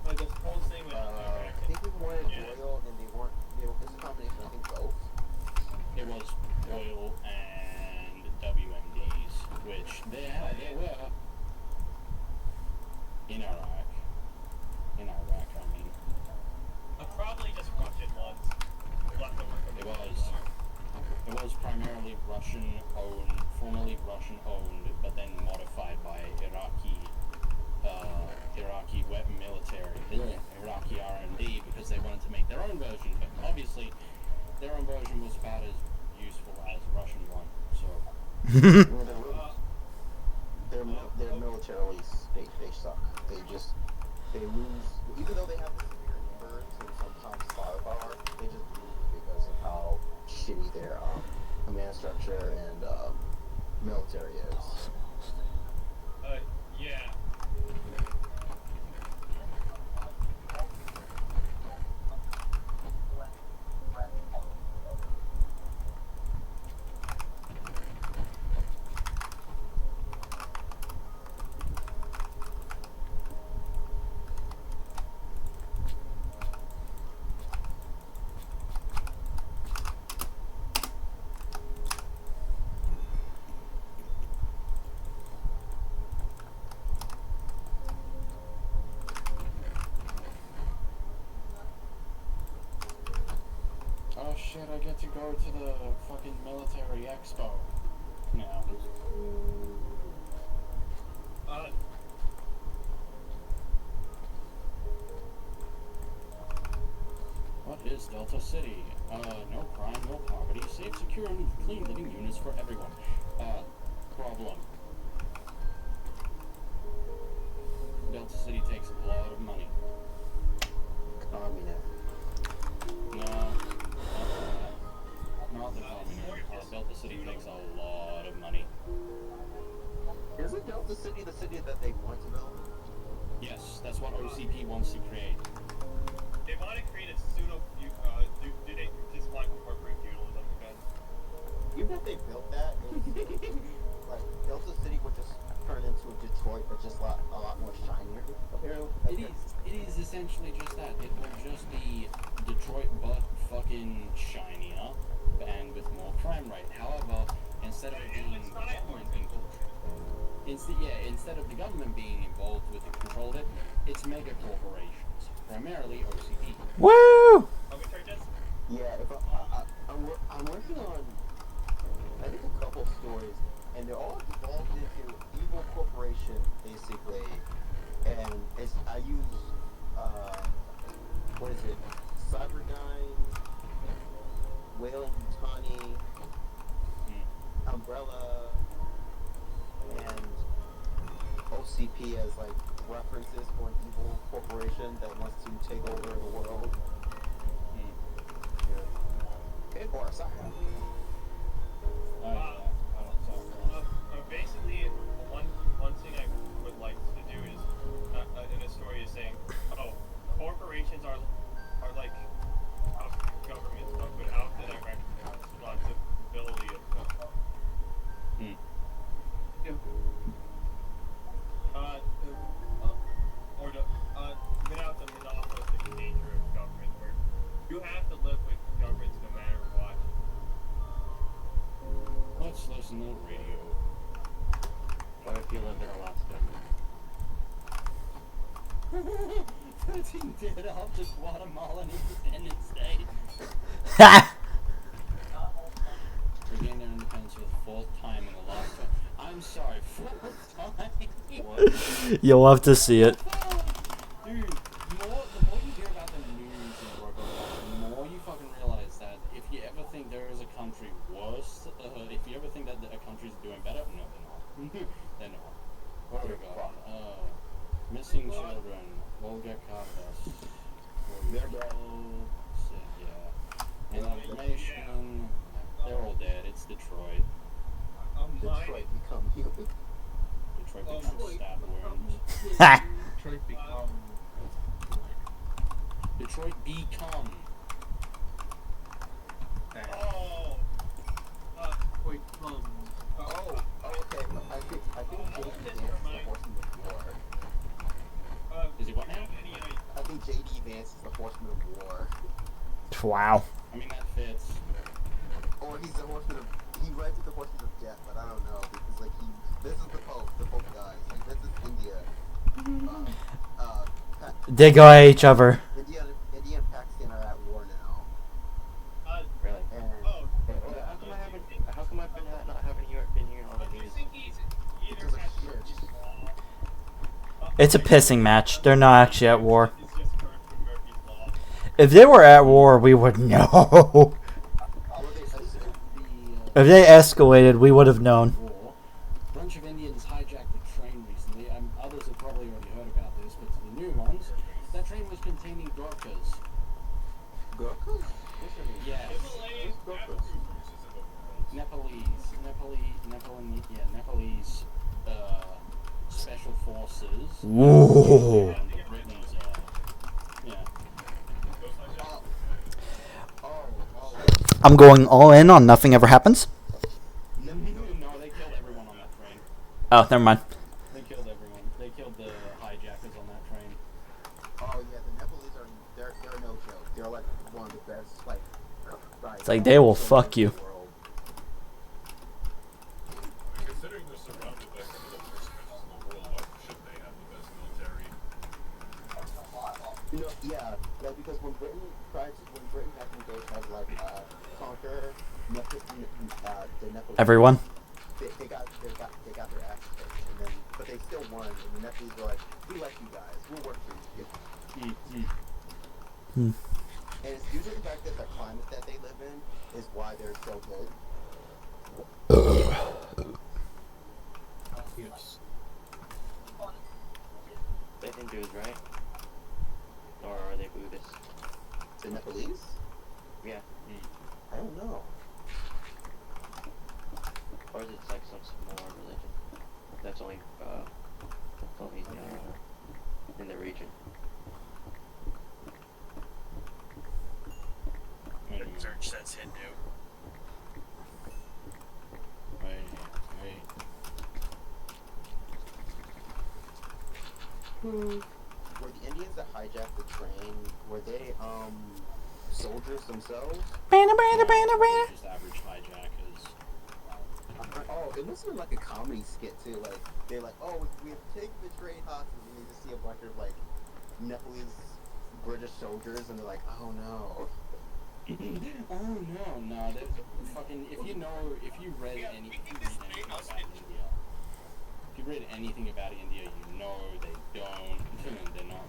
Speaker 6: the whole thing with
Speaker 3: I think we wanted oil, and they weren't. It's a combination. I think both.
Speaker 5: It was oil and WMDs, which they were in Iraq. I mean.
Speaker 6: probably just Russian ones left over from
Speaker 5: It
Speaker 6: the
Speaker 5: was. It was primarily Russian-owned, formerly Russian-owned, but then modified by Iraqi military, Iraqi R&D, because they wanted to make their own version. But obviously, their own version was about as useful as the Russian one. So
Speaker 3: They're militarily they suck. They lose, even though they have the superior numbers and sometimes firepower. They just lose because of how shitty their command structure and military is.
Speaker 6: yeah.
Speaker 5: oh shit, I get to go to the fucking military expo now. What is Delta City? No crime, no poverty, safe, secure, and clean living units for everyone. Problem. Delta City takes a lot of money.
Speaker 3: Communist.
Speaker 5: No, not the communist. Delta City takes a lot of money.
Speaker 3: Isn't Delta City the city that they want to build?
Speaker 5: Yes, that's what OCP wants to create.
Speaker 6: They want to create a pseudo. Do they just want to incorporate feudalism again?
Speaker 3: Even if they built that, like Delta City would just turn into a Detroit, but just a lot more shinier. Apparently,
Speaker 5: It is essentially just that. It will just be Detroit, but fucking shinier and with more crime rate. However, instead of being government instead of the government being involved with the control of it, it's mega corporations, primarily OCP.
Speaker 1: Woo!
Speaker 9: Yeah, if I'm working on, I think, a couple stories, and they're all devolved into evil corporation, basically. And I use, what is it? Cyberdyne, Whalen Utani, Umbrella, and OCP as like references for an evil corporation that wants to take over the world. Okay, Boris,
Speaker 6: Basically, one thing I would like to do is, in a story, is saying, oh, corporations are like governments, but without the direct responsibility of them. Or without the monopolistic nature of government, where you have to live with governments no matter what.
Speaker 5: Let's listen to the radio.
Speaker 9: What if you live in Alaska?
Speaker 5: 13 dead after Guatemalan Independence Day.
Speaker 1: Ha!
Speaker 5: Regained their independence for the fourth time in the last one. I'm sorry, fourth time? What?
Speaker 1: You'll have to see it.
Speaker 5: Dude, the more you hear about the news and Robocop, the more you fucking realize that if you ever think there is a country worse, if you ever think that a country's doing better, no, they're not. They're not. Oh, dear God. Missing children, Volga Cartas, yeah. And information, they're all dead. It's Detroit.
Speaker 9: Detroit become human.
Speaker 5: Detroit becomes stab wounds.
Speaker 1: Ha!
Speaker 8: Detroit become.
Speaker 5: Detroit become.
Speaker 6: Oh!
Speaker 8: Wait,
Speaker 9: Okay. I think JD Vance is the horseman of war.
Speaker 5: Is he what now?
Speaker 9: I think JD Vance is the horseman of war.
Speaker 1: Wow.
Speaker 5: I mean, that fits.
Speaker 9: Or he's the horseman of. He rides with the horseman of death, but I don't know because like this is the Pope guys. He visits India.
Speaker 1: They go at each other.
Speaker 9: India and Pakistan are at war now.
Speaker 5: Really?
Speaker 9: And how come I've been not having been hearing all the news? Because of shit.
Speaker 1: It's a pissing match. They're not actually at war. If they were at war, we would know. If they escalated, we would have known.
Speaker 5: War. A bunch of Indians hijacked the train recently. Others have probably already heard about this, but to the new ones, that train was containing Gurkhas.
Speaker 9: Gurkhas?
Speaker 5: Yes. Nepalese special forces.
Speaker 1: Whoa.
Speaker 5: And the Britons, yeah.
Speaker 1: I'm going all in on nothing ever happens.
Speaker 5: No, they killed everyone on that train.
Speaker 1: Oh, never mind.
Speaker 5: They killed everyone. They killed the hijackers on that train.
Speaker 9: Oh yeah, the Nepalese they're no joke. They're like one of the best
Speaker 1: It's like they will fuck you.
Speaker 4: Considering they're surrounded by some of the worst countries in the world, why shouldn't they have the best military?
Speaker 9: Yeah, because when Britain back in the day tried to conquer the Nepalese,
Speaker 1: Everyone.
Speaker 9: They got their ass kicked, and then but they still won, and the Nepalese were like, we like you guys, we'll work for you. And it's due to the fact that the climate that they live in is why they're so good.
Speaker 10: They Hindus, right? Or are they Buddhists?
Speaker 9: The Nepalese?
Speaker 10: Yeah.
Speaker 9: I don't know.
Speaker 10: Or is it like some smaller religion that's only in the region?
Speaker 5: Search says Hindu. Right.
Speaker 9: Were the Indians that hijacked the train, were they soldiers themselves?
Speaker 5: Just average hijackers.
Speaker 9: Oh,
Speaker 11: oh, it must have been like a comedy skit too. Like they're like, oh, we've taken the train hostage, and you just see a bunch of like Nepalese British soldiers, and they're like, oh no.
Speaker 5: Oh no, there's fucking. If you read anything about India, you know they don't. They're not.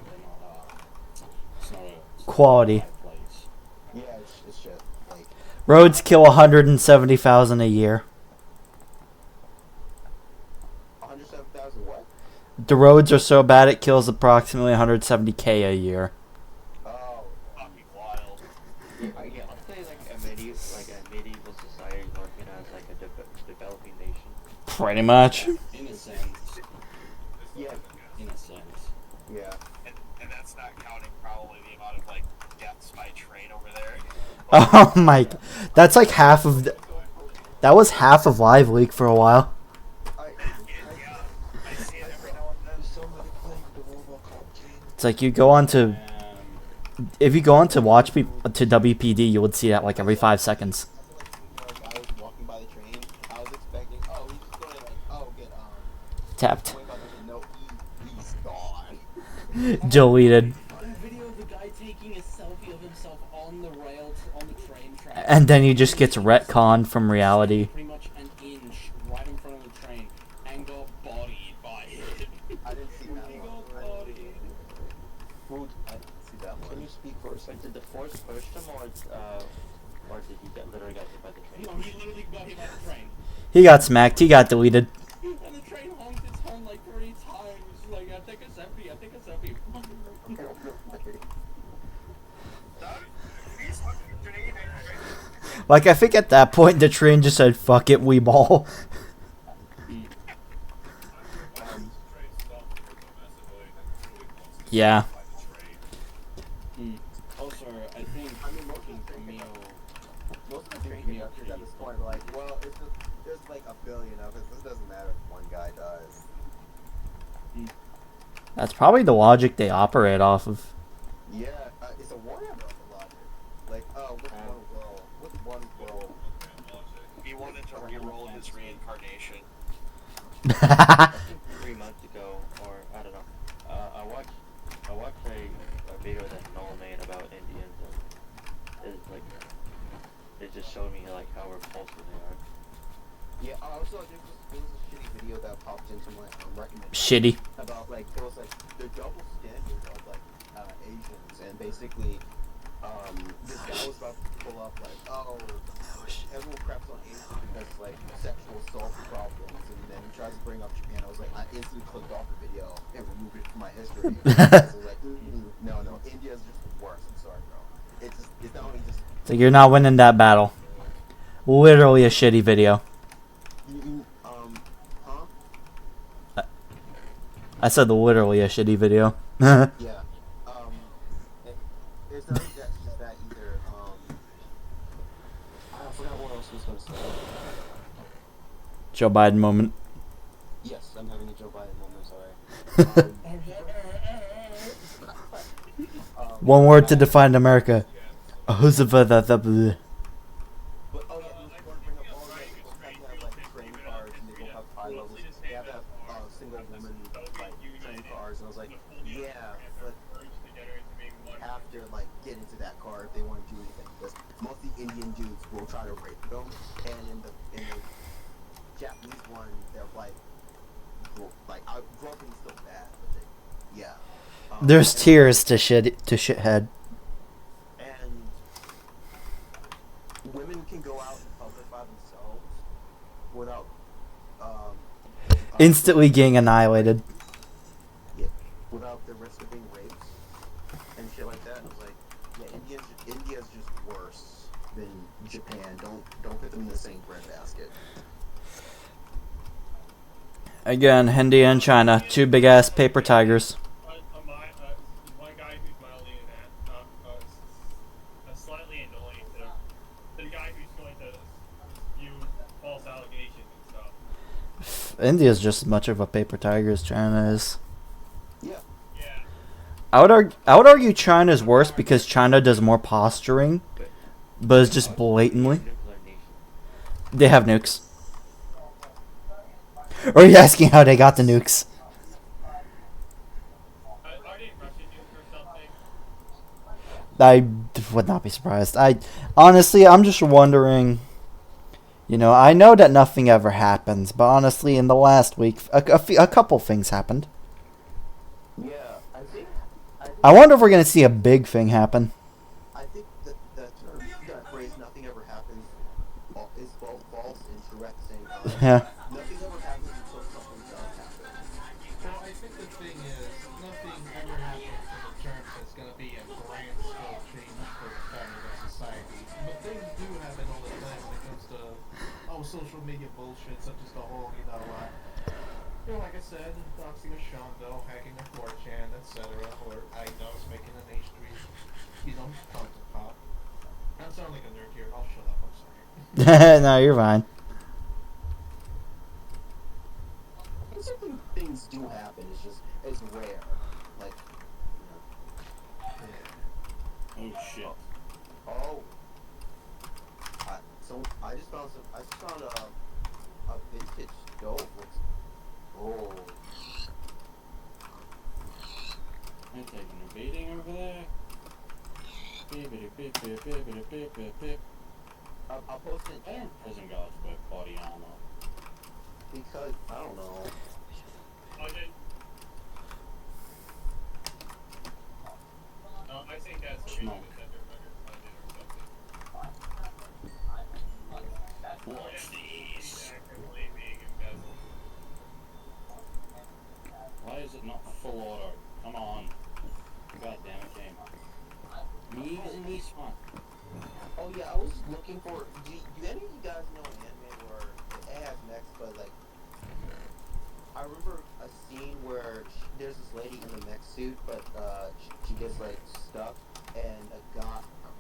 Speaker 5: It's not a
Speaker 1: Quality.
Speaker 5: place.
Speaker 11: Yeah, it's shit. Like
Speaker 1: Roads kill 170,000 a year.
Speaker 11: 107,000 what?
Speaker 1: The roads are so bad it kills approximately 170K a year.
Speaker 11: Oh,
Speaker 6: Fucking wild.
Speaker 9: Yeah, I'll say like a medieval society working as like a developing nation.
Speaker 1: Pretty much.
Speaker 5: In a sense.
Speaker 11: yeah,
Speaker 5: In a sense.
Speaker 11: yeah.
Speaker 2: And that's not counting probably the amount of like deaths by train over there.
Speaker 1: Oh my, that's like half of that was half of Live Leak for a while.
Speaker 2: I see it every now and then.
Speaker 1: It's like you go on to, if you go on to watch to WPD, you would see that like every 5 seconds.
Speaker 11: I was walking by the train. I was expecting, oh, he's just going to like, oh, get
Speaker 1: Tapped.
Speaker 11: no, he's gone.
Speaker 1: Deleted.
Speaker 5: That video of the guy taking a selfie of himself on the rail on the train track.
Speaker 1: And then he just gets retconned from reality.
Speaker 5: Pretty much an inch right in front of the train and got bodied by it.
Speaker 11: I didn't see that
Speaker 5: He
Speaker 11: one.
Speaker 5: got bodied.
Speaker 11: I didn't see that one.
Speaker 9: Can you speak for a second? Did the force push him, or did he literally get hit by the train?
Speaker 5: No, he literally got hit by the train.
Speaker 1: He got smacked. He got deleted.
Speaker 5: And the train honked its horn like 3 times. Like, I think a selfie, I think a selfie.
Speaker 1: Like, I think at that point the train just said, fuck it, we ball. Yeah.
Speaker 5: Also, I think
Speaker 11: Most of the train conductors at this point are like, well, it's just, there's like a billion of us. This doesn't matter if one guy dies.
Speaker 1: That's probably the logic they operate off of.
Speaker 11: Yeah, it's a Warhammer logic. Like, oh, with one world.
Speaker 2: He wanted to re-roll his reincarnation.
Speaker 9: 3 months ago, or I don't know. I watched a video that Noel made about Indians, and it's like it just showed me like how repulsive they are.
Speaker 11: Yeah, also there was a shitty video that popped into my recommendation.
Speaker 1: Shitty.
Speaker 11: About like, it was like the double standard of like Asians, and basically this guy was about to pull up like, oh, everyone craps on Asians because like sexual assault problems, and then he tries to bring up Japan. I was like, I instantly clicked off the video and removed it from my history. So like, no, India's just the worst. I'm sorry, bro. It's not only just.
Speaker 1: So you're not winning that battle. Literally a shitty video.
Speaker 11: Huh?
Speaker 1: I said literally a shitty video.
Speaker 11: Yeah. It's not just that either. I forgot what else I was gonna say.
Speaker 1: Joe Biden moment.
Speaker 11: Yes, I'm having a Joe Biden moment. Sorry.
Speaker 1: One word to define America.
Speaker 11: But oh yeah, I was going to bring up all the people have like train cars, and they don't have high levels. They have to have single woman like train cars, and I was like, yeah, but have to like get into that car if they want to do anything. Because most of the Indian dudes will try to rape them, and in the Japanese one, they're like groping is still bad, but they, yeah.
Speaker 1: There's tears to shithead.
Speaker 11: And women can go out in public by themselves without
Speaker 1: Instantly getting annihilated.
Speaker 11: yeah, without the risk of being raped and shit like that. And I was like, yeah, India's just worse than Japan. Don't put them in the same breadbasket.
Speaker 1: Again, India and China, two big ass paper tigers.
Speaker 6: One guy who's mildly slightly annoying to the guy who's going to spew false allegations and stuff.
Speaker 1: India's just as much of a paper tiger as China is.
Speaker 11: Yeah.
Speaker 6: Yeah.
Speaker 1: I would argue China's worse because China does more posturing, but it's just blatantly.
Speaker 9: Nuclear nation.
Speaker 1: They have nukes. Or are you asking how they got the nukes?
Speaker 6: Are they Russian nukes or something?
Speaker 1: I would not be surprised. Honestly, I'm just wondering. You know, I know that nothing ever happens, but honestly, in the last week, a couple things happened.
Speaker 11: Yeah, I think
Speaker 1: I wonder if we're gonna see a big thing happen.
Speaker 11: I think that term, that phrase, "nothing ever happens," is both false and true at the same time.
Speaker 1: Yeah.
Speaker 11: Nothing ever happens until something does happen.
Speaker 8: Well, I think the thing is, nothing ever happens in the terms that's going to be a grand scale change for the fabric of society. But things do happen all the time when it comes to social media bullshit, such as the whole, like I said, doxing a Shondo, hacking a 4chan, etc. Or IDOS making an H3, content pop. I sound like a nerd here. I'll shut up. I'm sorry.
Speaker 1: No, you're fine.
Speaker 11: Certain things do happen. It's rare. Like,
Speaker 5: Oh shit.
Speaker 11: Oh. I just found a vintage stove. Oh.
Speaker 5: I'm taking a beating over there. Beep.
Speaker 11: I'll post it.
Speaker 5: I don't prison guards wear body armor.
Speaker 11: Because, I don't know.
Speaker 6: I think that's the reason that they're better funded or something.
Speaker 5: What's these?
Speaker 6: Actively being embezzled.
Speaker 5: Why is it not full auto? Come on. God damn it, game. Meegs and these one.
Speaker 11: Oh yeah, I was just looking for. Do any of you guys know an anime where it has mechs, but like, I remember a scene where there's this lady in a mech suit, but she gets like stuck, and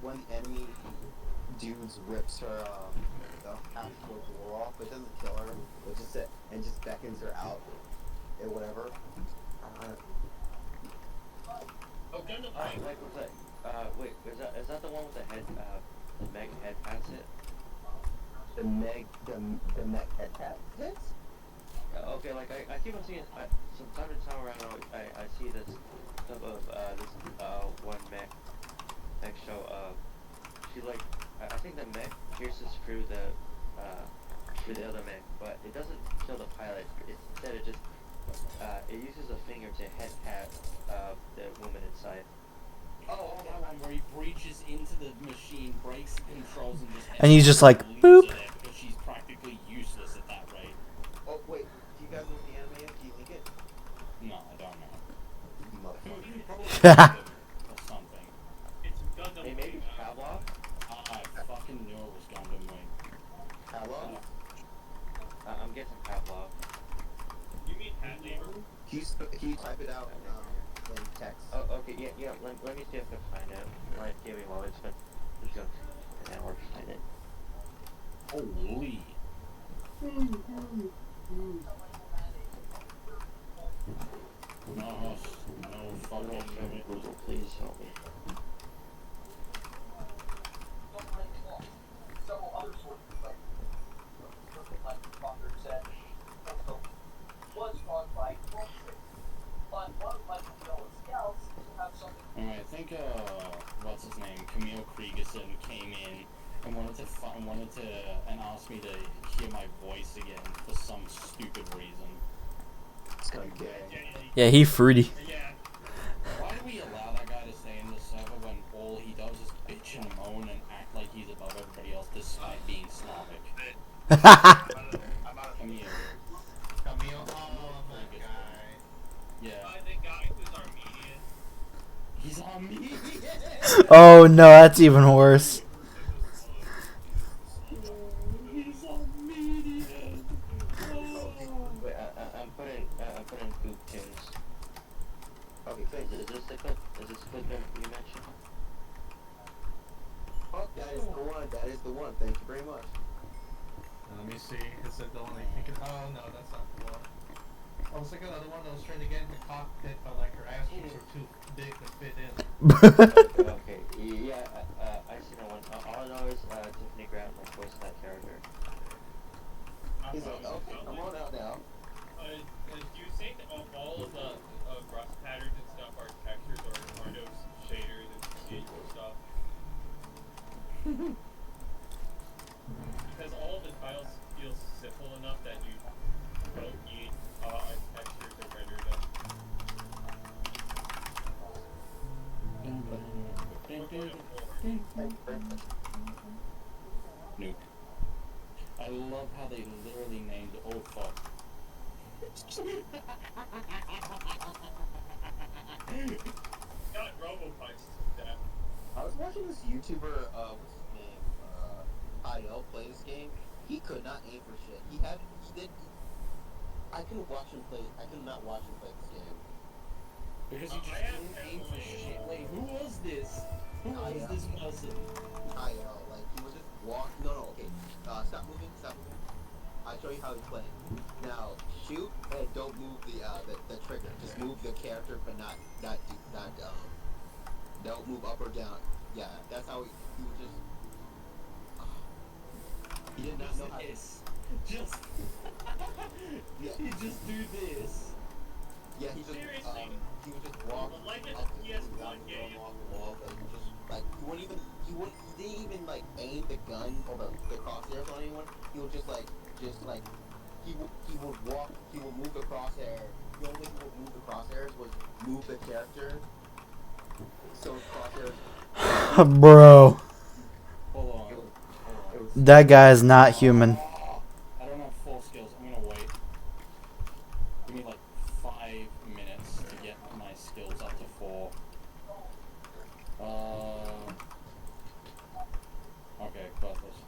Speaker 11: one of the enemy dudes rips her the actual door off, but it doesn't kill her, but just beckons her out, or whatever.
Speaker 6: Oh, Gundam
Speaker 9: Like, what's that? Wait, is that the one with the head, the Meg head pats it?
Speaker 11: The mech head hits?
Speaker 9: Okay, like, I keep on seeing, from time to time around, I see this stuff of, one mech show, she, like, I think the mech pierces through the other mech, but it doesn't kill the pilot. Instead, it just, it uses a finger to head pat, the woman inside.
Speaker 5: Oh, where he breaches into the machine, breaks the controls, and just
Speaker 1: And he's just like,
Speaker 5: leaves
Speaker 1: boop.
Speaker 5: her there because she's practically useless at that rate.
Speaker 11: Oh wait, do you guys know what the anime is? Can you link it?
Speaker 5: No, I don't know.
Speaker 11: Motherfucker.
Speaker 5: Or something.
Speaker 6: It's Gundam
Speaker 9: Hey, maybe
Speaker 6: Wing,
Speaker 9: Pavlov?
Speaker 5: I fucking knew it was Gundam Wing.
Speaker 11: Hello?
Speaker 9: I'm guessing Pavlov.
Speaker 6: You mean Hat Neighbor?
Speaker 11: Can you type it out in text?
Speaker 9: Oh, okay, yeah, let me see if I can find it. Might give me a moment, but just go an hour to find it.
Speaker 5: Holy. No fucking shit.
Speaker 9: Google, please help me.
Speaker 5: Alright, I think, what's his name? Camille Kriegerson came in and wanted to and asked me to hear my voice again for some stupid reason.
Speaker 11: It's kind of gay.
Speaker 1: Yeah, he fruity.
Speaker 6: Yeah.
Speaker 5: Why do we allow that guy to stay in the server when all he does is bitch and moan and act like he's above everybody else despite being Slavic? Camille.
Speaker 8: Camille, oh, that guy.
Speaker 5: Yeah.
Speaker 6: The guy who's Armenian.
Speaker 5: He's Armenian!
Speaker 1: Oh no, that's even worse.
Speaker 5: He's Armenian!
Speaker 9: Wait, I'm putting Goop Tunes.
Speaker 11: Okay, thank you.
Speaker 9: Is this the clip that you mentioned?
Speaker 11: Oh, that is the one. That is the one. Thank you very much.
Speaker 8: Let me see. Is it the one I think? Oh no, that's not the one. I was thinking of the one that was trying to get in the cockpit, but like her ass cheeks were too big to fit in.
Speaker 9: Okay, yeah, I see that one. All I know is Tiffany Grant like voiced that character.
Speaker 11: He's like, okay, come on out now.
Speaker 6: Do you think all of the rust patterns and stuff are textures or are those shaders and procedural stuff? Because all of the tiles feel simple enough that you don't need a texture to render them.
Speaker 5: Nuke. I love how they literally named oh fuck.
Speaker 6: Got Robo-Punch to death.
Speaker 11: I was watching this YouTuber, what's his name, IL play this game. He could not aim for shit. I could not watch him play this game.
Speaker 5: Because he just didn't aim for shit. Wait, who was this? Who was this person?
Speaker 11: IL, like, he was just okay, stop moving. I'll show you how he's playing. Now, shoot, and don't move the trigger. Just move the character, but not don't move up or down. Yeah, that's how he was just. He did not know how to.
Speaker 5: Just.
Speaker 11: Yeah.
Speaker 5: He just do this.
Speaker 11: Yeah, he just.
Speaker 6: Seriously?
Speaker 11: He would just walk
Speaker 6: Like in
Speaker 11: up
Speaker 6: the PS1 game.
Speaker 11: off the wall, and just like he didn't even like aim the gun or the crosshairs on anyone. He would just he would walk. He would move the crosshair. The only thing he would move the crosshairs was move the character. So his crosshairs.
Speaker 1: Bro,
Speaker 5: Hold on.
Speaker 1: that guy is not human.
Speaker 5: I don't have full skills. I'm gonna wait. Give me like 5 minutes to get my skills up to 4. Okay, got this.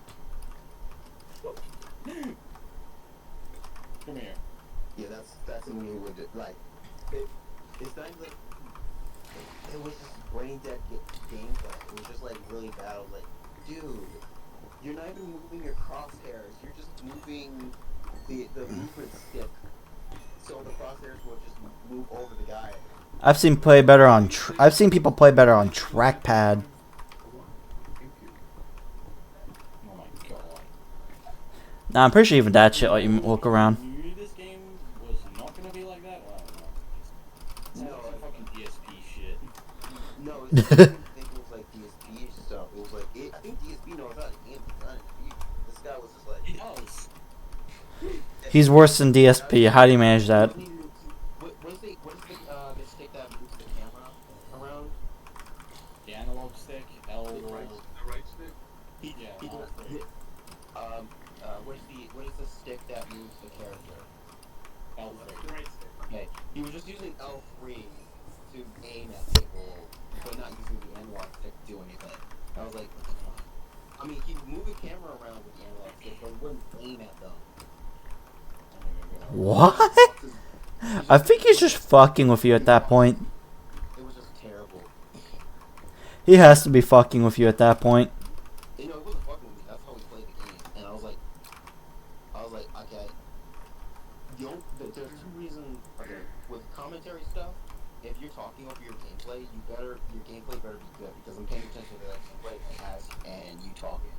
Speaker 5: Come here.
Speaker 11: Yeah, that's when he would like. It's not even like it was just brain dead gameplay. It was just like really bad. I was like, dude, you're not even moving your crosshairs. You're just moving the movement stick. So the crosshairs will just move over the guy.
Speaker 1: I've seen people play better on trackpad.
Speaker 5: Oh my god.
Speaker 1: Nah, I'm pretty sure even that shit let you look around.
Speaker 5: I knew this game was not gonna be like that. Well, no. It's like fucking DSP shit.
Speaker 11: No, I didn't think it was like DSP stuff. It was like I think DSP knows how to aim the gun. This guy was just like.
Speaker 5: It does.
Speaker 1: He's worse than DSP. How do you manage that?
Speaker 11: What is the stick that moves the camera around?
Speaker 5: The analog stick, L.
Speaker 3: The right stick?
Speaker 11: What is the stick that moves the character?
Speaker 5: L3.
Speaker 6: Right stick.
Speaker 11: Okay, he was just using L3 to aim at people, but not using the analog stick to do anything. I was like, what the fuck? I mean, he would move the camera around with the analog stick, but he wouldn't aim at them.
Speaker 1: What? I think he's just fucking with you at that point.
Speaker 11: It was just terrible.
Speaker 1: He has to be fucking with you at that point.
Speaker 11: You know, it wasn't fucking with me. That's how we played the game. And I was like, okay. There's 2 reasons. Okay, with commentary stuff, if you're talking over your gameplay, your gameplay better be good because I'm paying attention to that gameplay and you talking.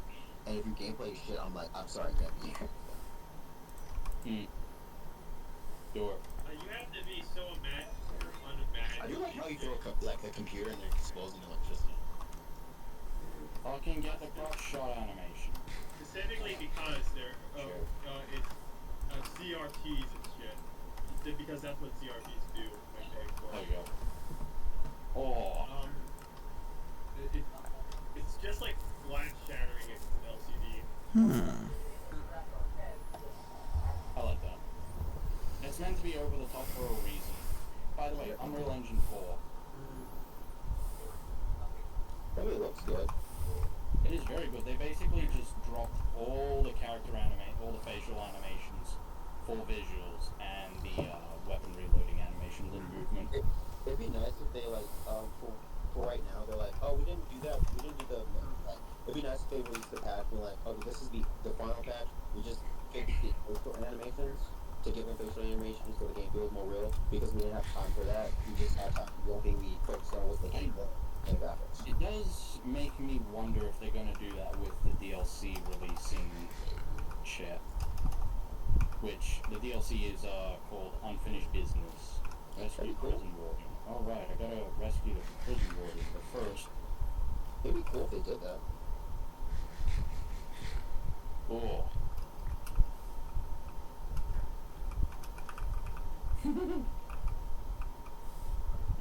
Speaker 11: And if your gameplay is shit, I'm like, I'm sorry, get me.
Speaker 5: Sure.
Speaker 6: You have to be so unimaginable.
Speaker 11: I do like how you throw a computer and they're exposing electricity.
Speaker 5: Fucking get the cross shot animation.
Speaker 6: Specifically because they're it's CRTs and shit. Because that's what CRTs do when they
Speaker 5: There you go. Oh.
Speaker 6: It's just like glass shattering an LCD.
Speaker 5: I like that. It's meant to be over the top for a reason. By the way, Unreal Engine 4.
Speaker 11: That really looks good.
Speaker 5: It is very good. They basically just dropped all the all the facial animations for visuals and the weapon reloading animations and movement.
Speaker 11: It'd be nice if they like for right now they're like, oh, we didn't do that. We didn't do the like. It'd be nice if they released the patch and like, okay, this is the final patch. We just fixed the facial animations to give them facial animations so the game feels more real because we didn't have time for that. We just had time. The only thing we focused on was the gameplay and graphics.
Speaker 5: It does make me wonder if they're gonna do that with the DLC releasing shit. which the DLC is called Unfinished Business. Rescue prison warden. Alright, I gotta rescue the prison warden, but first...
Speaker 11: It'd be cool if they did that.
Speaker 5: Oh.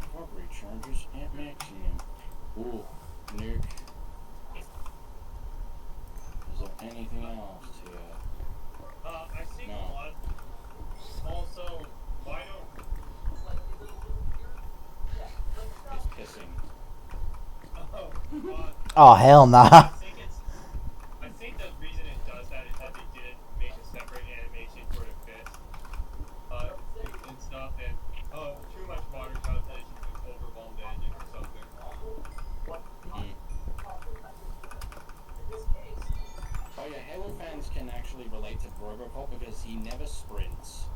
Speaker 5: Recovery charges at maximum. Ooh, Nick. Is there anything else to
Speaker 6: I see
Speaker 5: No.
Speaker 6: a lot. Also, why don't...
Speaker 5: It's pissing.
Speaker 1: Oh, hell nah.
Speaker 6: I think the reason it does that is that they did make a separate animation for the fist. And stuff, and too much water calculation could overwhelm the engine or something.
Speaker 5: Oh yeah, Halo fans can actually relate to Robocop because he never sprints.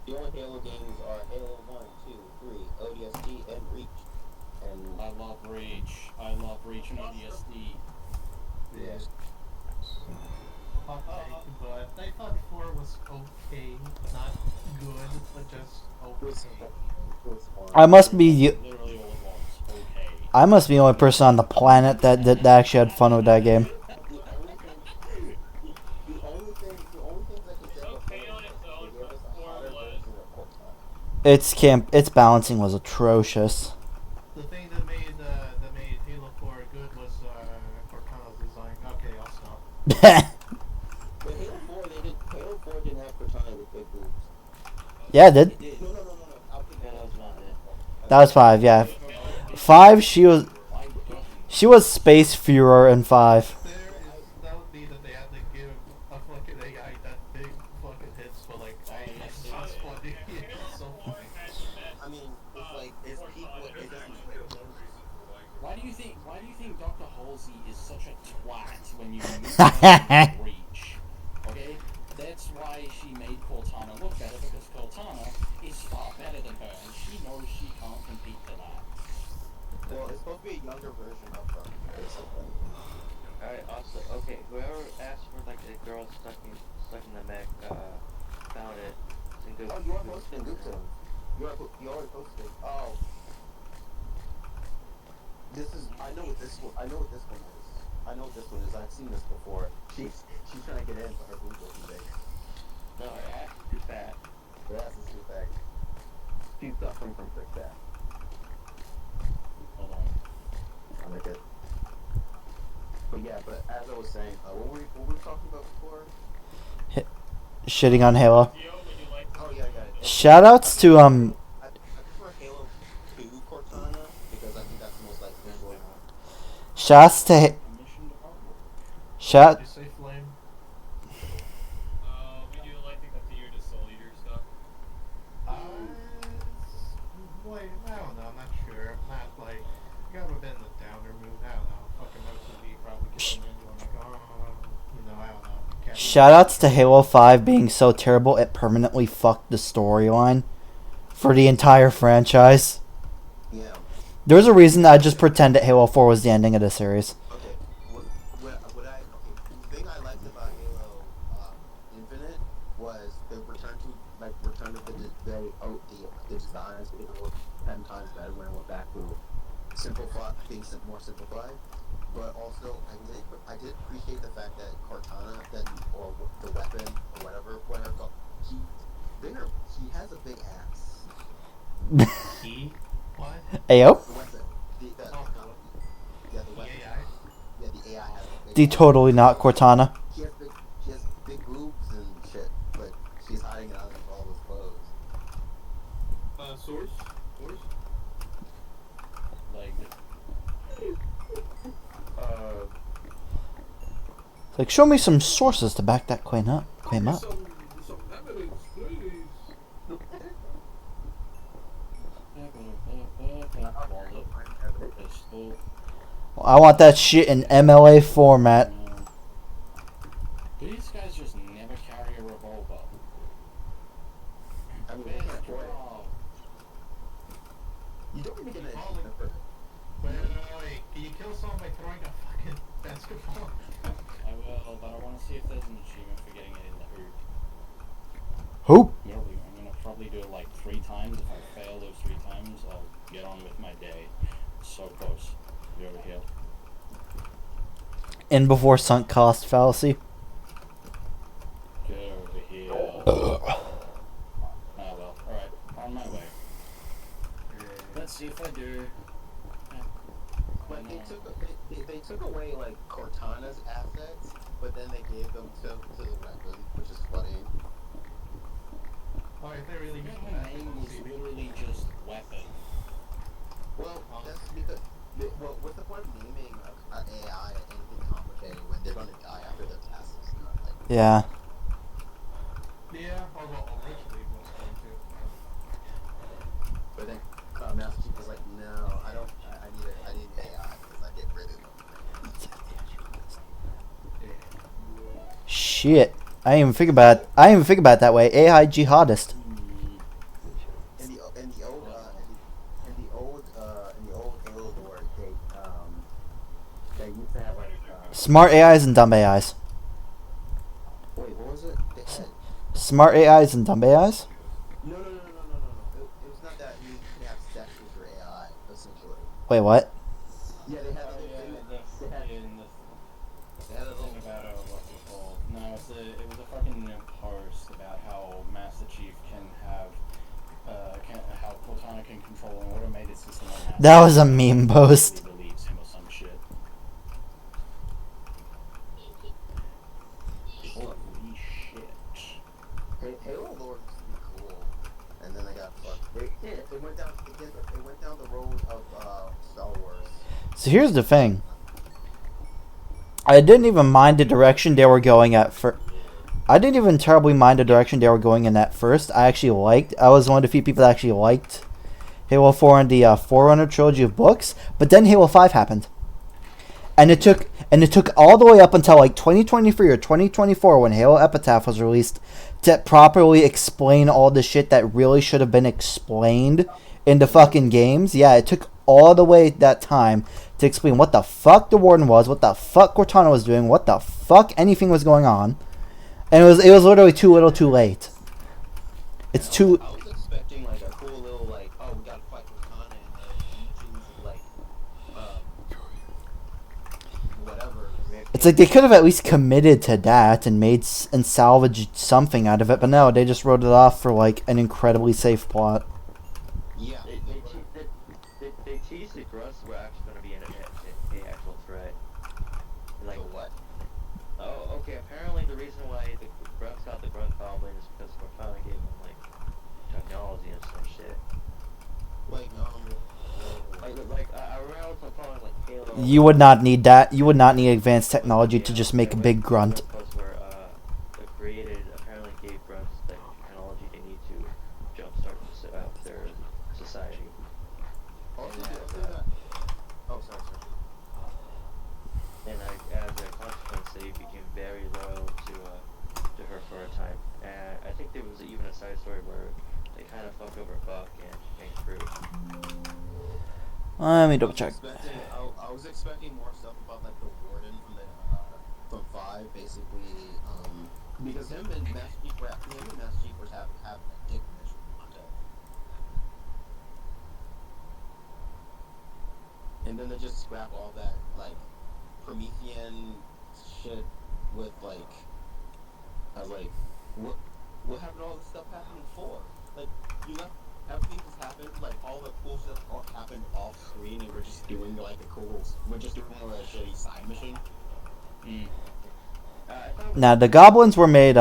Speaker 11: The only Halo games are Halo 1, 2, 3, ODST, and Reach. And
Speaker 5: I love Reach. I love Reach and ODST.
Speaker 11: yeah.
Speaker 8: Okay, but I thought 4 was okay, not good, but just okay.
Speaker 1: I must be the
Speaker 5: Literally all it was. Okay.
Speaker 1: I must be the only person on the planet that actually had fun with that game.
Speaker 11: The only things I can say about
Speaker 6: Okay on its own,
Speaker 11: they gave us a
Speaker 6: but 4
Speaker 11: hotter
Speaker 6: was...
Speaker 11: version of Cortana.
Speaker 1: Its balancing was atrocious.
Speaker 8: The thing that made Halo 4 good was Cortana's design. Okay, I'll stop.
Speaker 11: But Halo 4 didn't have Cortana with big boobs.
Speaker 1: Yeah, it did.
Speaker 11: No. I'll pick that up.
Speaker 1: That was 5, yeah. 5, she was Space Furor in 5.
Speaker 8: That would be that they had to give a fucking AI that big fucking hits for like all it's funny. It's so funny.
Speaker 11: I mean, it's like it's people. It doesn't.
Speaker 5: Why do you think Dr. Halsey is such a twat when you Reach? Okay? That's why she made Cortana look better, because Cortana is far better than her, and she knows she can't compete to that.
Speaker 11: Well, it's supposed to be a younger version of them, basically.
Speaker 9: Alright, also, okay, whoever asked for like the girl stuck in the mech, found it. It's in good.
Speaker 11: Oh, you are posting good to them. You already posted it. Oh. I know what this one is. I know what this one is. I've seen this before. She's trying to get in, but her boobs are too big.
Speaker 9: No, her ass is too fat.
Speaker 11: Her ass is too big. She's suffering from thick fat.
Speaker 5: Hold on.
Speaker 11: I like it. But yeah, but as I was saying, what were we talking about before?
Speaker 1: Shitting on Halo.
Speaker 11: Oh yeah.
Speaker 1: Shoutouts to
Speaker 11: I prefer Halo 2 Cortana because I think that's the most like going on.
Speaker 1: shouts to shout
Speaker 8: Did you say flame?
Speaker 6: We do like to continue the Soul Eater stuff.
Speaker 8: Wait, I don't know, I'm not sure. I'm not like, I got a bit in the downer mood. I don't know. Fucking OCD probably gets me into like, I don't know.
Speaker 1: shoutouts to Halo 5 being so terrible it permanently fucked the storyline for the entire franchise.
Speaker 11: Yeah.
Speaker 1: There's a reason I just pretended Halo 4 was the ending of the series.
Speaker 11: Okay. The thing I liked about Halo Infinite was the return to the designs being 10 times better when I went back to more simplified. But also, I did appreciate the fact that Cortana, or the weapon, or whatever called, he has a big ass.
Speaker 8: He? What?
Speaker 1: Ayo?
Speaker 11: The weapon. The weapon. Yeah, the AI has a big
Speaker 1: The totally not Cortana.
Speaker 11: She has big boobs and shit, but she's hiding it under all those clothes.
Speaker 6: Source?
Speaker 5: Like,
Speaker 1: Like, show me some sources to back that claim up.
Speaker 6: Some evidence, please.
Speaker 1: I want that shit in MLA format.
Speaker 5: These guys just never carry a revolver.
Speaker 11: I mean, they can't afford it. You don't even get an
Speaker 8: Wait, can you kill someone by
Speaker 5: I will, but I want to see if there's an achievement for getting it in the hoop.
Speaker 1: Hoop.
Speaker 5: I'm gonna probably do it like 3 times. If I fail those 3 times, I'll get on with my day. So close. Be over here.
Speaker 1: In before sunk cost fallacy.
Speaker 5: Get over here. Oh well. Alright. On my way. Let's see if I do.
Speaker 11: But they took away like Cortana's assets, but then they gave them to the weapon, which is funny.
Speaker 8: Oh, if they really
Speaker 5: Her name was literally just weapon.
Speaker 11: Well, that's because what's the point of naming an AI anything complicated when they're gonna die after their task is done? Like,
Speaker 1: Yeah.
Speaker 8: Yeah, although originally it was going to.
Speaker 11: but then Master Chief was like, no, I don't. I need AI because I get rid of them.
Speaker 1: Shit. I didn't even think about it. I didn't even think about it that way. AI jihadist.
Speaker 11: In the old Halo lore, they used to have like
Speaker 1: Smart AIs and dumb AIs.
Speaker 11: wait, what was it? They had
Speaker 1: Smart AIs and dumb AIs?
Speaker 11: no. It was not that you can have sex with your AI essentially.
Speaker 1: Wait, what?
Speaker 11: Yeah, they had a whole thing. They had a
Speaker 5: Thing about what's it called? No, it was a fucking post about how Master Chief can have how Cortana can control an automated system on Master
Speaker 1: That was a
Speaker 5: Chief.
Speaker 1: meme post.
Speaker 5: He believes him or some shit. Holy shit.
Speaker 11: Halo lore used to be cool, and then they got fucked. It went down the road of Star Wars.
Speaker 1: So here's the thing. I didn't even mind the direction they were going at I didn't even terribly mind the direction they were going in at first. I was one of the few people that actually liked Halo 4 and the Forerunner trilogy of books, but then Halo 5 happened. And it took all the way up until like 2023 or 2024 when Halo Epitaph was released to properly explain all the shit that really should have been explained in the fucking games. Yeah, it took all the way that time to explain what the fuck the Warden was, what the fuck Cortana was doing, what the fuck anything was going on. And it was literally too little too late. It's too...
Speaker 11: I was expecting like a cool little like, oh, we gotta fight Cortana and teachings and like, whatever.
Speaker 1: It's like they could have at least committed to that and salvaged something out of it, but no, they just wrote it off for like an incredibly safe plot.
Speaker 11: Yeah.
Speaker 9: They teased the grunts were actually going to be an actual threat. Like
Speaker 11: what?
Speaker 9: Oh, okay. Apparently, the reason why the grunts got the grunt goblin is because Cortana gave them like technology and some shit.
Speaker 11: Like
Speaker 9: I remember Cortana like Halo.
Speaker 1: You would not need that. You would not need advanced technology to just make a big grunt.
Speaker 9: Where the created apparently gave grunts the technology they need to jumpstart their society.
Speaker 11: Oh, sorry.
Speaker 9: And as a consequence, they became very loyal to her for a time. And I think there was even a side story where they kind of fucked over Buck and Crew.
Speaker 1: Let me double check.
Speaker 11: I was expecting more stuff about like the Warden from 5, basically, because him and Master Chief were having like dick mission contact. And then they just scrap all that like Promethean shit with like I was like, what happened to all this stuff happening for? Like, you left everything just happened, like all the cool stuff all happened off screen and we're just doing like we're just doing like a shitty side mission.
Speaker 1: Now the goblins were made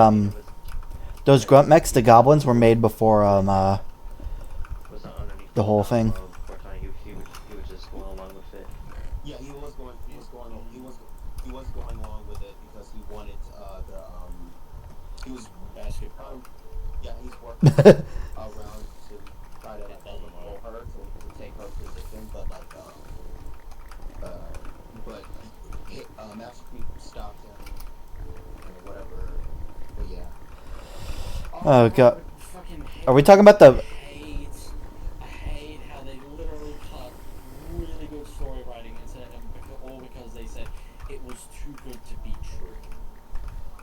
Speaker 1: those grunt mechs, the goblins were made before the whole thing.
Speaker 9: He was just going along with it.
Speaker 11: Yeah, he was going along with it because he wanted he was
Speaker 5: basketball.
Speaker 11: Yeah, he's working around to try to like overhaul her to take her position, but like Master Chief stopped him or whatever. But yeah.
Speaker 1: Oh god. Are we talking about the...
Speaker 5: I hate how they literally cut really good story writing all because they said, It was too good to be true.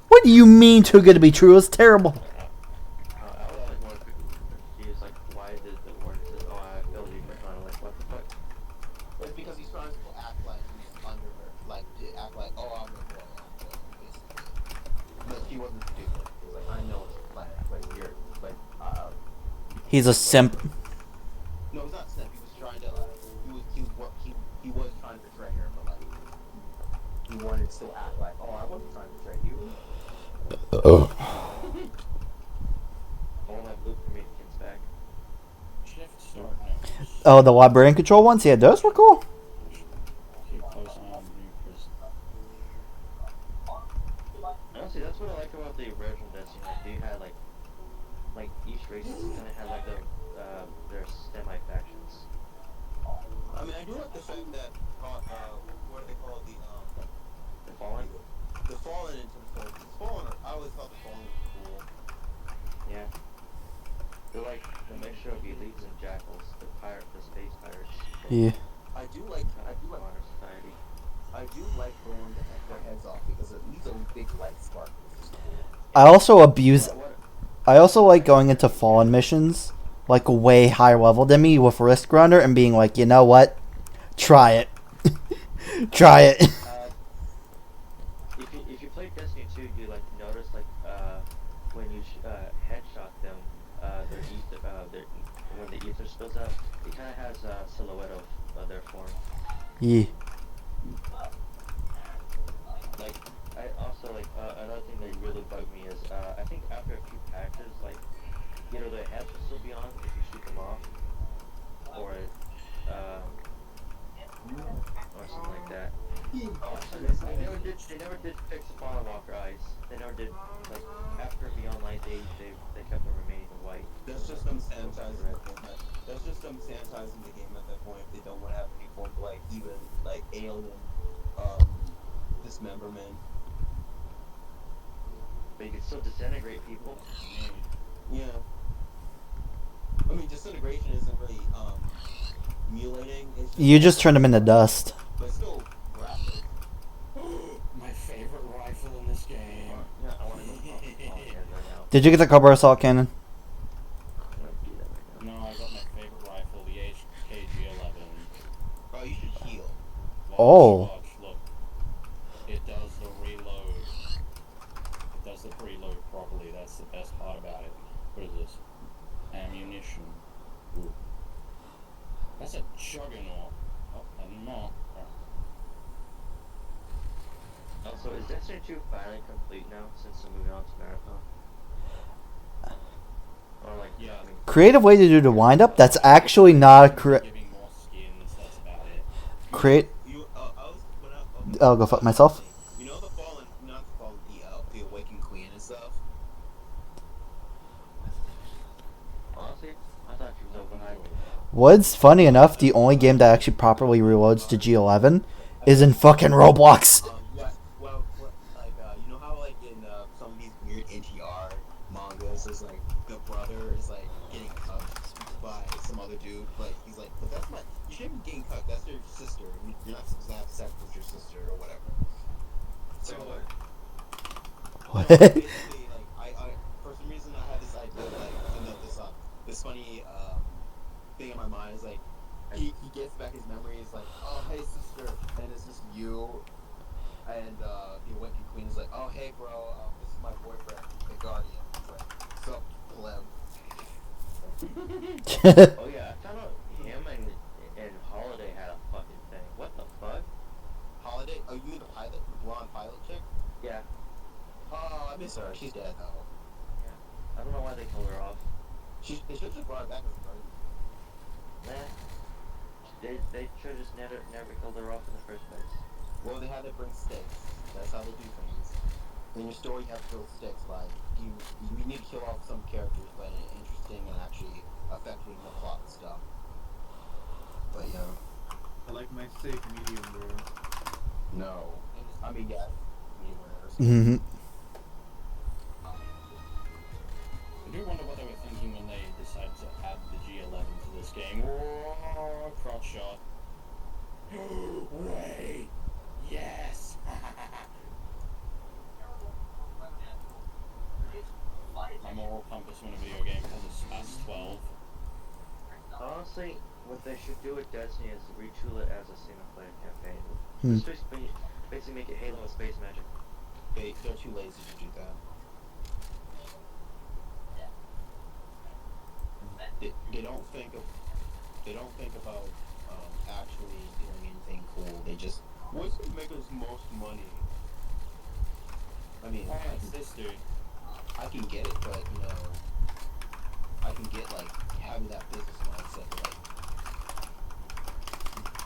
Speaker 1: What do you mean too good to be true? It's terrible.
Speaker 9: I was like more confused, like why did the word just oh I killed you for trying to like what the fuck?
Speaker 11: It's because he's trying to act like he's under her, like to act like, oh, I'm loyal, basically. But he wasn't stupid. He was like, I know it's a plan, but you're, but
Speaker 1: He's a simp.
Speaker 11: no, he's not simp. He was trying to like, he was trying to betray her, but like, he wanted to still act like, oh, I wasn't trying to betray you.
Speaker 9: All my blue communicants back.
Speaker 5: Should have to start now.
Speaker 1: Oh, the librarian control ones? Yeah, those were cool.
Speaker 5: Keep close eye on you, Chris.
Speaker 9: Honestly, that's what I like about the original Destiny. Like they had like each race kind of had like their semi factions.
Speaker 11: I mean, I do like the fact that, what do they call it,
Speaker 9: The Fallen.
Speaker 11: the Fallen into the Fallen. I always thought the Fallen was cool.
Speaker 9: Yeah. They're like the mixture of elites and jackals, the space pirates.
Speaker 1: Yeah.
Speaker 11: I do like
Speaker 9: Honor society.
Speaker 11: I do like blowing their heads off because these are big light sparkles.
Speaker 1: I also abuse.
Speaker 9: What?
Speaker 1: I also like going into fallen missions, like way higher level than me with Risk Runner, and being like, you know what? Try it. Try it.
Speaker 9: If you play Destiny 2, you like notice like when you headshot them, their ether, when the ether spills out, it kind of has a silhouette of their form.
Speaker 1: Yeah.
Speaker 9: Like I also like another thing that really bugged me is I think after a few patches, like either their heads will still be on if you shoot them off, or something like that. They never did fix the Fallen Walker eyes. They never did like after Beyond Light they kept them remaining white.
Speaker 11: That's just them sanitizing the game. That's just them sanitizing the game at that point. If they don't want to have any form of like even like alien dismemberment.
Speaker 9: But you can still disintegrate people.
Speaker 11: Yeah. I mean, disintegration isn't really mutilating. It's just
Speaker 1: You just turn them into dust.
Speaker 11: but still graphic.
Speaker 5: My favorite rifle in this game.
Speaker 9: Yeah, I want to go Fallen right now.
Speaker 1: Did you get the Cobra Assault Cannon?
Speaker 9: I'm gonna do that right now.
Speaker 5: No, I got my favorite rifle, the HKG-11.
Speaker 11: Oh, you should heal.
Speaker 5: Watch,
Speaker 1: Oh.
Speaker 5: watch, look. It does the reload. It does the preload properly. That's the best part about it. What is this? Ammunition. Ooh. That's a juggernaut. Oh, and more.
Speaker 9: Also, is Destiny 2 finally complete now since we're moving on to Marathon? Or like, yeah, I mean,
Speaker 1: Creative way to do the wind up. That's actually not a
Speaker 5: Giving more skins, that's about it.
Speaker 1: create.
Speaker 11: You, I was when
Speaker 1: I'll go fuck myself.
Speaker 11: You know the Fallen, not the Fallen, the Awakened Queen and stuff.
Speaker 9: honestly, I thought she was overhyped.
Speaker 1: What's funny enough, the only game that actually properly reloads to G11 is in fucking Roblox.
Speaker 11: Well, like you know how like in some of these weird NTR mangas, there's like the brother is like getting cucked by some other dude, but he's like, but that's my, you shouldn't be getting cucked. That's your sister. You're not supposed to have sex with your sister or whatever. So
Speaker 1: What?
Speaker 11: basically, like I for some reason I had this idea like you know this funny thing in my mind is like he gets back his memory. It's like, oh hey sister, and it's just you. And the Awakened Queen is like, oh hey bro, this is my boyfriend, the Guardian. It's like, sup, pleb.
Speaker 9: Oh yeah, I found out him and Holiday had a fucking thing. What the fuck?
Speaker 11: Holiday? Oh, you mean the pilot, the blonde pilot chick?
Speaker 9: Yeah,
Speaker 11: Oh, I miss her. She's dead though.
Speaker 9: I don't know why they killed her off.
Speaker 11: They should have brought her back as a Guardian.
Speaker 9: Nah, they should just never killed her off in the first place.
Speaker 11: Well, they had to bring stakes. That's how they do things. In your story, you have to build stakes. Like you need to kill off some characters, but interesting and actually affecting the plot and stuff. But yeah.
Speaker 3: I like my steak medium rare.
Speaker 11: No. I mean, yeah.
Speaker 1: Mhm.
Speaker 5: I do wonder what they were thinking when they decided to add the G11 to this game. Whoa, crotch shot. Wait. Yes. when a video game has a S12.
Speaker 9: Honestly, what they should do with Destiny is retool it as a single player campaign.
Speaker 1: Hmm.
Speaker 9: Just basically make it Halo with space magic.
Speaker 11: They're too lazy to do that. They don't think about actually doing anything cool. They just, what's gonna make us most money? I mean, I can get it, but you know, I can get like having that business mindset,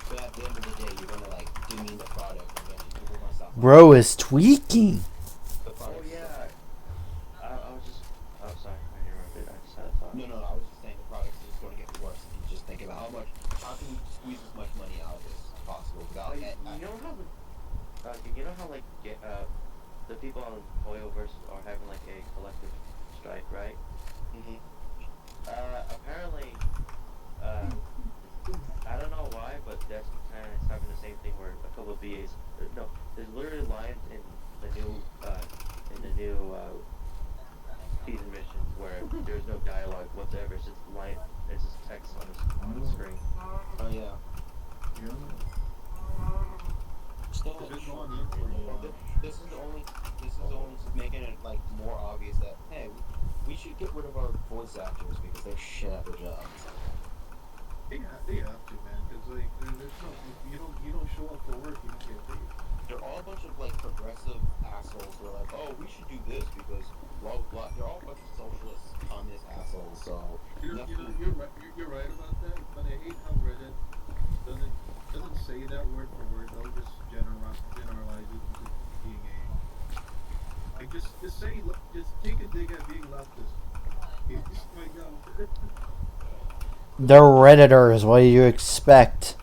Speaker 11: but at the end of the day, you're gonna like demean the product. Eventually, people gonna stop.
Speaker 1: Bro is tweaking.
Speaker 11: The product.
Speaker 9: Oh yeah. I was just. Oh sorry, I interrupted. I just had a thought.
Speaker 11: No, I was just saying the product is just going to get worse if you just think about how can you squeeze as much money out of this as possible without.
Speaker 9: Like, you know how like the people on Hoyoverse are having like a collective strike, right?
Speaker 11: Mm-hmm.
Speaker 9: Apparently, I don't know why, but Destiny kind of is having the same thing where a couple of VAs. No, there's literally lines in the new season missions where there's no dialogue whatsoever. It's just text on the screen.
Speaker 11: Oh yeah. This is only just making it like more obvious that hey, we should get rid of our voice actors because they're shit at their jobs.
Speaker 3: They have to, man, because like there's no, you don't show up for work, you don't get paid.
Speaker 11: They're all a bunch of like progressive assholes who are like, oh, we should do this because blah blah. They're all a bunch of socialist, communist assholes. So
Speaker 3: you're right about that, but I hate how Reddit doesn't say that word for word. They'll just generalize it to being a. Like just take a dig at being leftist. It's like
Speaker 1: They're Redditors. What do you expect?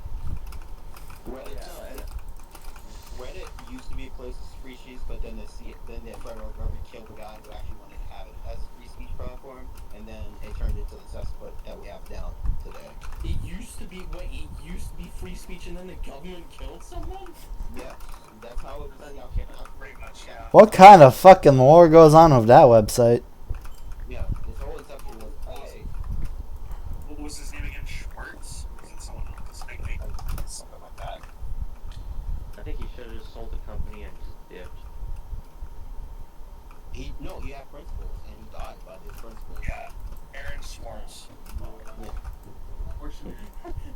Speaker 11: Reddit used to be a place of free speech, but then the federal government killed the guy who actually wanted to have it as a free speech platform, and then it turned into the cesspit that we have down today.
Speaker 5: It used to be free speech, and then the government killed someone?
Speaker 11: Yeah, that's how it was. Okay, pretty much, yeah.
Speaker 1: What kind of fucking lore goes on with that website?
Speaker 11: Yeah, this whole inception was, hey.
Speaker 2: What was his name again? Schwartz? Was it someone else?
Speaker 11: Something like that.
Speaker 9: I think he should have just sold the company and just dipped.
Speaker 11: He had principles, and he died by his principles.
Speaker 2: Yeah, Aaron Schwartz.
Speaker 11: Yeah.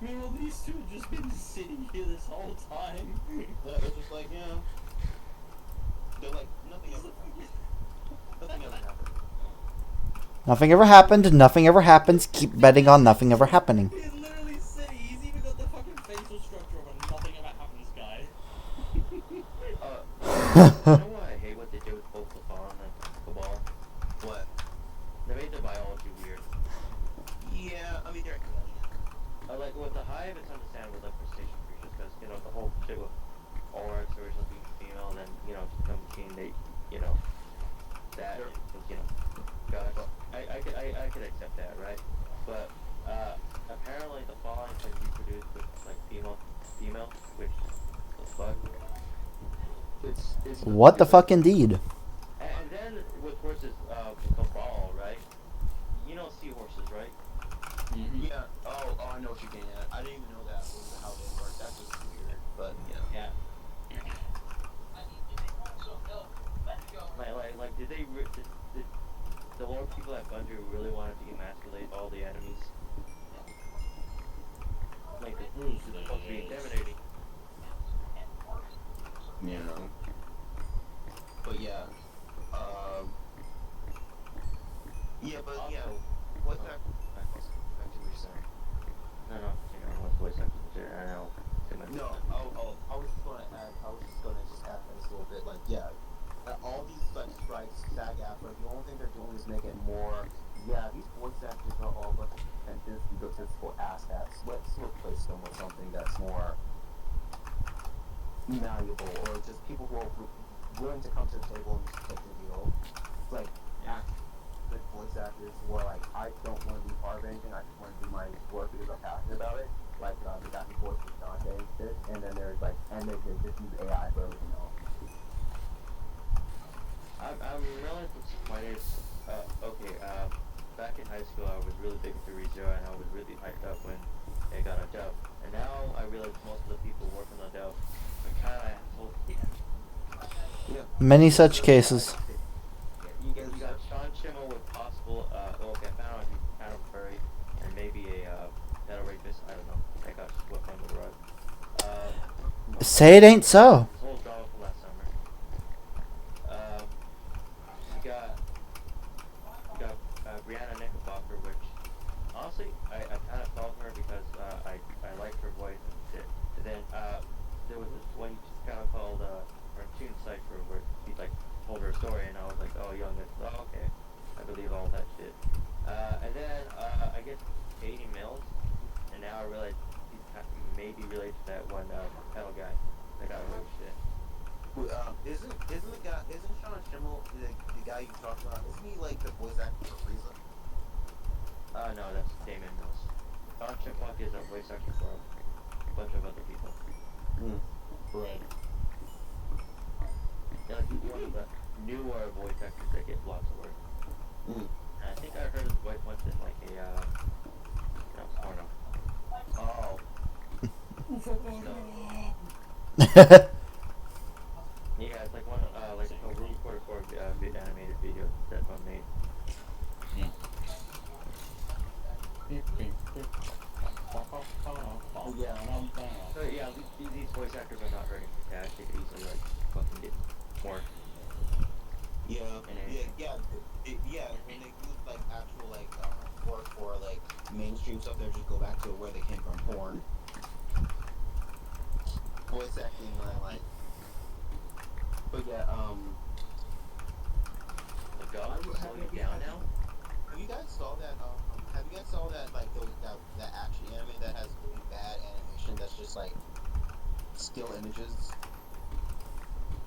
Speaker 5: Meanwhile, these two have just been sitting here this whole time.
Speaker 11: They're just like, yeah. They're like, nothing ever happened. Nothing ever happened.
Speaker 1: Nothing ever happened. Nothing ever happens. Keep betting on nothing ever happening.
Speaker 5: He's literally sitting. He's even got the fucking facial structure of a nothing ever happens guy.
Speaker 9: You know what I hate what they do with both Lafon and Cabal?
Speaker 11: What?
Speaker 9: They made the biology weird.
Speaker 11: Yeah, I mean, they're
Speaker 9: Like with the Hive, it's understandable like for station creatures because the whole shit with Oryx originally being female, and then to become king, they that I could accept that, right? But apparently the Fallen can reproduce with like female, which the fuck.
Speaker 11: it's
Speaker 1: What the fuck indeed?
Speaker 9: And then with horses, Cabal, right? You know seahorses, right?
Speaker 11: Mm-hmm. Yeah. Oh, I know what you're getting at. I didn't even know that was how they work. That's just weird. But
Speaker 9: Yeah. Like, did the lore people at Bungie really wanted to emasculate all the enemies? Like, it's supposed to be intimidating.
Speaker 11: yeah. But yeah. Yeah, but yeah. What's that? Back to what you're saying.
Speaker 9: No, what's voice acting? I know.
Speaker 11: No, I was just gonna add this a little bit. Like, yeah, all these like strikes, SAG-AFTRA, the only thing they're doing is make it more. Yeah, these voice actors are all but pretentious, egotistical asshats. Let's replace them with something that's more malleable, or just people who are willing to come to the table and just take the deal. Like, good voice actors who are like, I don't want to be part of anything. I just want to do my work because I'm passionate about it. Like the back and forth with Dante and shit. And then there's like, and they just use AI for everything else.
Speaker 9: I'm really disappointed. back in high school, I was really big into ReZero, and I was really hyped up when it got a dub. And now I realize most of the people working on dub are kind of assholes.
Speaker 1: Many such cases.
Speaker 9: You got Sean Schimmel with possible, okay, I found out he's kind of furry, and maybe a pedo rapist, I don't know. That got swept under the rug.
Speaker 1: Say it ain't so.
Speaker 9: This whole drama from last summer. You got Brianna Knickerbocker, which honestly I kind of felt her because I liked her voice and shit. And then there was this one kind of called Cartoon Cipher where she like told her story, and I was like, oh, young, oh, okay, I believe all that shit. And then I guess Katie Mills, and now I realize he's maybe related to that one pedal guy that got away with shit.
Speaker 11: Isn't Sean Schimmel the guy you talked about? Isn't he like the voice actor for Frieza?
Speaker 9: No, that's Damon Mills. Sean Schimmel is a voice actor for a bunch of other people.
Speaker 5: Right.
Speaker 9: Yeah, like he's one of the newer voice actors that get lots of work. And I think I heard his voice once in like a porno.
Speaker 11: Oh.
Speaker 9: So, yeah, it's like one like a room quarter for animated video that one made. So yeah, these voice actors are not hurting for cash. They could easily like fucking get more.
Speaker 11: When they do like actual like work for like mainstream stuff, they just go back to where they came from, porn. Voice acting, like. But yeah,
Speaker 9: The dog is slowing down now.
Speaker 11: Have you guys saw that? Like that action anime that has really bad animation? That's just like still images.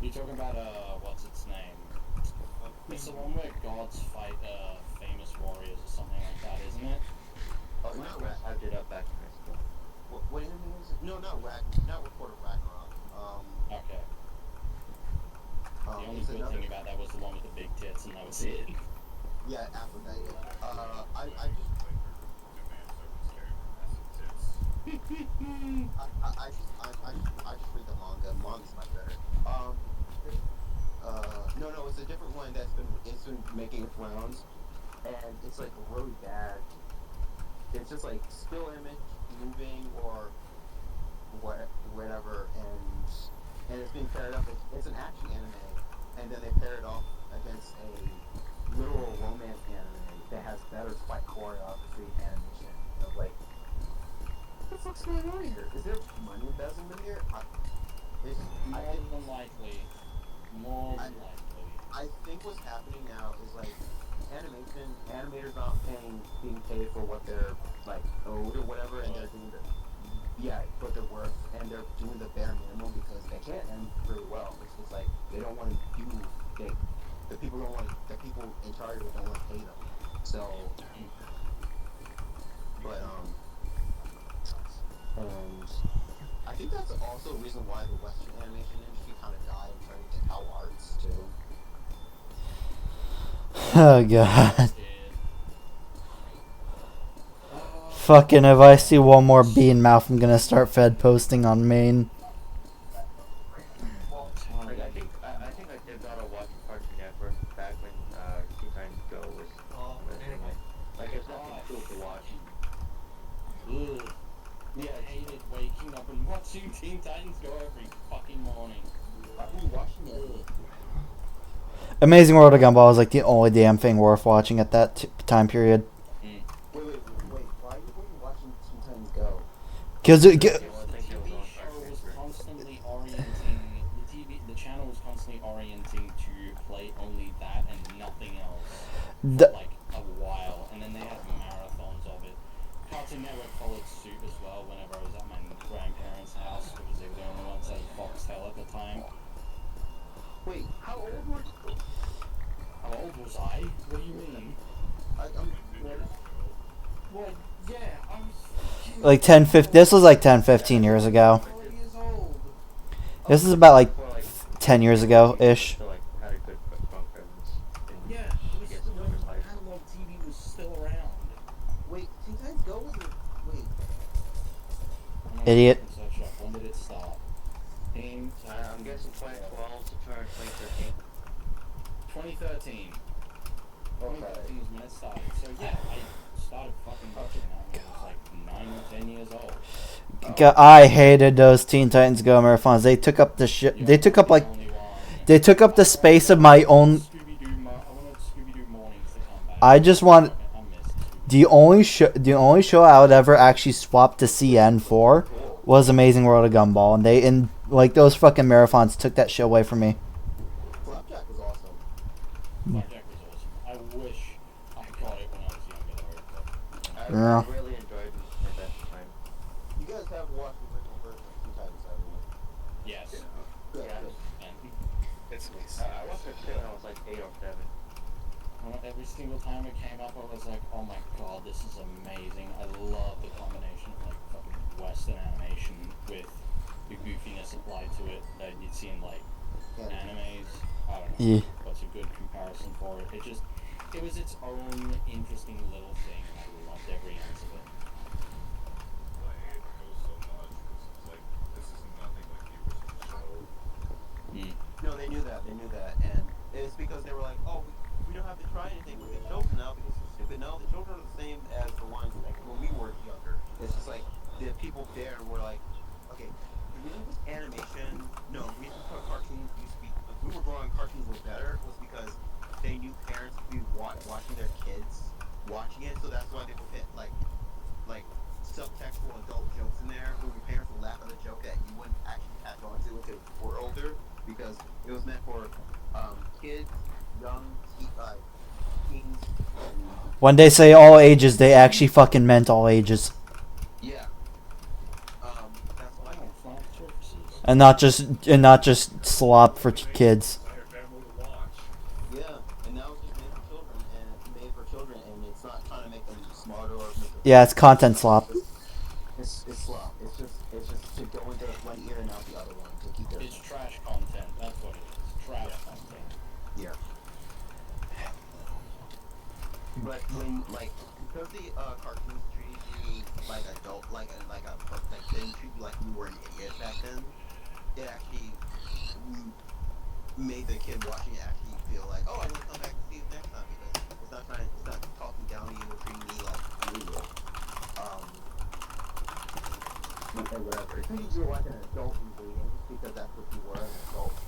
Speaker 5: You're talking about what's its name? It's the one where gods fight famous warriors or something like that, isn't it?
Speaker 11: Oh, not Rag.
Speaker 9: I did up back in high school.
Speaker 11: What anime is it? No, not Rag. Not Report of Ragnarok.
Speaker 5: Okay. The only
Speaker 11: it's
Speaker 5: good
Speaker 11: another-
Speaker 5: thing about that was the one with the big tits, and that was it.
Speaker 11: Yeah, Aphrodite. I just read the manga. Manga's much better. No, it's a different one that's been making its rounds, and it's like really bad. It's just like still image moving or whatever, and it's being paired up. It's an action anime, and then they pair it off against a literal romance anime that has better fight choreography, animation. Like, what the fuck's going on here? Is there money embezzlement here?
Speaker 5: More than likely.
Speaker 11: I think what's happening now is like animators not being paid for what they're like owed or whatever, and they're doing what they're worth, and they're doing the bare minimum because they can't end really well. It's just like they don't want to do the people in charge of it don't want to pay them. So, but and I think that's also a reason why the Western animation industry kind of died and turned into Cal Arts too.
Speaker 1: Oh god. Fucking if I see one more bee in mouth, I'm gonna start Fed posting on main.
Speaker 9: Like, I think I did gotta watch Cartoon Network back when Teen Titans Go was like it's nothing cool to watch.
Speaker 5: Ugh. Yeah, I hated waking up and watching Teen Titans Go every fucking morning.
Speaker 11: I've been watching it.
Speaker 1: Amazing World of Gumball was like the only damn thing worth watching at that time period.
Speaker 11: Wait. Why are you watching Teen Titans Go?
Speaker 1: Cause
Speaker 5: The show was constantly orienting. The channel was constantly orienting to play only that and nothing else for like a while, and then they had marathons of it. Cartoon Network followed suit as well. Whenever I was at my grandparents' house, because they were the only ones that had Foxtel at the time.
Speaker 11: Wait, how old were you?
Speaker 5: How old was I? What do you mean? Well, yeah, I was...
Speaker 1: like 10, 15, this was like 10, 15 years ago.
Speaker 5: 4 years old.
Speaker 1: This is about like 10 years ago-ish.
Speaker 5: Yeah, it was still, analog TV was still around.
Speaker 1: Idiot.
Speaker 5: Search up. When did it start? Team.
Speaker 9: I'm guessing 2012 to 2013.
Speaker 5: 2013. 2013 is when it started. So yeah, I started fucking watching that when I was like 9 or 10 years old.
Speaker 1: I hated those Teen Titans Go marathons. They took up the shit. They took up like. They took up the space of my own.
Speaker 5: Scooby-Doo, I wanted Scooby-Doo mornings to come back.
Speaker 1: I just want.
Speaker 5: I missed Scooby-Doo.
Speaker 1: The only show I would ever actually swap to CN for was Amazing World of Gumball, and like those fucking marathons took that shit away from me.
Speaker 11: Flapjack was awesome.
Speaker 5: Flapjack was awesome. I wish I got it when I was younger though. But,
Speaker 1: Yeah.
Speaker 9: I really enjoyed Adventure Time.
Speaker 11: You guys have watched the original version of Teen Titans, haven't you?
Speaker 5: yes.
Speaker 11: Good.
Speaker 9: Yeah.
Speaker 5: And
Speaker 8: It's nice.
Speaker 9: I watched it too when I was like 8 or 7.
Speaker 5: every single time it came up, I was like, oh my god, this is amazing. I love the combination of like fucking Western animation with the goofiness applied to it that you'd see in like animes. I don't know.
Speaker 1: Yeah.
Speaker 5: What's a good comparison for it? It was its own interesting little thing, and I loved every ounce of it.
Speaker 11: No, they knew that. They knew that, and it's because they were like, "Oh, we don't have to try anything with the children now because they're stupid." No, the children are the same as the ones like when we were younger. It's just like the people there were like, "Okay, the reason this animation, no, the reason for cartoons used to be, like, we were growing cartoons were better was because they knew parents would be watching their kids watching it, so that's why they would hit like subtextual adult jokes in there, where your parents would laugh at a joke that you wouldn't actually catch on to until you were older, because it was meant for kids, young, teens, and
Speaker 1: When they say all ages, they actually fucking meant all ages,
Speaker 11: yeah. That's why.
Speaker 5: Oh, Flying Surfaces.
Speaker 1: and not just slop for kids.
Speaker 11: Yeah, and now it's just made for children, and it's not trying to make them smarter or make them
Speaker 1: Yeah, it's content slop.
Speaker 11: It's slop. It's just to go into one ear and out the other one to keep their.
Speaker 5: It's trash content. That's what it is. Trash content.
Speaker 11: Yeah. But when because the cartoons treated you like adult, like they didn't treat you like you were an idiot back then, it actually made the kid watching it actually feel like, oh, I want to come back and see it next time, because it's not talking down to you or treating me like you will. Or whatever. It treated you like an adult